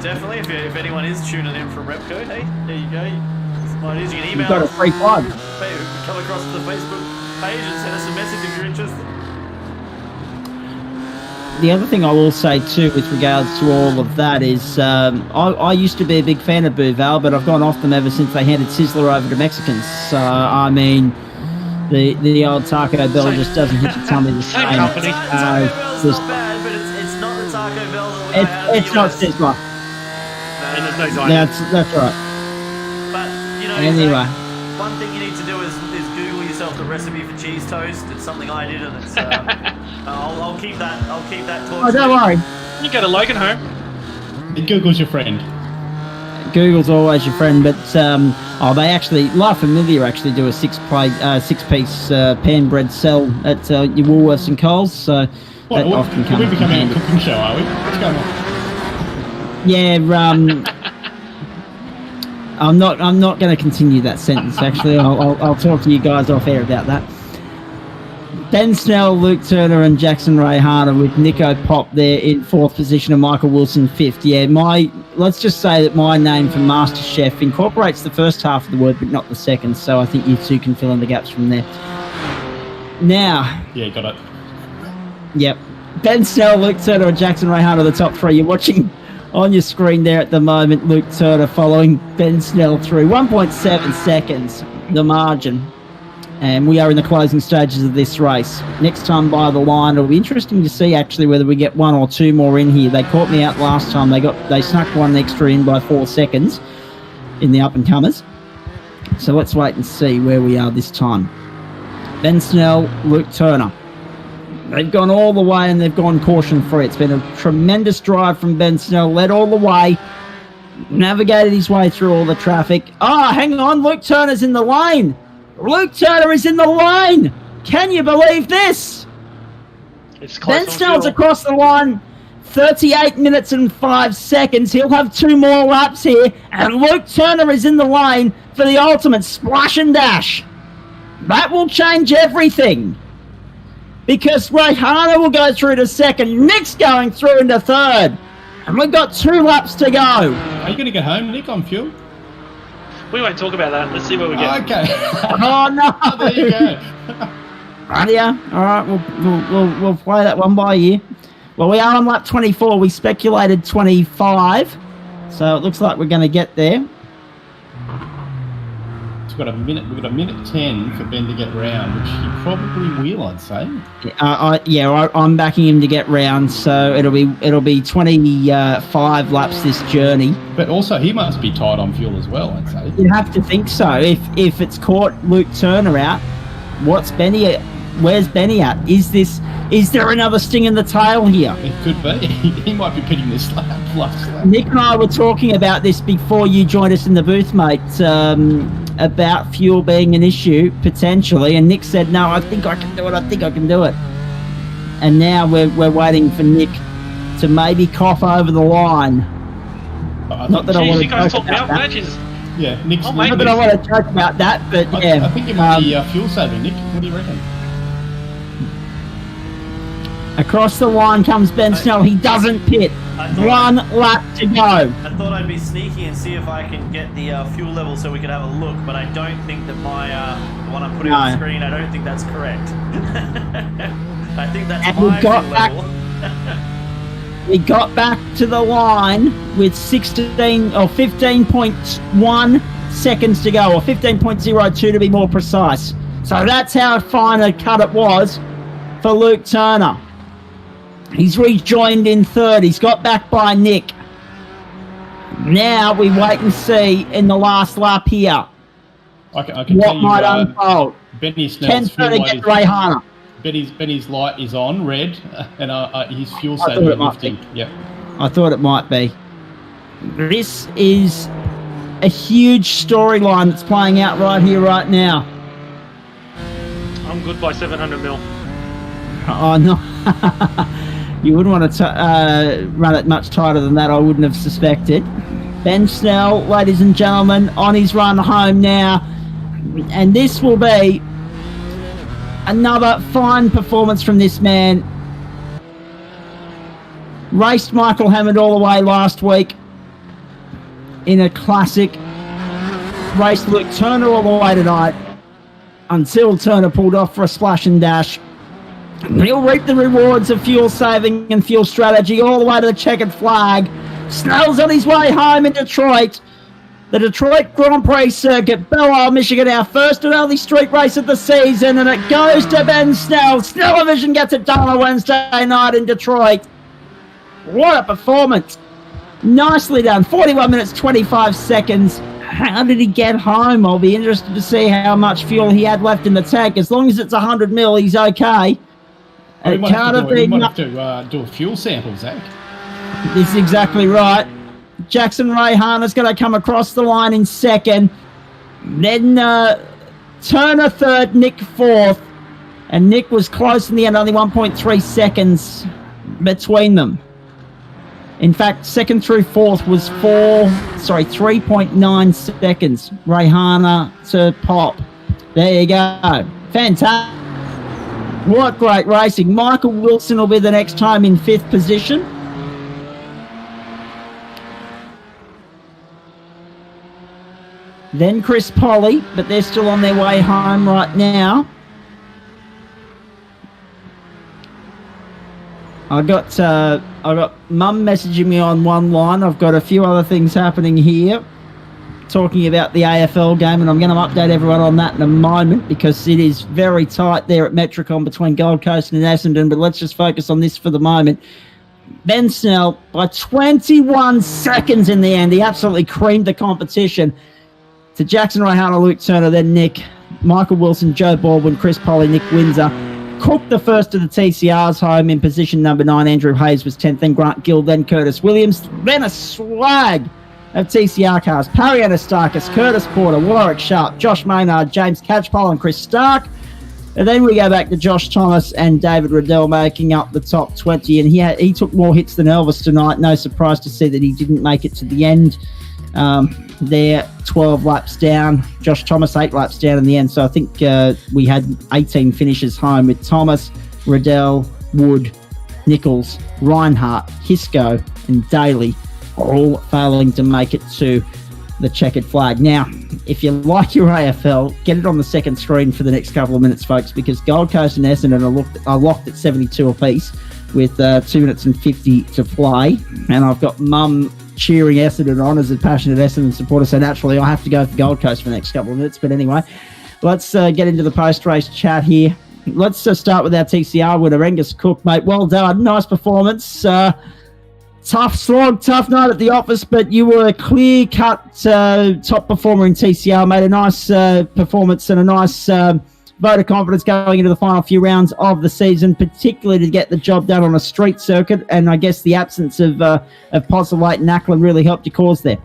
Definitely. If anyone is tuning in from Repco, hey, there you go. What it is, you can email You've got a us. free plug. Come across to the Facebook page and send us a message if you're interested. The other thing I will say too with regards to all of that is I used to be a big fan of Bouval, but I've gone off them ever since they handed Sizzler over to Mexicans. So, I mean, the old Taco Bell just doesn't hit the tummy the same. company. Taco Bell's not bad, but it's not the Taco Bell that we had in It's the not US. Sizzler. And there's no Zion. That's right. But, Anyway. Zach, one thing you need to do is Google yourself the recipe for cheese toast. It's something I did, and it's I'll keep that torch. Oh, don't worry. You go to Logan home. Google's your friend. Google's always your friend, but they actually, La Familia actually do a six-piece pan-bread sell at your Woolworths and Coles, so that often comes We're in becoming a handy. cooking show, are we? What's going on? Yeah, I'm not going to continue that sentence. Actually, I'll talk to you guys off air about that. Ben Snell, Luke Turner, and Jackson Ray Harder with Nico Pop there in 4th position and Michael Wilson 5th. Yeah, let's just say that my name for Master Chef incorporates the first half of the word, but not the second. So I think you two can fill in the gaps from there. Now, Yeah, got it. yep, Ben Snell, Luke Turner, and Jackson Ray Harder are the top three. You're watching on your screen there at the moment, Luke Turner following Ben Snell through 1.7 seconds, the margin. And we are in the closing stages of this race. Next time by the line, it'll be interesting to see actually whether we get one or two more in here. They caught me out last time. They snuck one extra in by 4 seconds in the up-and-comers. So let's wait and see where we are this time. Ben Snell, Luke Turner. They've gone all the way and they've gone caution-free. It's been a tremendous drive from Ben Snell, led all the way, navigated his way through all the traffic. Oh, hang on, Luke Turner's in the lane. Luke Turner is in the lane. Can you believe this? It's close Ben on Snell's fuel. across the line, 38 minutes and 5 seconds. He'll have 2 more laps here, and Luke Turner is in the lane for the ultimate splash and dash. That will change everything. Because Rayhana will go through to second, Nick's going through into third, and we've got 2 laps to go. Are you going to get home, Nick, on fuel? We won't talk about that. Let's see what we get. Okay. Oh no! There you go. Right, yeah. All right, we'll play that one by ear. Well, we are on lap 24. We speculated 25, so it looks like we're going to get there. We've got a minute 10 for Ben to get round, which he probably will, I'd say. I'm backing him to get round, so it'll be 25 laps this journey. But also, he must be tight on fuel as well, I'd say. You have to think so. If it's caught Luke Turner out, what's Benny at? Where's Benny at? Is there another sting in the tail here? It could be. He might be pitting this last lap. Nick and I were talking about this before you joined us in the booth, mate, about fuel being an issue, potentially, and Nick said, no, I think I can do it. And now we're waiting for Nick to maybe cough over the line. Not that I want to you guys joke talk about about that. matches. Yeah, Nick's... Oh, mate. Not that I want to joke about that, but yeah. I think it might be fuel saving, Nick. What do you reckon? Across the line comes Ben Snell. He doesn't pit. 1 lap to go. I thought I'd be sneaky and see if I can get the fuel level so we could have a look, but I don't think that my the one I'm putting on the screen, I don't think that's correct. I think that's And my fuel level. We got back to the line with 15.1 seconds to go, or 15.02 to be more precise. So that's how fine a cut it was for Luke Turner. He's rejoined in third. He's got back by Nick. Now we wait and see in the last lap here I can what tell you, might unfold. Benny Snell's 10:30 get Rayhana. Benny's light is on red, and his fuel I thought saver it might lifting. be. Yep. I thought it might be. This is a huge storyline that's playing out right here, right now. I'm good by 700 mil. Oh, no. You wouldn't want to run it much tighter than that, I wouldn't have suspected. Ben Snell, ladies and gentlemen, on his run home now. And this will be another fine performance from this man. Raced Michael Hammond all the way last week in a classic. Raced Luke Turner all the way tonight until Turner pulled off for a splash and dash. He'll reap the rewards of fuel saving and fuel strategy all the way to the checkered flag. Snell's on his way home in Detroit. The Detroit Grand Prix circuit, Belle Isle, Michigan, our first and only street race of the season, and it goes to Ben Snell. Snellivision gets it done on a Wednesday night in Detroit. What a performance. Nicely done. 41 minutes, 25 seconds. How did he get home? I'll be interested to see how much fuel he had left in the tank. As long as it's 100 mil, he's okay. We might have to do a fuel sample, Zach. This is exactly right. Jackson Rayhana's going to come across the line in second. Then Turner third, Nick fourth. And Nick was close in the end, only 1.3 seconds between them. In fact, second through fourth was 3.9 seconds. Rayhana to Pop. There you go. Fantastic. What great racing. Michael Wilson will be the next time in fifth position. Then Chris Polly, but they're still on their way home right now. I got Mum messaging me on one line. I've got a few other things happening here, talking about the AFL game, and I'm going to update everyone on that in a moment because it is very tight there at Metricon between Gold Coast and Essendon, but let's just focus on this for the moment. Ben Snell, by 21 seconds in the end, he absolutely creamed the competition. To Jackson Rayhana, Luke Turner, then Nick, Michael Wilson, Joe Baldwin, Chris Polly, Nick Windsor. Cook, the first of the TCRs, home in position number 9. Andrew Hayes was 10th, then Grant Gill, then Curtis Williams. Then a swag of TCR cars. Parry Anastakis, Curtis Porter, Warwick Sharp, Josh Maynard, James Catchpole and Chris Stark. And then we go back to Josh Thomas and David Riddell making up the top 20. And he took more hits than Elvis tonight. No surprise to see that he didn't make it to the end. They're 12 laps down. Josh Thomas 8 laps down in the end. So I think we had 18 finishes home with Thomas, Riddell, Wood, Nichols, Reinhardt, Hisco and Daly all failing to make it to the checkered flag. Now, if you like your AFL, get it on the second screen for the next couple of minutes, folks, because Gold Coast and Essendon are locked at 72 apiece with 2 minutes and 50 to play. And I've got Mum cheering Essendon on as a passionate Essendon supporter, so naturally I have to go for Gold Coast for the next couple of minutes. But anyway, let's get into the post-race chat here. Let's start with our TCR winner, Angus Cook, mate. Well done. Nice performance. Tough slog, tough night at the office, but you were a clear-cut top performer in TCR. Made a nice performance and a nice vote of confidence going into the final few rounds of the season, particularly to get the job done on a street circuit. And I guess the absence of Postlethwaite and Ackland really helped your cause there.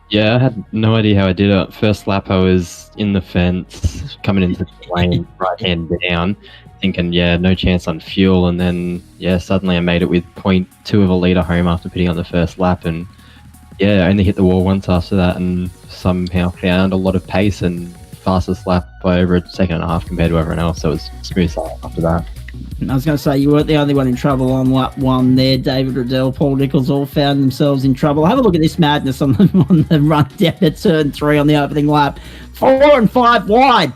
Yeah, I had no idea how I did it. First lap, I was in the fence, coming into the lane, right hand down, thinking, no chance on fuel. And then, suddenly I made it with 0.2 of a litre home after pitting on the first lap. And, I only hit the wall once after that and somehow found a lot of pace and fastest lap by over a second and a half compared to everyone else. So it was smooth sailing after that. I was going to say, you weren't the only one in trouble on lap one there. David Riddell, Paul Nichols all found themselves in trouble. Have a look at this madness on the run down to turn 3 on the opening lap. 4 and 5 wide.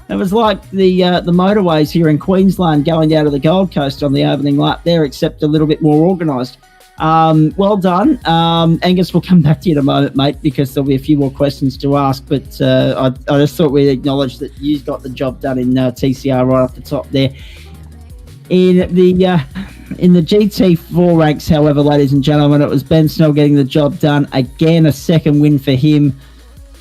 It was like the motorways here in Queensland going down to the Gold Coast on the opening lap there, except a little bit more organised. Well done. Angus, we'll come back to you in a moment, mate, because there'll be a few more questions to ask. But I just thought we'd acknowledge that you got the job done in TCR right off the top there. In the GT4 ranks, however, ladies and gentlemen, it was Ben Snell getting the job done. Again, a second win for him.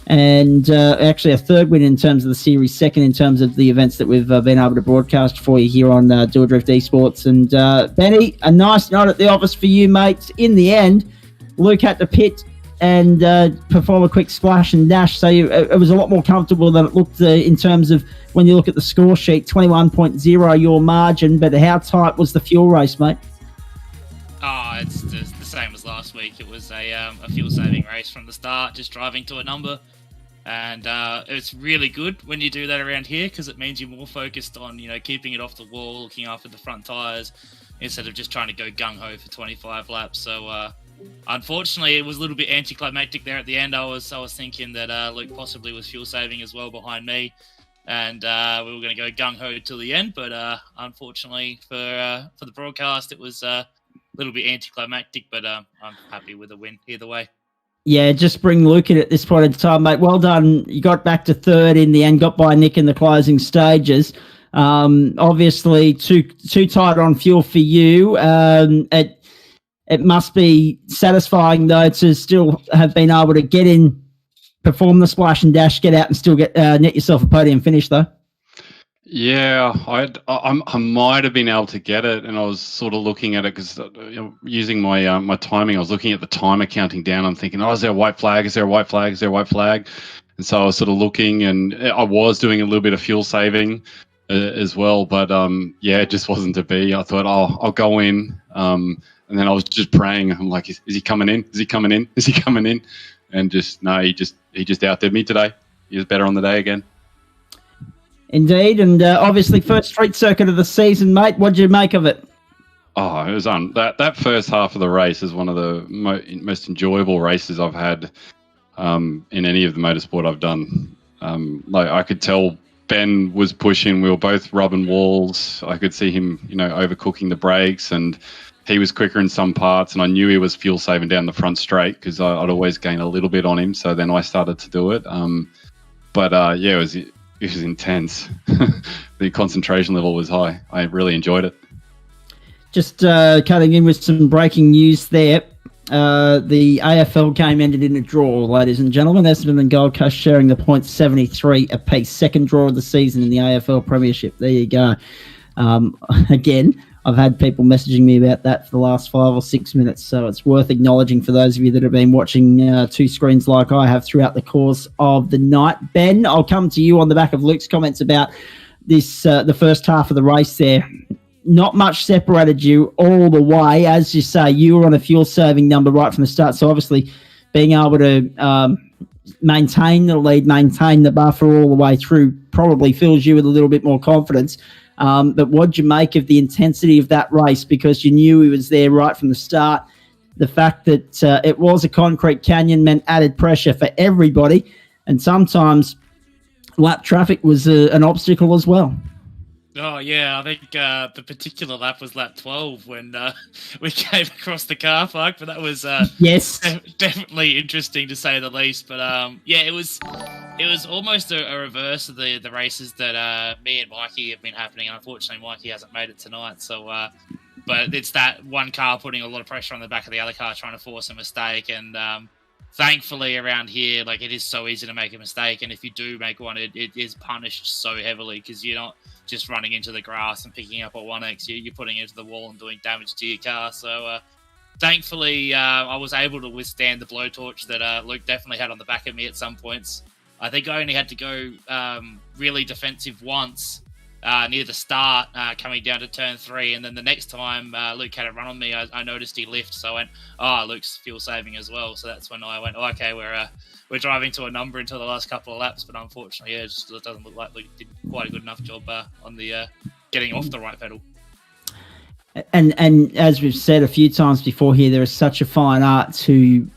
And actually a third win in terms of the series, second in terms of the events that we've been able to broadcast for you here on Do a Drift Esports. And Benny, a nice night at the office for you, mates. In the end, Luke had to pit and perform a quick splash and dash. So it was a lot more comfortable than it looked in terms of when you look at the score sheet, 21.0 your margin. But how tight was the fuel race, mate? Oh, it's the same as last week. It was a fuel-saving race from the start, just driving to a number. And it's really good when you do that around here because it means you're more focused on, keeping it off the wall, looking after the front tyres, instead of just trying to go gung-ho for 25 laps. So, unfortunately, it was a little bit anticlimactic there at the end. I was thinking that Luke possibly was fuel-saving as well behind me. And we were going to go gung-ho till the end. But unfortunately for the broadcast, it was a little bit anticlimactic. But I'm happy with the win either way. Yeah, just bring Luke in at this point in time, mate. Well done. You got back to third in the end, got by Nick in the closing stages. Obviously, too tight on fuel for you. It must be satisfying, though, to still have been able to get in, perform the splash and dash, get out and still get net yourself a podium finish, though. Yeah, I might have been able to get it, and I was sort of looking at it because using my my timing, I was looking at the timer counting down. I'm thinking, is there a white flag? Is there a white flag? Is there a white flag? And so I was sort of looking, and I was doing a little bit of fuel saving as well, but yeah, it just wasn't to be. I thought, I'll go in, and then I was just praying. I'm like, is he coming in? Is he coming in? Is he coming in? And no, he just outdid me today. He was better on the day again. Indeed, and obviously first street circuit of the season, mate. What did you make of it? Oh, it was that first half of the race is one of the most enjoyable races I've had in any of the motorsport I've done. Like I could tell Ben was pushing. We were both rubbing walls. I could see him, overcooking the brakes, and he was quicker in some parts. And I knew he was fuel saving down the front straight because I'd always gain a little bit on him. So then I started to do it. But yeah, it was intense. The concentration level was high. I really enjoyed it. Just cutting in with some breaking news there. The AFL game ended in a draw, ladies and gentlemen. Essendon and Gold Coast sharing the points 73 apiece. Second draw of the season in the AFL Premiership. There you go. Again, I've had people messaging me about that for the last 5 or 6 minutes, so it's worth acknowledging for those of you that have been watching two screens like I have throughout the course of the night. Ben, I'll come to you on the back of Luke's comments about this, the first half of the race there. Not much separated you all the way. As you say, you were on a fuel-saving number right from the start, so obviously being able to maintain the lead, maintain the buffer all the way through probably fills you with a little bit more confidence. But what'd you make of the intensity of that race? Because you knew he was there right from the start. The fact that it was a concrete canyon meant added pressure for everybody. And sometimes lap traffic was an obstacle as well. Oh, yeah, I think the particular lap was lap 12 when we came across the car park, but that was yes, definitely interesting to say the least. But yeah, it was almost a reverse of the races that me and Mikey have been happening. Unfortunately, Mikey hasn't made it tonight, so but it's that one car putting a lot of pressure on the back of the other car trying to force a mistake. And thankfully around here, like, it is so easy to make a mistake, and if you do make one, it is punished so heavily because you're not just running into the grass and picking up a 1X, you're putting it into the wall and doing damage to your car. So thankfully I was able to withstand the blowtorch that Luke definitely had on the back of me at some points. I think I only had to go really defensive once near the start, coming down to turn 3, and then the next time Luke had a run on me, I noticed he lift, so I went, Luke's fuel saving as well. So that's when I went, okay, we're driving to a number until the last couple of laps, but unfortunately, it doesn't look like Luke did quite a good enough job on the getting off the right pedal. And as we've said a few times before here, there is such a fine art to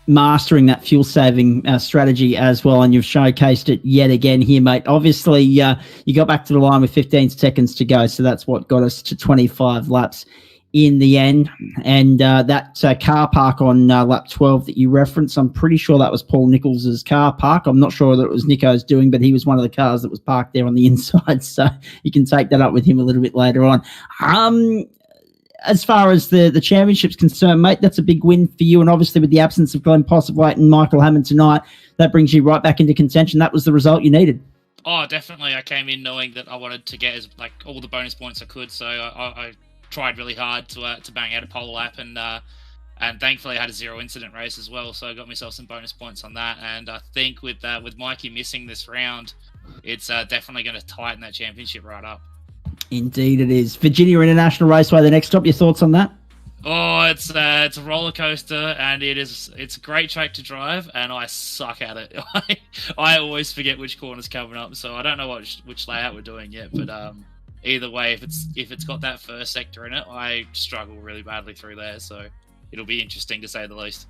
mastering that fuel saving strategy as well, and you've showcased it yet again here, mate. Obviously, you got back to the line with 15 seconds to go, so that's what got us to 25 laps in the end. And that car park on lap 12 that you referenced, I'm pretty sure that was Paul Nichols's car park. I'm not sure that it was Nico's doing, but he was one of the cars that was parked there on the inside. So you can take that up with him a little bit later on. As far as the championship's concerned, mate, that's a big win for you. And obviously with the absence of Glenn Postlethwaite and Michael Hammond tonight, that brings you right back into contention. That was the result you needed. Oh, definitely. I came in knowing that I wanted to get all the bonus points I could, so I tried really hard to bang out a pole lap, and thankfully I had a 0 incident race as well, so I got myself some bonus points on that. And I think with Mikey missing this round, it's definitely going to tighten that championship right up. Indeed it is. Virginia International Raceway, the next stop. Your thoughts on that? Oh, it's a roller coaster, and it's a great track to drive, and I suck at it. I always forget which corner's coming up, so I don't know which layout we're doing yet. But either way, if it's got that first sector in it, I struggle really badly through there. So it'll be interesting to say the least.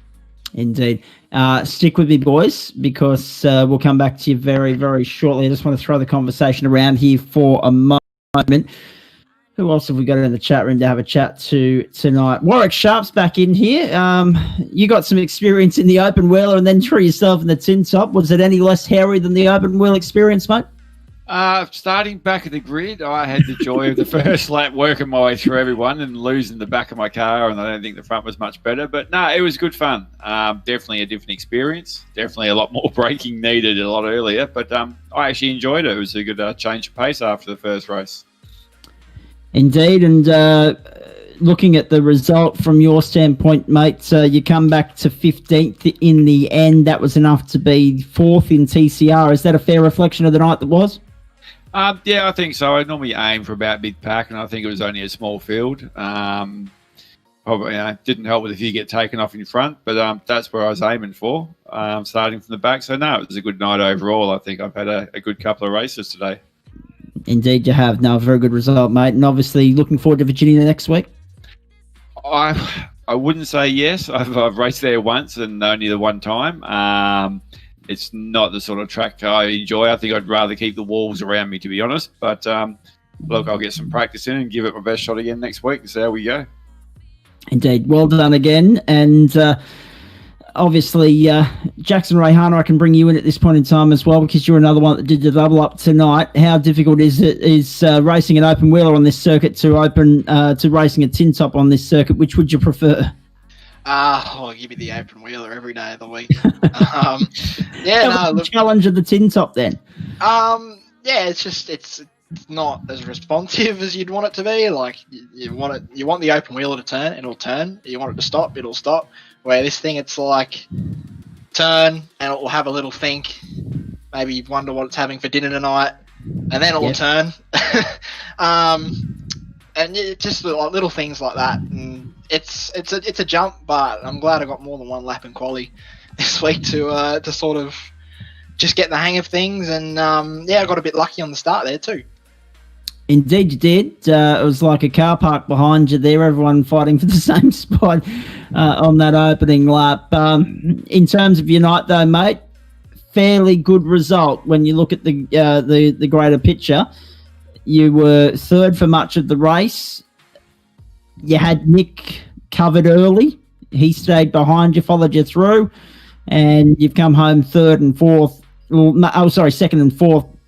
Indeed. Stick with me, boys, because we'll come back to you very, very shortly. I just want to throw the conversation around here for a moment. Who else have we got in the chat room to have a chat to tonight? Warwick Sharp's back in here. You got some experience in the open wheeler and then threw yourself in the tin top. Was it any less hairy than the open wheel experience, mate? Starting back at the grid, I had the joy of the first lap working my way through everyone and losing the back of my car, and I don't think the front was much better. But no, it was good fun. Definitely a different experience. Definitely a lot more braking needed a lot earlier. But I actually enjoyed it. It was a good change of pace after the first race. Indeed, and looking at the result from your standpoint, mate, you come back to 15th in the end. That was enough to be 4th in TCR. Is that a fair reflection of the night that was? Yeah, I think so. I normally aim for about mid-pack, and I think it was only a small field. Probably didn't help with if you get taken off in front, but that's where I was aiming for, starting from the back. So, no, it was a good night overall. I think I've had a good couple of races today. Indeed you have. No, a very good result, mate. And obviously looking forward to Virginia next week. I wouldn't say yes. I've raced there once and only the one time. It's not the sort of track I enjoy. I think I'd rather keep the walls around me, to be honest. But look, I'll get some practice in and give it my best shot again next week and see how we go. Indeed. Well done again. And obviously, Jackson Rayhana, I can bring you in at this point in time as well, because you're another one that did the double up tonight. How difficult is racing an open wheeler on this circuit to racing a tin top on this circuit? Which would you prefer? I'll give you the open wheeler every day of the week. Look, challenge of the tin top then. It's not as responsive as you'd want it to be. Like you want the open wheeler to turn, it'll turn. You want it to stop, it'll stop. Where this thing, it's like turn and it will have a little think. Maybe you wonder what it's having for dinner tonight, and then it will turn. And just like little things like that. And it's a jump, but I'm glad I got more than one lap in quali this week to sort of just get the hang of things. And I got a bit lucky on the start there too. Indeed you did. It was like a car park behind you there, everyone fighting for the same spot on that opening lap. In terms of your night though, mate, fairly good result when you look at the greater picture. You were third for much of the race. You had Nick covered early. He stayed behind you, followed you through, and you've come home second and fourth.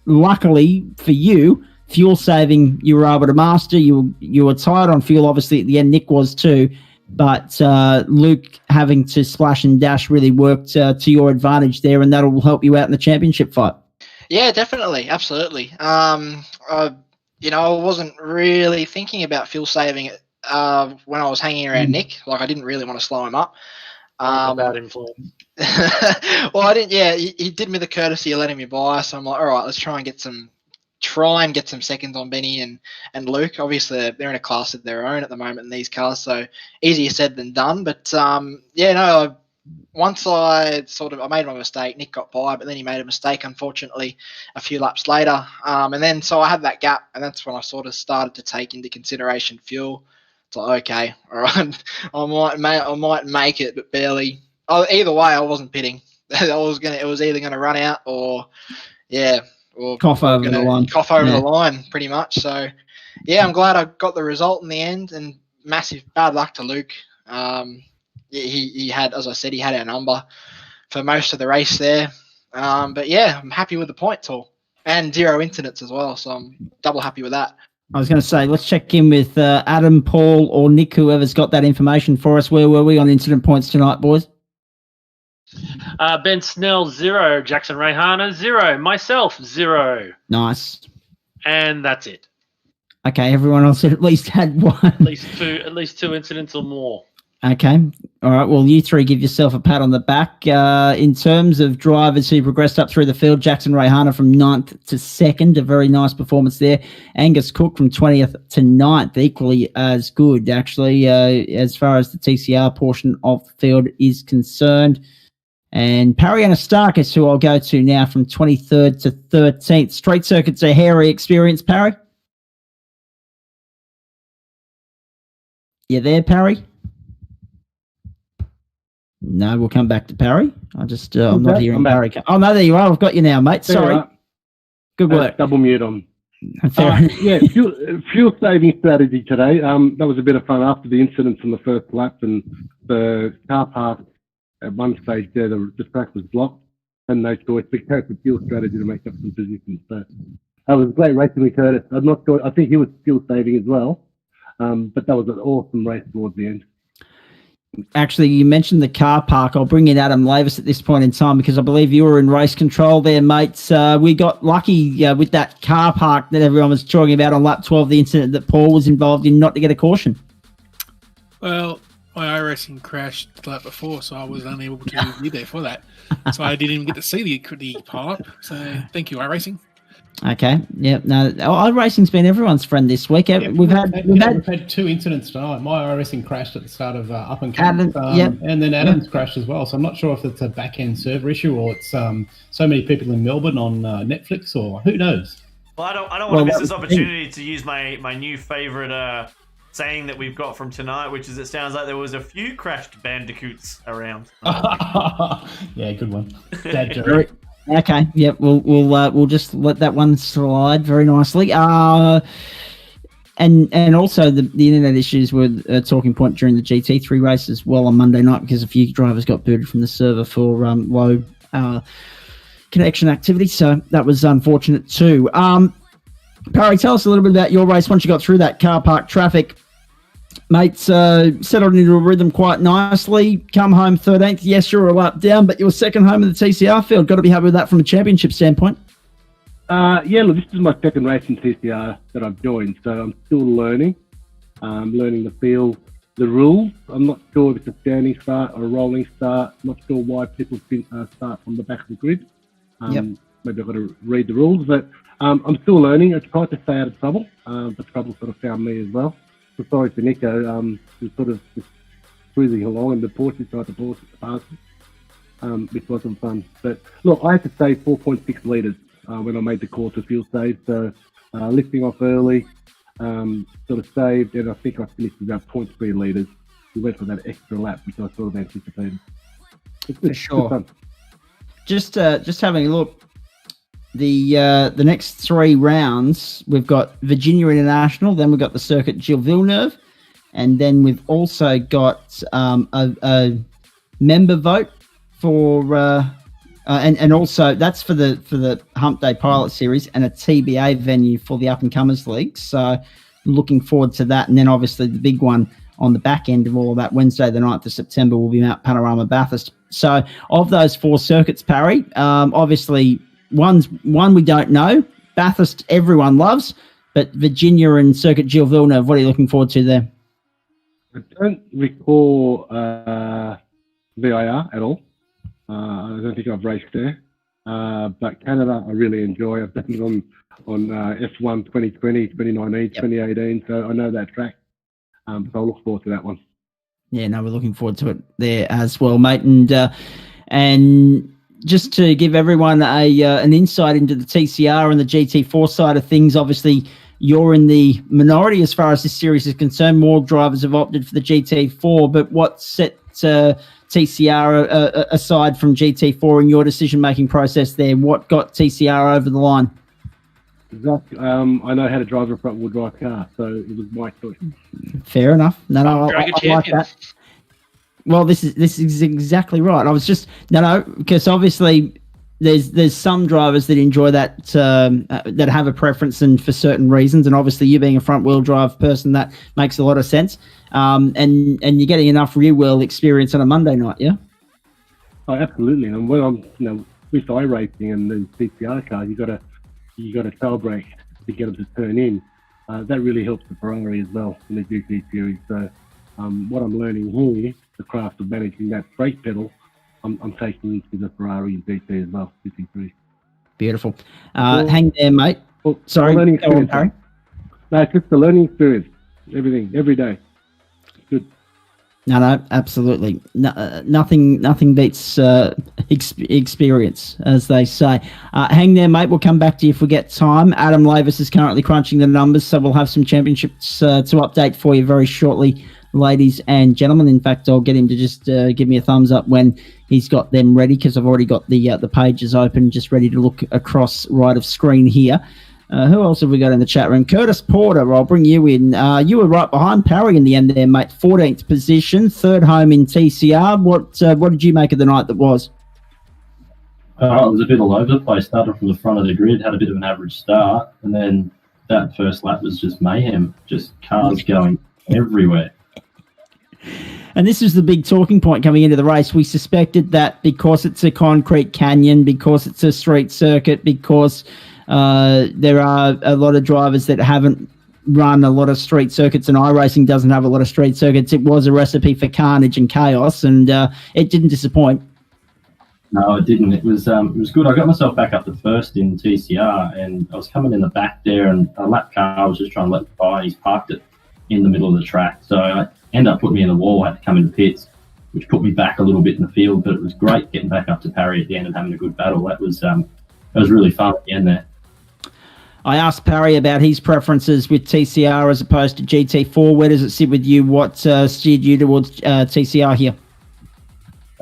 Luckily for you, fuel saving you were able to master. You were tight on fuel, obviously, at the end. Nick was too. But Luke having to splash and dash really worked to your advantage there, and that'll help you out in the championship fight. Yeah, definitely. Absolutely. I wasn't really thinking about fuel saving when I was hanging around Nick. Like, I didn't really want to slow him up. Bad influence. Well, I didn't. Yeah, he did me the courtesy of letting me by. So I'm like, all right, let's try and get some seconds on Benny and Luke. Obviously, they're in a class of their own at the moment in these cars, so easier said than done. But once I made my mistake, Nick got by, but then he made a mistake, unfortunately, a few laps later. And then so I had that gap, and that's when I sort of started to take into consideration fuel. It's like, okay, all right, I might make it, but barely. Either way, I wasn't pitting. It was either going to run out or cough over the line. Cough over the line, pretty much. So, yeah, I'm glad I got the result in the end. And massive bad luck to Luke. He had, as I said, he had our number for most of the race there. But yeah, I'm happy with the points all and 0 incidents as well. So I'm double happy with that. I was going to say, let's check in with Adam, Paul, or Nick, whoever's got that information for us. Where were we on incident points tonight, boys? Ben Snell 0, Jackson Rayhana 0, myself 0. Nice. And that's it. Okay, everyone else at least had one. At least two incidents or more. Okay. All right. Well, you three give yourself a pat on the back. In terms of drivers who progressed up through the field, Jackson Rayhana from 9th to 2nd, a very nice performance there. Angus Cook from 20th to 9th, equally as good, actually, as far as the TCR portion of the field is concerned. And Parry Anastakis, who I'll go to now, from 23rd to 13th. Straight circuit's a hairy experience, Parry. You there, Parry? No, we'll come back to Parry. I'm not hearing Parry. Oh, no, there you are. I've got you now, mate. Sorry. Good work. Double mute on. Yeah, fuel saving strategy today. That was a bit of fun after the incidents on the first lap, and the car park at one stage there, the track was blocked, and no choice. We carried the fuel strategy to make up some positions. So that was great racing with Curtis. I'm not sure. I think he was fuel saving as well, but that was an awesome race towards the end. Actually, you mentioned the car park. I'll bring in Adam Lavis at this point in time because I believe you were in race control there, mates. We got lucky with that car park that everyone was talking about on lap 12, the incident that Paul was involved in, not to get a caution. Well, my iRacing crashed the lap before, so I was unable to be there for that. So I didn't even get to see the pile-up. So thank you, iRacing. Okay. Yeah. No. iRacing's been everyone's friend this week. Yeah, we've had 2 incidents tonight. My iRacing crashed at the start of up and coming, and then Adam's crashed as well. So I'm not sure if it's a back end server issue or it's so many people in Melbourne on Netflix, or who knows. Well, I don't want to miss this opportunity to use my new favorite saying that we've got from tonight, which is it sounds like there was a few crashed bandicoots around. Yeah, good one. Dad joke. Okay, yep, we'll just let that one slide very nicely. And also the internet issues were a talking point during the GT3 race as well on Monday night because a few drivers got booted from the server for low connection activity, so that was unfortunate too. Parry, tell us a little bit about your race once you got through that car park traffic. Mates, settled into a rhythm quite nicely. Come home 13th. Yes, you're a lap down, but you're second home in the TCR field. Got to be happy with that from a championship standpoint. Yeah, look, this is my second race in TCR that I've joined, so I'm still learning. Learning the field, the rules. I'm not sure if it's a standing start or a rolling start. I'm not sure why people start from the back of the grid. Maybe I've got to read the rules, but I'm still learning. I tried to stay out of trouble, but trouble sort of found me as well. So sorry for Nico, who's sort of just cruising along, and the Porsche tried to Porsche pass which wasn't fun. But look, I had to save 4.6 litres when I made the call to fuel save. So lifting off early, sort of saved, and I think I finished with about 0.3 litres. We went for that extra lap, which I sort of anticipated. For sure. Just having a look. The next 3 rounds, we've got Virginia International, then we've got the circuit Gilles Villeneuve, and then we've also got a member vote for and also that's for the Hump Day Pilot Series and a TBA venue for the Up and Comers League. So looking forward to that, and then obviously the big one on the back end of all of that, Wednesday the 9th of September, will be Mount Panorama Bathurst. So of those 4 circuits, Parry, obviously. One we don't know. Bathurst everyone loves, but Virginia and Circuit Gilles Villeneuve, what are you looking forward to there? I don't recall VIR at all. I don't think I've raced there. But Canada I really enjoy. I've been on F1 2020, 2019, 2018, so I know that track. So I'll look forward to that one. Yeah, no, we're looking forward to it there as well, mate. And just to give everyone an insight into the TCR and the GT4 side of things, obviously you're in the minority as far as this series is concerned. More drivers have opted for the GT4, but what set TCR aside from GT4 in your decision-making process there? What got TCR over the line? Zach, I know how to drive a front-wheel drive car, so it was my choice. Fair enough. No, Very I good like champion. that. Well, this is exactly right. I was just because obviously there's some drivers that enjoy that that have a preference and for certain reasons, and obviously you being a front wheel drive person, that makes a lot of sense. And you're getting enough rear wheel experience on a Monday night, yeah. Oh, absolutely. And when I'm with iRacing and the TCR cars, you got a tail brake to get them to turn in. That really helps the Ferrari as well in the GT series. So what I'm learning here, the craft of managing that brake pedal, I'm taking into the Ferrari and GT as well, GT3. Beautiful. Hang there, mate. Well, Sorry, learning go on, experience. Harry. No, it's just the learning experience. Everything, every day. Good. No, absolutely. Nothing beats experience, as they say. Hang there, mate. We'll come back to you if we get time. Adam Lavis is currently crunching the numbers, so we'll have some championships to update for you very shortly, ladies and gentlemen. In fact, I'll get him to just give me a thumbs up when he's got them ready, because I've already got the pages open, just ready to look across right of screen here. Who else have we got in the chat room? Curtis Porter, I'll bring you in. You were right behind Parry in the end there, mate. 14th position, third home in TCR. What did you make of the night that was? It was a bit all over the place. Started from the front of the grid, had a bit of an average start, and then that first lap was just mayhem, just cars going everywhere. And this was the big talking point coming into the race. We suspected that because it's a concrete canyon, because it's a street circuit, because there are a lot of drivers that haven't run a lot of street circuits, and iRacing doesn't have a lot of street circuits. It was a recipe for carnage and chaos, and it didn't disappoint. No, it didn't. It was good. I got myself back up to first in TCR, and I was coming in the back there, and a lap car was just trying to let me by. He's parked it in the middle of the track, so I ended up putting me in the wall. I had to come into pits, which put me back a little bit in the field, but it was great getting back up to Parry at the end and having a good battle. That was really fun at the end there. I asked Parry about his preferences with TCR as opposed to GT4. Where does it sit with you? What steered you towards TCR here?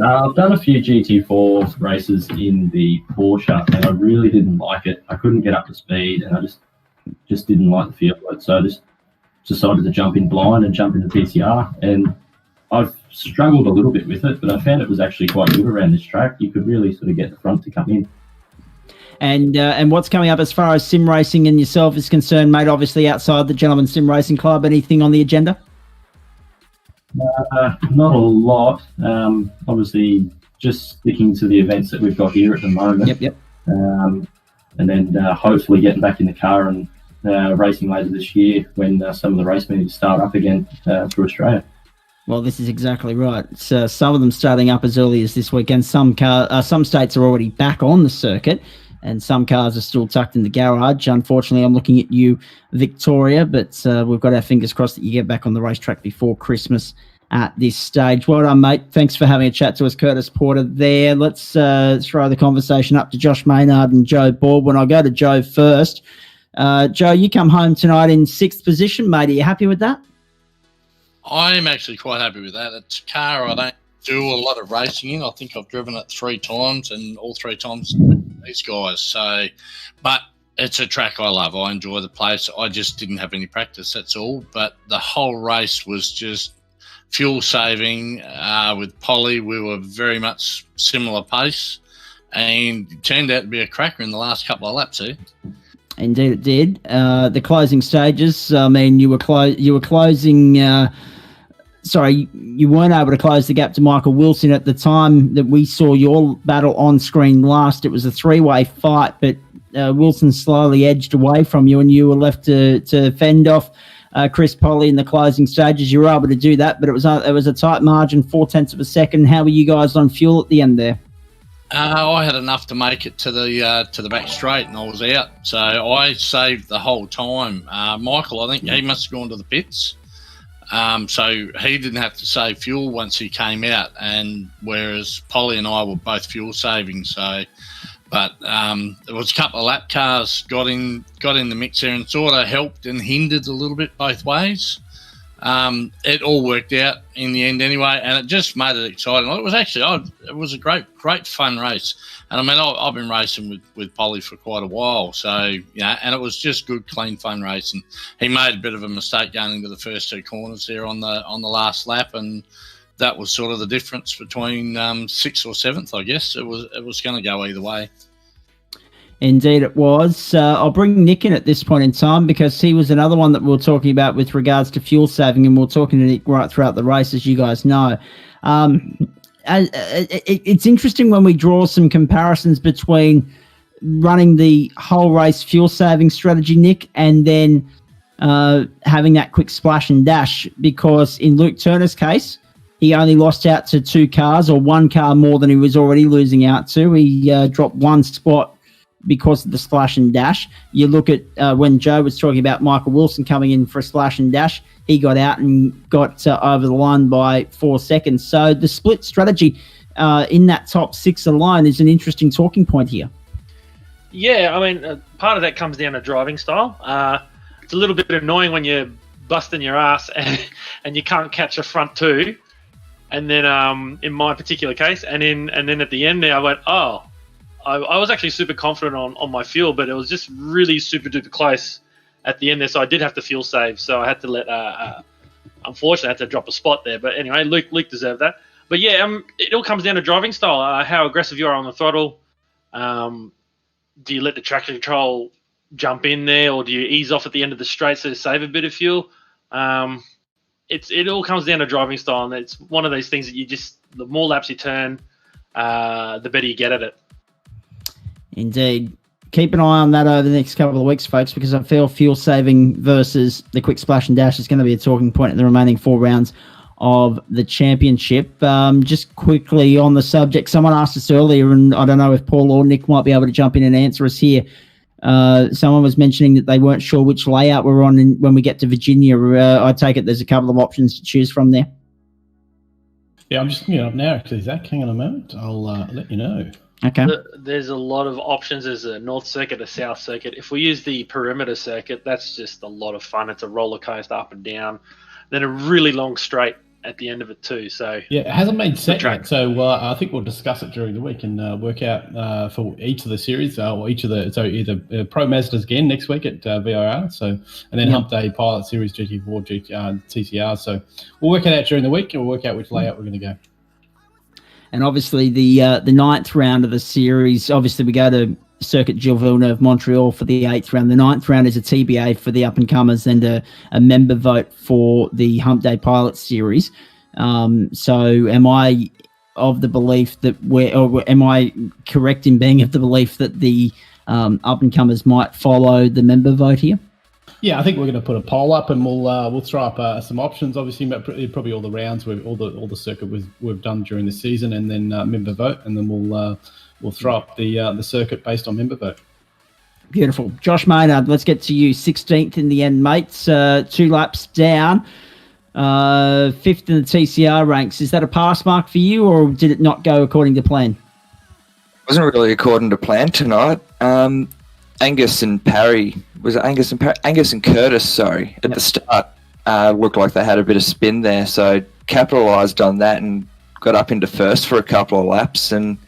I've done a few GT4 races in the Porsche, and I really didn't like it. I couldn't get up to speed, and I just didn't like the feel of it. So I just decided to jump in blind and jump into TCR. And I've struggled a little bit with it, but I found it was actually quite good around this track. You could really sort of get the front to come in. And what's coming up as far as sim racing and yourself is concerned, mate? Obviously outside the Gentleman Sim Racing Club, anything on the agenda? Not a lot. Obviously, just sticking to the events that we've got here at the moment. Yep. And then hopefully getting back in the car and racing later this year when some of the race meetings start up again through Australia. Well, this is exactly right. So some of them starting up as early as this weekend. Some states are already back on the circuit, and some cars are still tucked in the garage. Unfortunately, I'm looking at you, Victoria, but we've got our fingers crossed that you get back on the racetrack before Christmas at this stage. Well done, mate. Thanks for having a chat to us, Curtis Porter there. Let's throw the conversation up to Josh Maynard and Joe Baldwin. I'll go to Joe first. Joe, you come home tonight in 6th position, mate. Are you happy with that? I'm actually quite happy with that. It's a car I don't do a lot of racing in. I think I've driven it 3 times, and all 3 times these guys. So, but it's a track I love. I enjoy the place. I just didn't have any practice, that's all. But the whole race was just fuel saving. With Polly, we were very much similar pace, and it turned out to be a cracker in the last couple of laps here. Indeed, it did. The closing stages. I mean, you were closing. Sorry, you weren't able to close the gap to Michael Wilson at the time that we saw your battle on screen last. It was a 3-way fight, but Wilson slowly edged away from you, and you were left to fend off Chris Polly in the closing stages. You were able to do that, but it was a tight margin, 0.4 of a second. How were you guys on fuel at the end there? I had enough to make it to the back straight, and I was out. So I saved the whole time. Michael, I think he must have gone to the pits. So he didn't have to save fuel once he came out, and whereas Polly and I were both fuel saving. So, but there was a couple of lap cars got in the mix there and sort of helped and hindered a little bit both ways. it all worked out in the end anyway, and it just made it exciting. It was actually, it was a great fun race. And I mean, I've been racing with Polly for quite a while, so and it was just good, clean, fun racing. He made a bit of a mistake going into the first two corners there on the last lap, and that was sort of the difference between 6th or 7th, I guess. It was going to go either way. Indeed it was. I'll bring Nick in at this point in time because he was another one that we were talking about with regards to fuel saving, and we we're talking to Nick right throughout the race, as you guys know. It's interesting when we draw some comparisons between running the whole race fuel saving strategy, Nick, and then having that quick splash and dash, because in Luke Turner's case, he only lost out to 2 cars, or 1 car more than he was already losing out to. He dropped 1 spot because of the splash and dash. You look at when Joe was talking about Michael Wilson coming in for a splash and dash, he got out and got over the line by 4 seconds. So the split strategy in that top 6 alone is an interesting talking point here. Yeah, I mean, part of that comes down to driving style. It's a little bit annoying when you're busting your ass and you can't catch a front 2. And then in my particular case, and then at the end there, I went, I was actually super confident on my fuel, but it was just really super duper close at the end there. So I did have to fuel save. So I had to let, unfortunately, I had to drop a spot there. But anyway, Luke deserved that. But yeah, it all comes down to driving style, how aggressive you are on the throttle. Do you let the traction control jump in there, or do you ease off at the end of the straight so to save a bit of fuel? It all comes down to driving style, and it's one of those things that the more laps you turn, the better you get at it. Indeed. Keep an eye on that over the next couple of weeks, folks, because I feel fuel saving versus the quick splash and dash is going to be a talking point in the remaining 4 rounds of the championship. Just quickly on the subject, someone asked us earlier, and I don't know if Paul or Nick might be able to jump in and answer us here. Someone was mentioning that they weren't sure which layout we're on when we get to Virginia. I take it there's a couple of options to choose from there. Yeah, I'm just looking it up now, actually, Zach. Hang on a moment. I'll let you know. Okay. There's a lot of options. There's a North Circuit, a South Circuit. If we use the perimeter circuit, that's just a lot of fun. It's a roller coaster up and down, then a really long straight at the end of it too. So yeah, it hasn't been set yet. So I think we'll discuss it during the week and work out for each of the series, or each of the either Pro Mazdas again next week at VIR. So and then Hump Day Pilot Series GT4, TCR. So we'll work it out during the week, and we'll work out which layout we're going to go. And obviously the 9th round of the series, obviously we go to Circuit Gilles Villeneuve, Montreal for the 8th round. The 9th round is a TBA for the up-and-comers and a member vote for the Hump Day Pilot Series. So am I of the belief that am I correct in being of the belief that the up-and-comers might follow the member vote here? Yeah, I think we're going to put a poll up, and we'll throw up some options. Obviously, probably all the rounds, all the circuit we've done during the season, and then member vote, and then we'll throw up the circuit based on member vote. Beautiful, Josh Maynard. Let's get to you. 16th in the end, mates. 2 laps down. 5th in the TCR ranks. Is that a pass mark for you, or did it not go according to plan? Wasn't really according to plan tonight. Angus and Curtis, sorry, at the start looked like they had a bit of spin there, so capitalised on that and got up into first for a couple of laps, and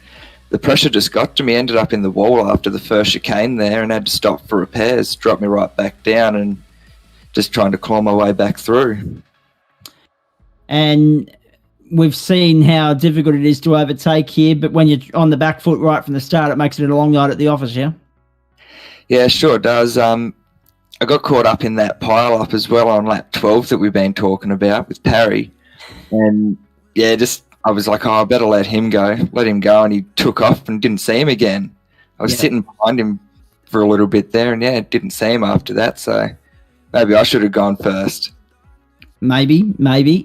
the pressure just got to me. Ended up in the wall after the first chicane there and had to stop for repairs, dropped me right back down, and just trying to claw my way back through. And we've seen how difficult it is to overtake here, but when you're on the back foot right from the start, it makes it a long night at the office, yeah? Yeah, sure does. I got caught up in that pile-up as well on lap 12 that we've been talking about with Parry. And, yeah, I was like, I better let him go, and he took off and didn't see him again. I was sitting behind him for a little bit there, and, didn't see him after that, so maybe I should have gone first. Maybe.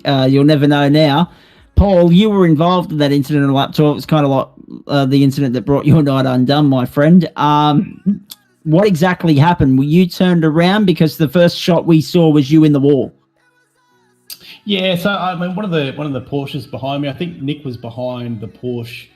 You'll never know now. Paul, you were involved in that incident on lap 12. It was kind of like the incident that brought your night undone, my friend. What exactly happened? Were you turned around because the first shot we saw was you in the wall? Yeah, so I mean, one of the Porsches behind me. I think Nick was behind the Porsche,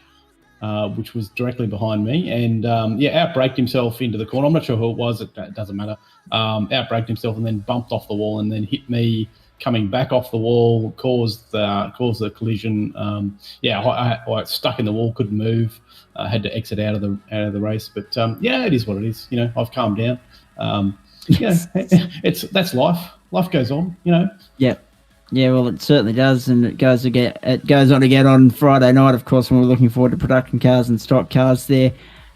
which was directly behind me, and outbraked himself into the corner. I'm not sure who it was. It doesn't matter. Outbraked himself and then bumped off the wall and then hit me coming back off the wall caused the collision. I stuck in the wall, couldn't move. I had to exit out of the race. But it is what it is. I've calmed down. That's life. Life goes on. Yeah. Yeah, well, it certainly does, and it goes on again on Friday night, of course, when we're looking forward to production cars and stock cars there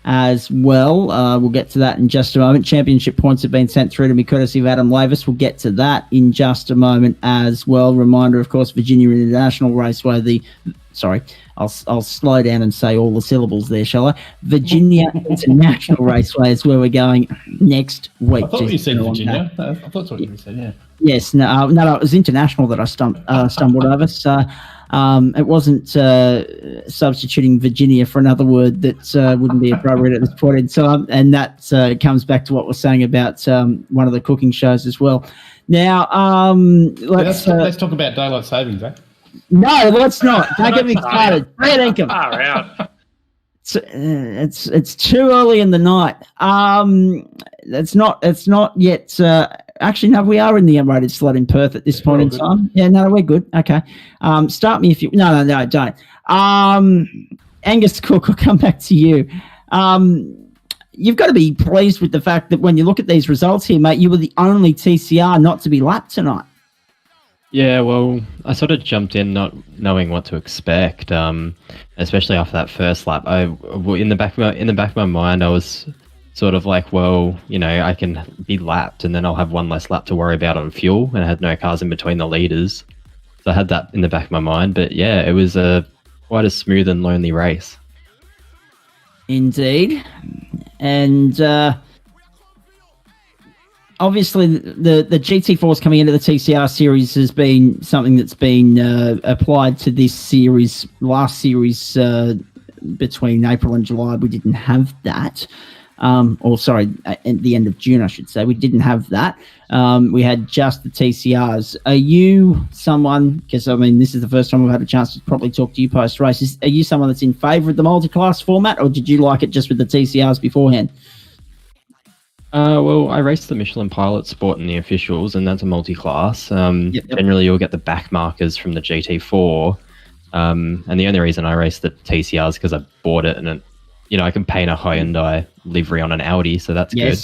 as well. We'll get to that in just a moment. Championship points have been sent through to me courtesy of Adam Lavis. We'll get to that in just a moment as well. Reminder, of course, Virginia International Raceway, I'll slow down and say all the syllables there, shall I? Virginia International Raceway is where we're going next week. I thought you said Virginia. I thought that's what you said, yeah. Yes, no, it was international that I stumbled over. So it wasn't substituting Virginia for another word that wouldn't be appropriate at this point in time. And that comes back to what we're saying about one of the cooking shows as well. Now, let's talk about daylight savings, eh? No, let's not. Don't get me started. Far out. It's too early in the night. It's not yet. Actually, no, we are in the unrated slot in Perth at this point in time. Yeah, no, we're good. Okay. Start me if you. No, don't. Angus Cook, I'll come back to you. You've got to be pleased with the fact that when you look at these results here, mate, you were the only TCR not to be lapped tonight. Yeah, well, I sort of jumped in not knowing what to expect, especially after that first lap. In the back of my mind, I was sort of like, well, I can be lapped, and then I'll have one less lap to worry about on fuel, and I had no cars in between the leaders, so I had that in the back of my mind. But yeah, it was quite a smooth and lonely race. Indeed, and obviously, the GT4s coming into the TCR series has been something that's been applied to this series. Last series, between April and July, we didn't have that. At the end of June, I should say. We didn't have that. We had just the TCRs. Are you someone, because this is the first time we've had a chance to probably talk to you post-race, are you someone that's in favour of the multi-class format, or did you like it just with the TCRs beforehand? Well, I raced the Michelin Pilot Sport in the officials, and that's a multi-class. Generally, you'll get the back markers from the GT4. And the only reason I raced the TCR is because I bought it, and I can paint a Hyundai livery on an Audi, so that's good.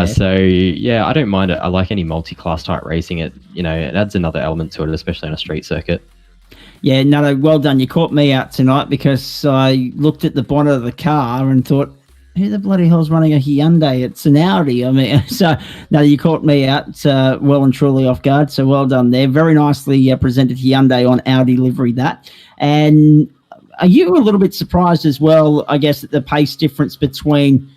So, yeah, I don't mind it. I like any multi-class type racing. It adds another element to it, especially on a street circuit. Yeah, no, well done. You caught me out tonight because I looked at the bonnet of the car and thought, who the bloody hell's running a Hyundai? It's an Audi. So no, you caught me out well and truly off guard. So well done there. Very nicely presented Hyundai on Audi livery that. And are you a little bit surprised as well, I guess, at the pace difference between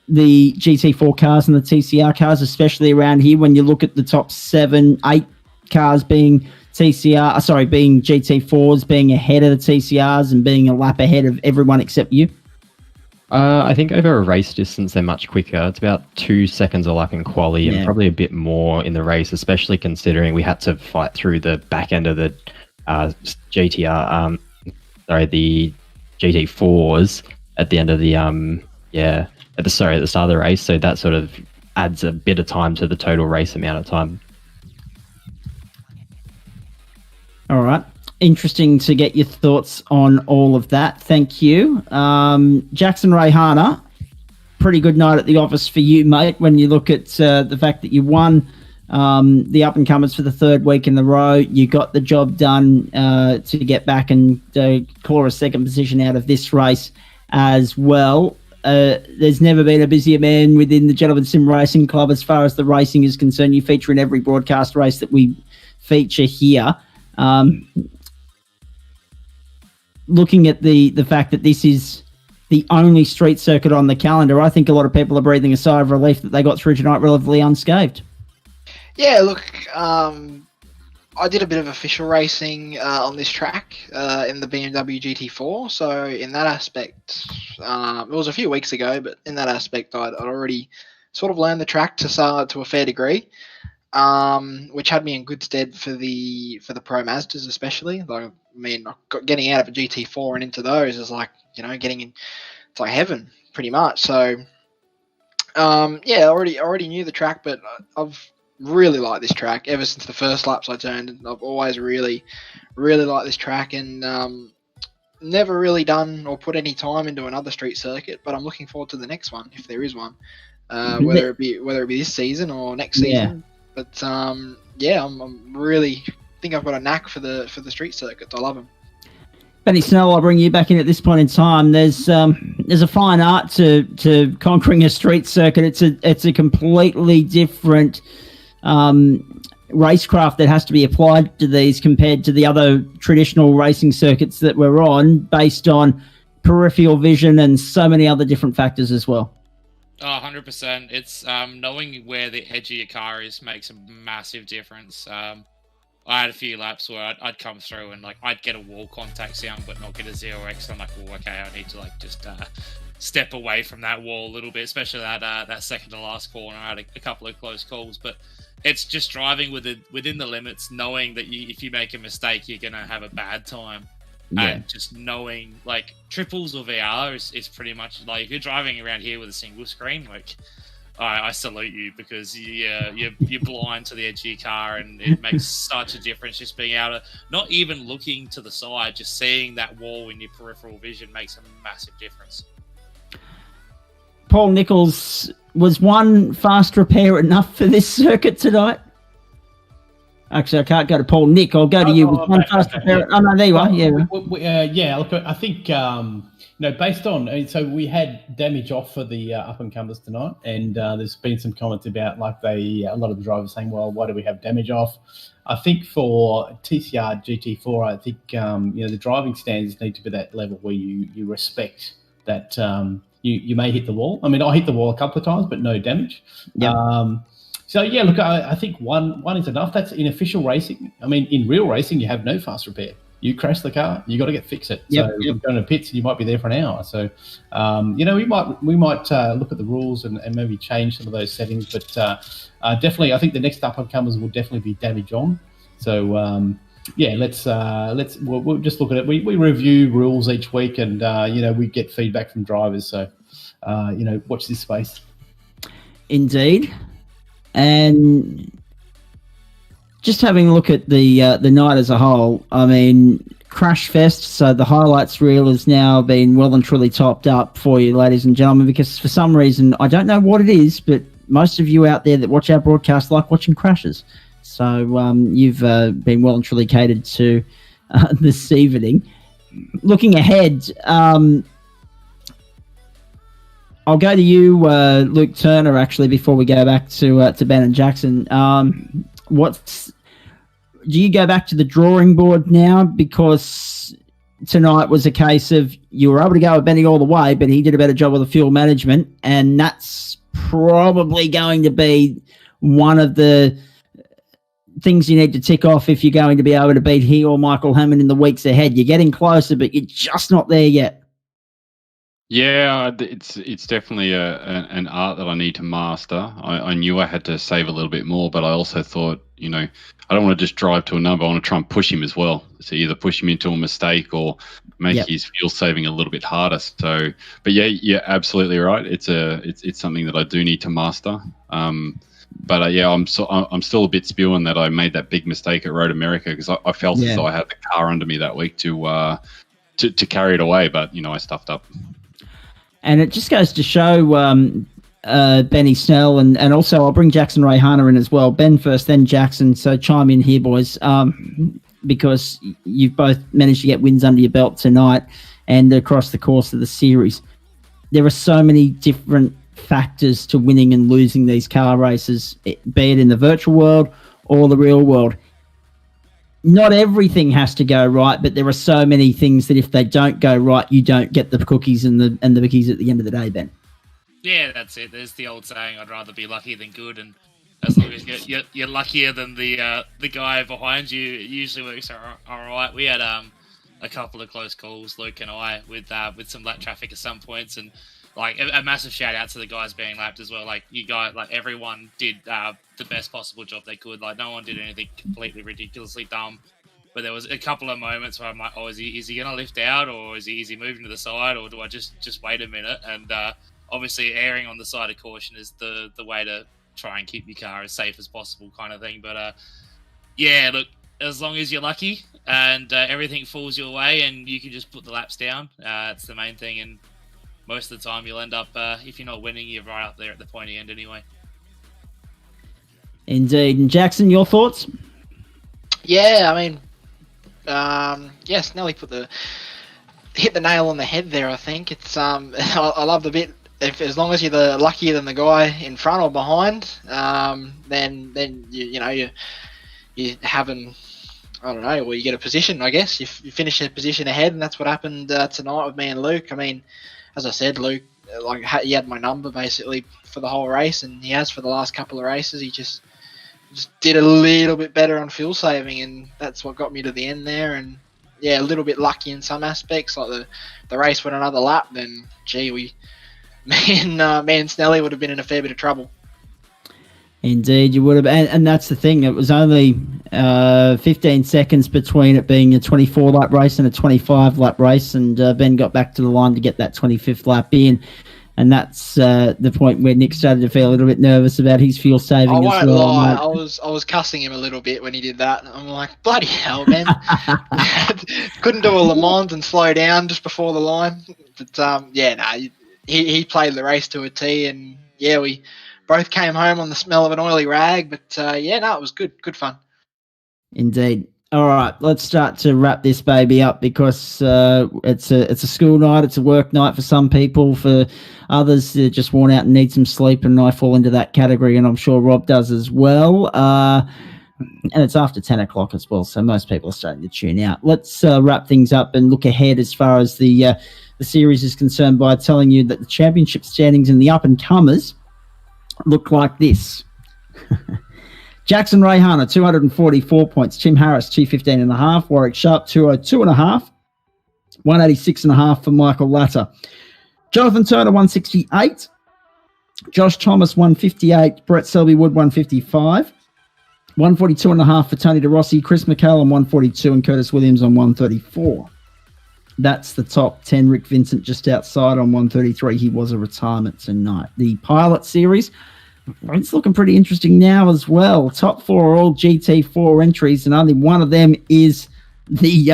the GT4 cars and the TCR cars, especially around here when you look at the top 7, 8 cars being being GT4s, being ahead of the TCRs and being a lap ahead of everyone except you? I think over a race distance, they're much quicker. It's about 2 seconds a lap in quali, and probably a bit more in the race, especially considering we had to fight through the back end of the the GT4s at the end of the at the start of the race. So that sort of adds a bit of time to the total race amount of time. All right. Interesting to get your thoughts on all of that. Thank you. Jackson Rayhana, pretty good night at the office for you, mate, when you look at the fact that you won the up-and-comers for the 3rd week in a row. You got the job done to get back and claw a 2nd position out of this race as well. There's never been a busier man within the Gentleman Sim Racing Club as far as the racing is concerned. You feature in every broadcast race that we feature here. Looking at the fact that this is the only street circuit on the calendar, I think a lot of people are breathing a sigh of relief that they got through tonight relatively unscathed. Yeah, look, I did a bit of official racing on this track in the BMW GT4, so in that aspect, it was a few weeks ago, but in that aspect, I'd already sort of learned the track to a fair degree. Which had me in good stead for the Pro Mazdas, especially. Getting out of a GT4 and into those is like, getting in, it's like heaven, pretty much. So, I already knew the track, but I've really like this track. Ever since the first laps I turned, I've always really liked this track, and never really done or put any time into another street circuit. But I'm looking forward to the next one, if there is one, whether it be this season or next season. But yeah, I'm really think I've got a knack for the street circuits. I love them. Benny Snell, I'll bring you back in at this point in time. There's a fine art to conquering a street circuit. It's a completely different racecraft that has to be applied to these compared to the other traditional racing circuits that we're on, based on peripheral vision and so many other different factors as well. Oh, 100%. It's knowing where the edge of your car is makes a massive difference. I had a few laps where I'd come through and like I'd get a wall contact sound but not get a 0x. I'm like, well, okay, I need to like just step away from that wall a little bit, especially that second to last corner. I had a couple of close calls, but it's just driving within the limits, knowing that if you make a mistake, you're gonna have a bad time. Yeah. And just knowing like triples or VR is pretty much like if you're driving around here with a single screen, like I salute you, because you're blind to the edge of your car, and it makes such a difference just being able to not even looking to the side, just seeing that wall in your peripheral vision makes a massive difference. Paul Nichols, was one fast repair enough for this circuit tonight? Actually, I can't go to Paul Nick. I'll go to you. Was one fast repair? Oh, no, there you are. Yeah, look, I think based on so we had damage off for the up and comers tonight, and there's been some comments about like a lot of the drivers saying, well, why do we have damage off? I think for TCR GT4, I think the driving standards need to be that level where you respect that you may hit the wall. I mean, I hit the wall a couple of times, but no damage. Yeah. So yeah, look, I think one is enough. That's in official racing. I mean, in real racing, you have no fast repair. You crash the car, you got to fix it. Yep, So you're going to pits, and you might be there for an hour. So, we might look at the rules and maybe change some of those settings. But definitely, I think the next up and comers will definitely be damage on. So we'll just look at it. We review rules each week, and we get feedback from drivers. So watch this space. Indeed. And just having a look at the night as a whole, I mean, Crash Fest, so the highlights reel has now been well and truly topped up for you, ladies and gentlemen, because for some reason, I don't know what it is, but most of you out there that watch our broadcast like watching crashes. So you've been well and truly catered to this evening. Looking ahead, I'll go to you, Luke Turner, actually, before we go back to Ben and Jackson. Do you go back to the drawing board now? Because tonight was a case of you were able to go with Benny all the way, but he did a better job with the fuel management, and that's probably going to be one of the things you need to tick off if you're going to be able to beat he or Michael Hammond in the weeks ahead. You're getting closer, but you're just not there yet. Yeah, it's definitely an art that I need to master. I knew I had to save a little bit more, but I also thought, I don't want to just drive to a number. I want to try and push him as well. So either push him into a mistake or make his fuel saving a little bit harder. So, but yeah, you're absolutely right. It's something that I do need to master. But I'm still a bit spewing that I made that big mistake at Road America, because I felt as though I had the car under me that week to carry it away, but I stuffed up. And it just goes to show Benny Snell, and also I'll bring Jackson Rayhana in as well. Ben first, then Jackson. So chime in here, boys, because you've both managed to get wins under your belt tonight and across the course of the series. There are so many different factors to winning and losing these car races, be it in the virtual world or the real world. Not everything has to go right, but there are so many things that if they don't go right, you don't get the cookies and the bickies at the end of the day, Ben. Yeah, that's it. There's the old saying, I'd rather be lucky than good, and as long as you're luckier than the guy behind you, it usually works all right. We had a couple of close calls, Luke and I, with some lap traffic at some points, and like a massive shout out to the guys being lapped as well. Like you guys, like everyone did the best possible job they could. Like no one did anything completely ridiculously dumb. But there was a couple of moments where I'm like, oh, is he going to lift out, or is he moving to the side, or do I just wait a minute? And obviously, erring on the side of caution is the way to try and keep your car as safe as possible, kind of thing. But yeah, look, as long as you're lucky and everything falls your way and you can just put the laps down, it's the main thing. And most of the time, you'll end up, if you're not winning, you're right up there at the pointy end anyway. Indeed. And Jackson, your thoughts? Yeah, I mean, yes, Nelly hit the nail on the head there. I think it's I love the bit. If as long as you're luckier than the guy in front or behind, then you're having, I don't know, well, you get a position. I guess you finish a position ahead, and that's what happened tonight with me and Luke. I mean, as I said, Luke, like he had my number basically for the whole race, and he has for the last couple of races. He just did a little bit better on fuel saving, and that's what got me to the end there. And yeah, a little bit lucky in some aspects, like the race went another lap, then gee, me and Snelly would have been in a fair bit of trouble. Indeed, you would have. And that's the thing. It was only 15 seconds between it being a 24-lap race and a 25-lap race, and Ben got back to the line to get that 25th lap in. And that's the point where Nick started to feel a little bit nervous about his fuel saving I as won't well. lie, Mate. I was cussing him a little bit when he did that. I'm like, bloody hell, man! Couldn't do a Le Mans and slow down just before the line. But he played the race to a T, and yeah, we both came home on the smell of an oily rag. But it was good fun. Indeed. All right, let's start to wrap this baby up because it's a school night, it's a work night for some people. For others, they're just worn out and need some sleep, and I fall into that category, and I'm sure Rob does as well. And it's after 10 o'clock as well, so most people are starting to tune out. Let's wrap things up and look ahead as far as the series is concerned by telling you that the championship standings and the up-and-comers look like this. Jackson Rayhana, 244 points. Tim Harris, 215.5. Warwick Sharp, 202.5. 186.5 for Michael Latta. Jonathan Turner, 168. Josh Thomas, 158. Brett Selby Wood, 155. 142.5 for Tony DeRossi. Chris McCall on 142 and Curtis Williams on 134. That's the top 10. Rick Vincent just outside on 133. He was a retirement tonight. The Pilot Series, it's looking pretty interesting now as well. Top four are all GT4 entries, and only one of them is the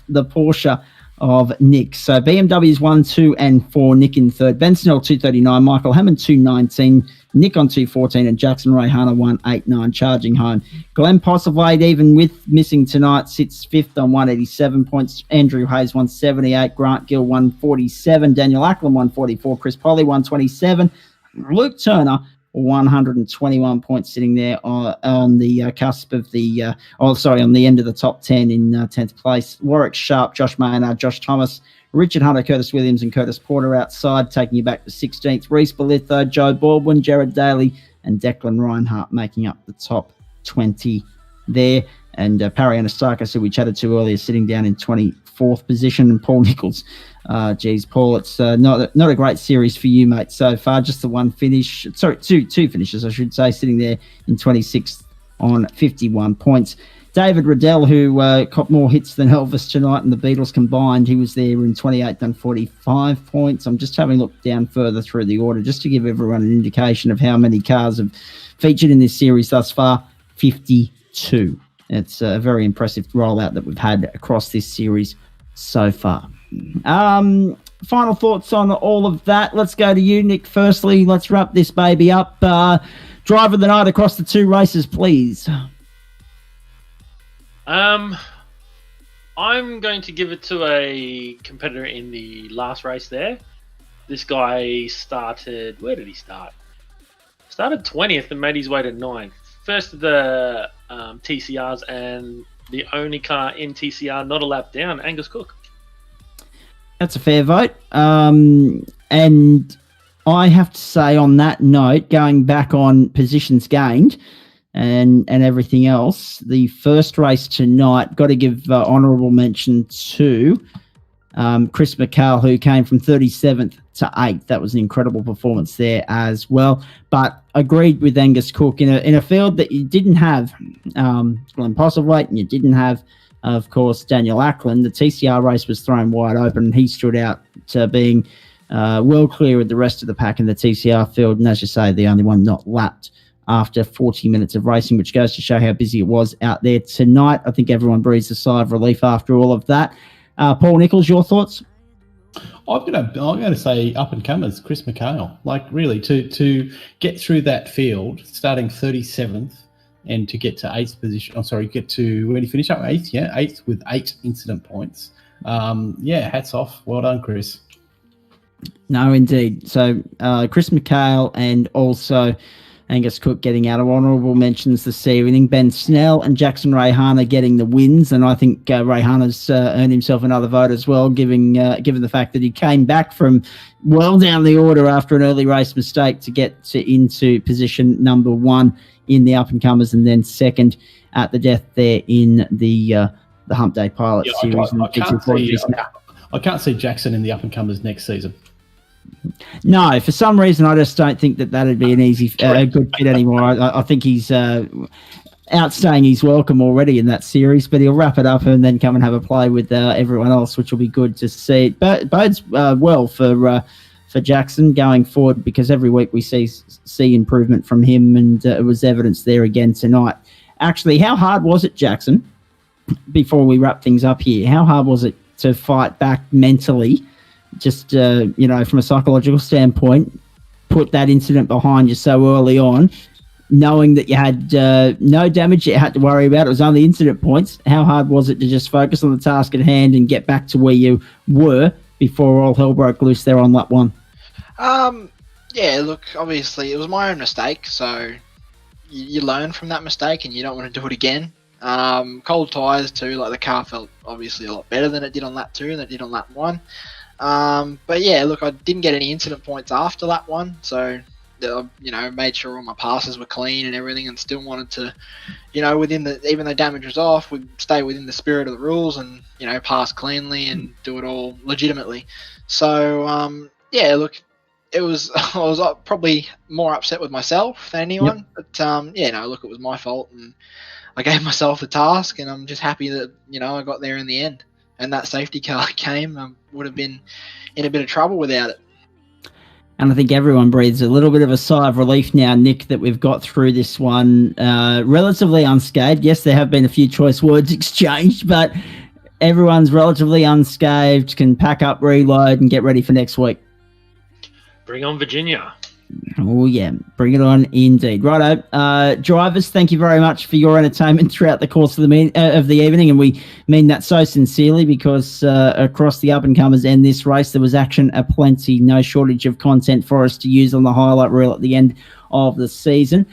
Porsche of Nick. So BMW's 1, 2, and 4. Nick in third. Ben Snell 239. Michael Hammond 219. Nick on 214, and Jackson Rayhana 189. Charging home. Glenn Postlethwaite, even with missing tonight, sits fifth on 187 points. Andrew Hayes 178. Grant Gill 147. Daniel Ackland 144. Chris Polly 127. Luke Turner 121 points, sitting there on the cusp of on the end of the top 10 in 10th place. Warwick Sharp, Josh Maynard, Josh Thomas, Richard Hunter, Curtis Williams, and Curtis Porter outside, taking you back to 16th. Reese Belitho, Joe Baldwin, Jared Daly, and Declan Reinhardt making up the top 20 there. And Parry Anastakis, who we chatted to earlier, sitting down in 24th position, and Paul Nichols. Paul, it's not a great series for you, mate, so far. Just the one finish. Sorry, two finishes, I should say, sitting there in 26th on 51 points. David Riddell, who caught more hits than Elvis tonight and the Beatles combined, he was there in 28th on 45 points. I'm just having a look down further through the order just to give everyone an indication of how many cars have featured in this series thus far. 52. It's a very impressive rollout that we've had across this series so far. Final thoughts on all of that. Let's go to you, Nick. Firstly, let's wrap this baby up. Driver of the night across the two races, please. I'm going to give it to a competitor in the last race there. This guy started... Where did he start? Started 20th and made his way to 9th. First of the TCRs, and the only car in TCR not a lap down, Angus Cook. That's a fair vote. And I have to say on that note, going back on positions gained and everything else, the first race tonight, got to give honourable mention to Chris McCall, who came from 37th to 8th. That was an incredible performance there as well. But agreed with Angus Cook in a field that you didn't have Glenn Postlethwaite, and you didn't have, of course, Daniel Ackland. The TCR race was thrown wide open, and he stood out to being well clear of the rest of the pack in the TCR field. And as you say, the only one not lapped after 40 minutes of racing, which goes to show how busy it was out there tonight. I think everyone breathes a sigh of relief after all of that. Paul Nichols, your thoughts? I'm gonna say up and comers, Chris McHale. Like really to get through that field, starting 37th, and to get to 8th position. I'm sorry, get to where did he finish up? 8th, yeah, 8th with 8 incident points. Hats off. Well done, Chris. No, indeed. So Chris McHale and also Angus Cook getting out of honourable mentions this evening. Ben Snell and Jackson Rayhana getting the wins, and I think Rayhana's earned himself another vote as well, given the fact that he came back from well down the order after an early race mistake to get into position number 1 in the up-and-comers, and then second at the death there in the Hump Day Pilot Series. I can't see Jackson in the up-and-comers next season. No, for some reason, I just don't think that'd be an easy, good fit anymore. I think he's outstaying his welcome already in that series, but he'll wrap it up and then come and have a play with everyone else, which will be good to see. It bodes well for Jackson going forward, because every week we see improvement from him, and it was evidence there again tonight. Actually, how hard was it, Jackson, before we wrap things up here, how hard was it to fight back mentally, just, from a psychological standpoint, put that incident behind you so early on, knowing that you had no damage you had to worry about, it was only incident points? How hard was it to just focus on the task at hand and get back to where you were before all hell broke loose there on lap 1? Look, obviously it was my own mistake, so you learn from that mistake and you don't want to do it again. Cold tyres too, like the car felt obviously a lot better than it did on lap 2 than it did on lap 1. Look, I didn't get any incident points after lap 1, so made sure all my passes were clean and everything, and still wanted to, even though damage was off, we'd stay within the spirit of the rules and, pass cleanly and do it all legitimately. So, look, I was probably more upset with myself than anyone, but, look, it was my fault, and I gave myself the task, and I'm just happy that, I got there in the end. And that safety car came, I would have been in a bit of trouble without it. And I think everyone breathes a little bit of a sigh of relief now, Nick, that we've got through this one relatively unscathed. Yes, there have been a few choice words exchanged, but everyone's relatively unscathed, can pack up, reload, and get ready for next week. Bring on Virginia. Oh, yeah. Bring it on indeed. Righto. Drivers, thank you very much for your entertainment throughout the course of the evening, and we mean that so sincerely, because across the up-and-comers and this race, there was action aplenty. No shortage of content for us to use on the highlight reel at the end of the season.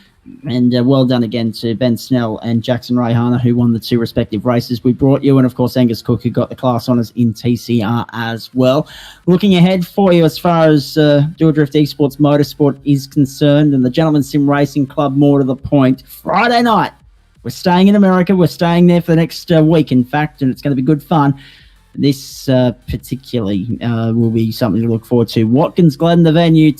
And well done again to Ben Snell and Jackson Rayhana, who won the 2 respective races we brought you, and of course Angus Cook, who got the class honours in TCR as well. Looking ahead for you as far as Dual Drift Esports Motorsport is concerned, and the Gentleman Sim Racing Club, more to the point, Friday night. We're staying in America. We're staying there for the next week, in fact, and it's going to be good fun. This particularly will be something to look forward to. Watkins Glen, the venue,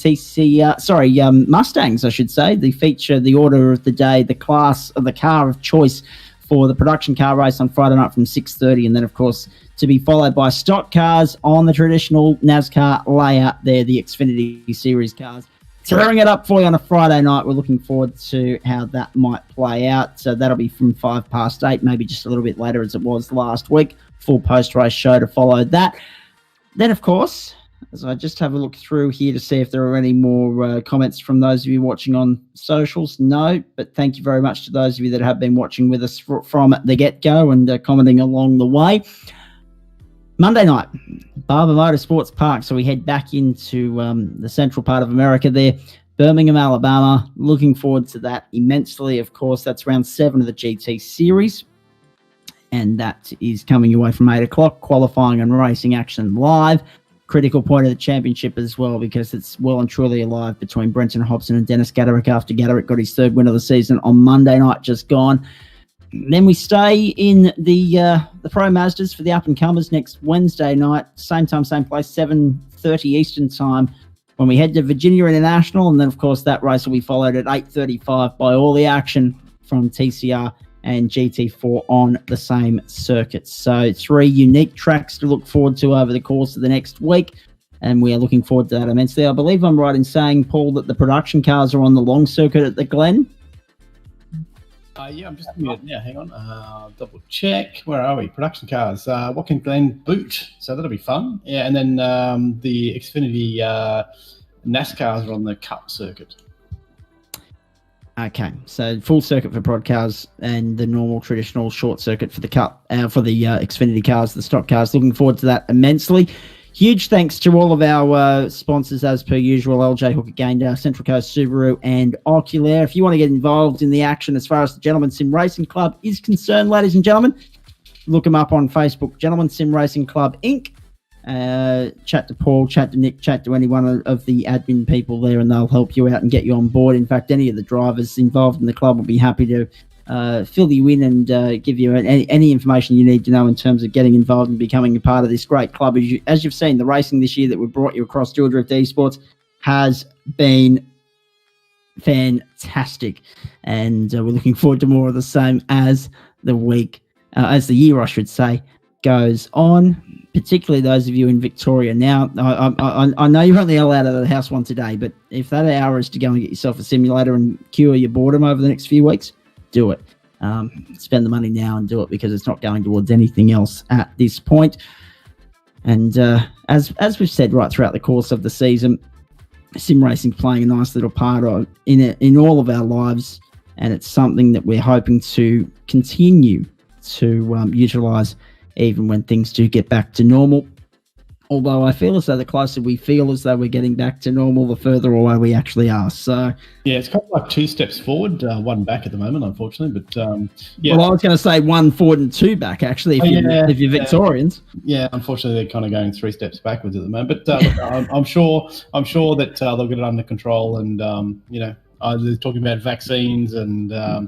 Mustangs, I should say. The feature, the order of the day, the class of the car of choice for the production car race on Friday night from 6:30, and then, of course, to be followed by stock cars on the traditional NASCAR layout there, the Xfinity Series cars. Tearing it up for you on a Friday night. We're looking forward to how that might play out. So that'll be from 8:05, maybe just a little bit later as it was last week. Full post-race show to follow that. Then, of course, as I just have a look through here to see if there are any more comments from those of you watching on socials. No, but thank you very much to those of you that have been watching with us from the get-go and commenting along the way. Monday night, Barber Motorsports Park. So we head back into the central part of America there, Birmingham, Alabama. Looking forward to that immensely. Of course, that's round 7 of the GT Series. And that is coming your way from 8 o'clock, qualifying and racing action live. Critical point of the championship as well, because it's well and truly alive between Brenton Hobson and Dennis Gaderick after Gaderick got his 3rd win of the season on Monday night just gone. Then we stay in the Pro Mazdas for the up-and-comers next Wednesday night, same time, same place, 7:30 Eastern time, when we head to Virginia International. And then, of course, that race will be followed at 8:35 by all the action from TCR and GT4 on the same circuit. So 3 unique tracks to look forward to over the course of the next week, and we are looking forward to that immensely. I believe I'm right in saying, Paul, that the production cars are on the long circuit at the Glen? Yeah, I'm just looking at it now. Hang on. Double check. Where are we? Production cars. What can Glenn boot? So that'll be fun. Yeah, and then the Xfinity NASCARs are on the Cup circuit. Okay, so full circuit for prod cars and the normal traditional short circuit for the Cup, for the Xfinity cars, the stock cars. Looking forward to that immensely. Huge thanks to all of our sponsors, as per usual, LJ Hooker Gander, Central Coast Subaru, and Oculair. If you want to get involved in the action as far as the Gentleman Sim Racing Club is concerned, ladies and gentlemen, look them up on Facebook, Gentleman Sim Racing Club, Inc. Chat to Paul, chat to Nick, chat to any one of the admin people there, and they'll help you out and get you on board. In fact, any of the drivers involved in the club will be happy to fill you in and give you any information you need to know in terms of getting involved and becoming a part of this great club. As you've seen, the racing this year that we brought you across Dual Drift Esports has been fantastic, and we're looking forward to more of the same as the year, I should say, goes on. Particularly those of you in Victoria. Now, I know you're only allowed out of the house once a day, but if that hour is to go and get yourself a simulator and cure your boredom over the next few weeks, do it. Spend the money now and do it, because it's not going towards anything else at this point. And as we've said right throughout the course of the season, sim racing playing a nice little part in all of our lives, and it's something that we're hoping to continue to utilise even when things do get back to normal. Although I feel as though the closer we feel as though we're getting back to normal, the further away we actually are. So yeah, it's kind of like 2 steps forward, 1 back at the moment, unfortunately. But yeah. Well, I was going to say 1 forward and 2 back, actually, if you're Victorians. Yeah, unfortunately, they're kind of going 3 steps backwards at the moment. But I'm sure that they'll get it under control, and they're talking about vaccines, and I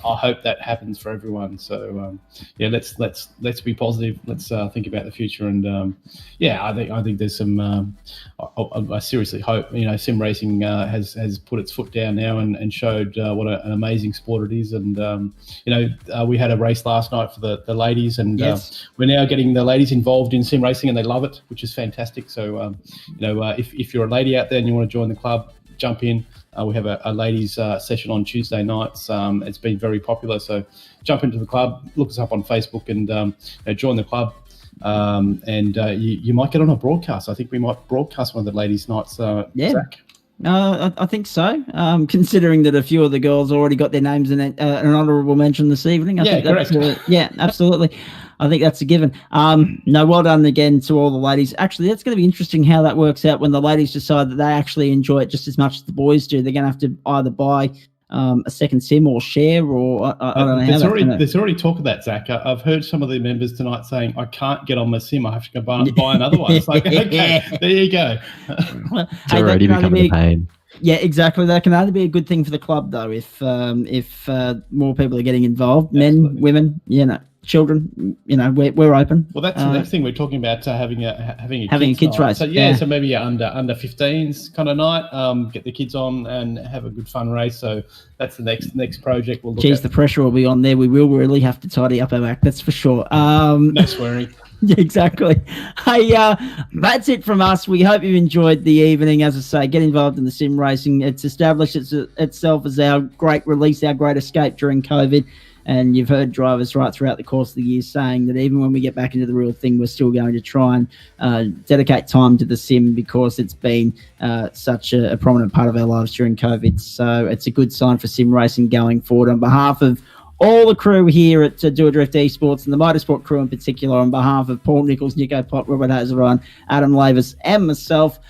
hope that happens for everyone. So let's be positive. Let's think about the future, and I think there's some. I seriously hope sim racing has put its foot down now and showed what an amazing sport it is. And we had a race last night for the ladies, and we're now getting the ladies involved in sim racing, and they love it, which is fantastic. So if you're a lady out there and you want to join the club, jump in. We have a ladies session on Tuesday nights. It's been very popular, so jump into the club, look us up on Facebook, and join the club. You might get on a broadcast. I think we might broadcast one of the ladies' nights. Zach. I think so. Considering that a few of the girls already got their names in an honourable mention this evening. I think correct. Absolutely. I think that's a given. Well done again to all the ladies. Actually, that's going to be interesting how that works out when the ladies decide that they actually enjoy it just as much as the boys do. They're going to have to either buy a second sim or share, or I don't know. There's already talk of that, Zach. I've heard some of the members tonight saying, I can't get on my sim. I have to go buy another one. It's like, okay, there you go. It's already becoming a pain. Yeah, exactly. That can only be a good thing for the club, though, if more people are getting involved. Absolutely. Men, women, children, we're open. Well, that's the next thing we're talking about, having a kids race. So so maybe under 15s kind of night, get the kids on and have a good fun race. So that's the next project we'll look at. The pressure will be on there. We will really have to tidy up our act, that's for sure. No swearing. Yeah, exactly. Hey, that's it from us. We hope you've enjoyed the evening. As I say, get involved in the sim racing. It's established itself as our great release, our great escape during COVID. And you've heard drivers right throughout the course of the year saying that even when we get back into the real thing, we're still going to try and dedicate time to the sim, because it's been such a prominent part of our lives during COVID. So it's a good sign for sim racing going forward. On behalf of all the crew here at Dual Drift Esports, and the motorsport crew in particular, on behalf of Paul Nichols, Nico Pott, Robert Hazeron, Adam Lavis, and myself,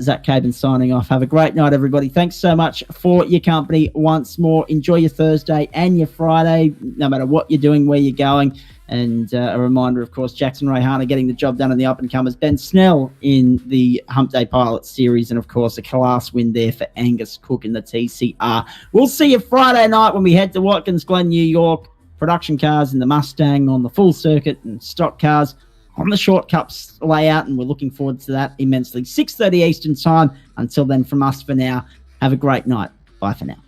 Zach Caban signing off. Have a great night, everybody. Thanks so much for your company once more. Enjoy your Thursday and your Friday, no matter what you're doing, where you're going. And a reminder, of course, Jackson Rayhana getting the job done in the up-and-comers. Ben Snell in the Hump Day Pilot Series. And, of course, a class win there for Angus Cook in the TCR. We'll see you Friday night when we head to Watkins Glen, New York. Production cars in the Mustang on the full circuit, and stock cars on the short cups layout, and we're looking forward to that immensely. 6:30 Eastern time. Until then, from us for now, have a great night. Bye for now.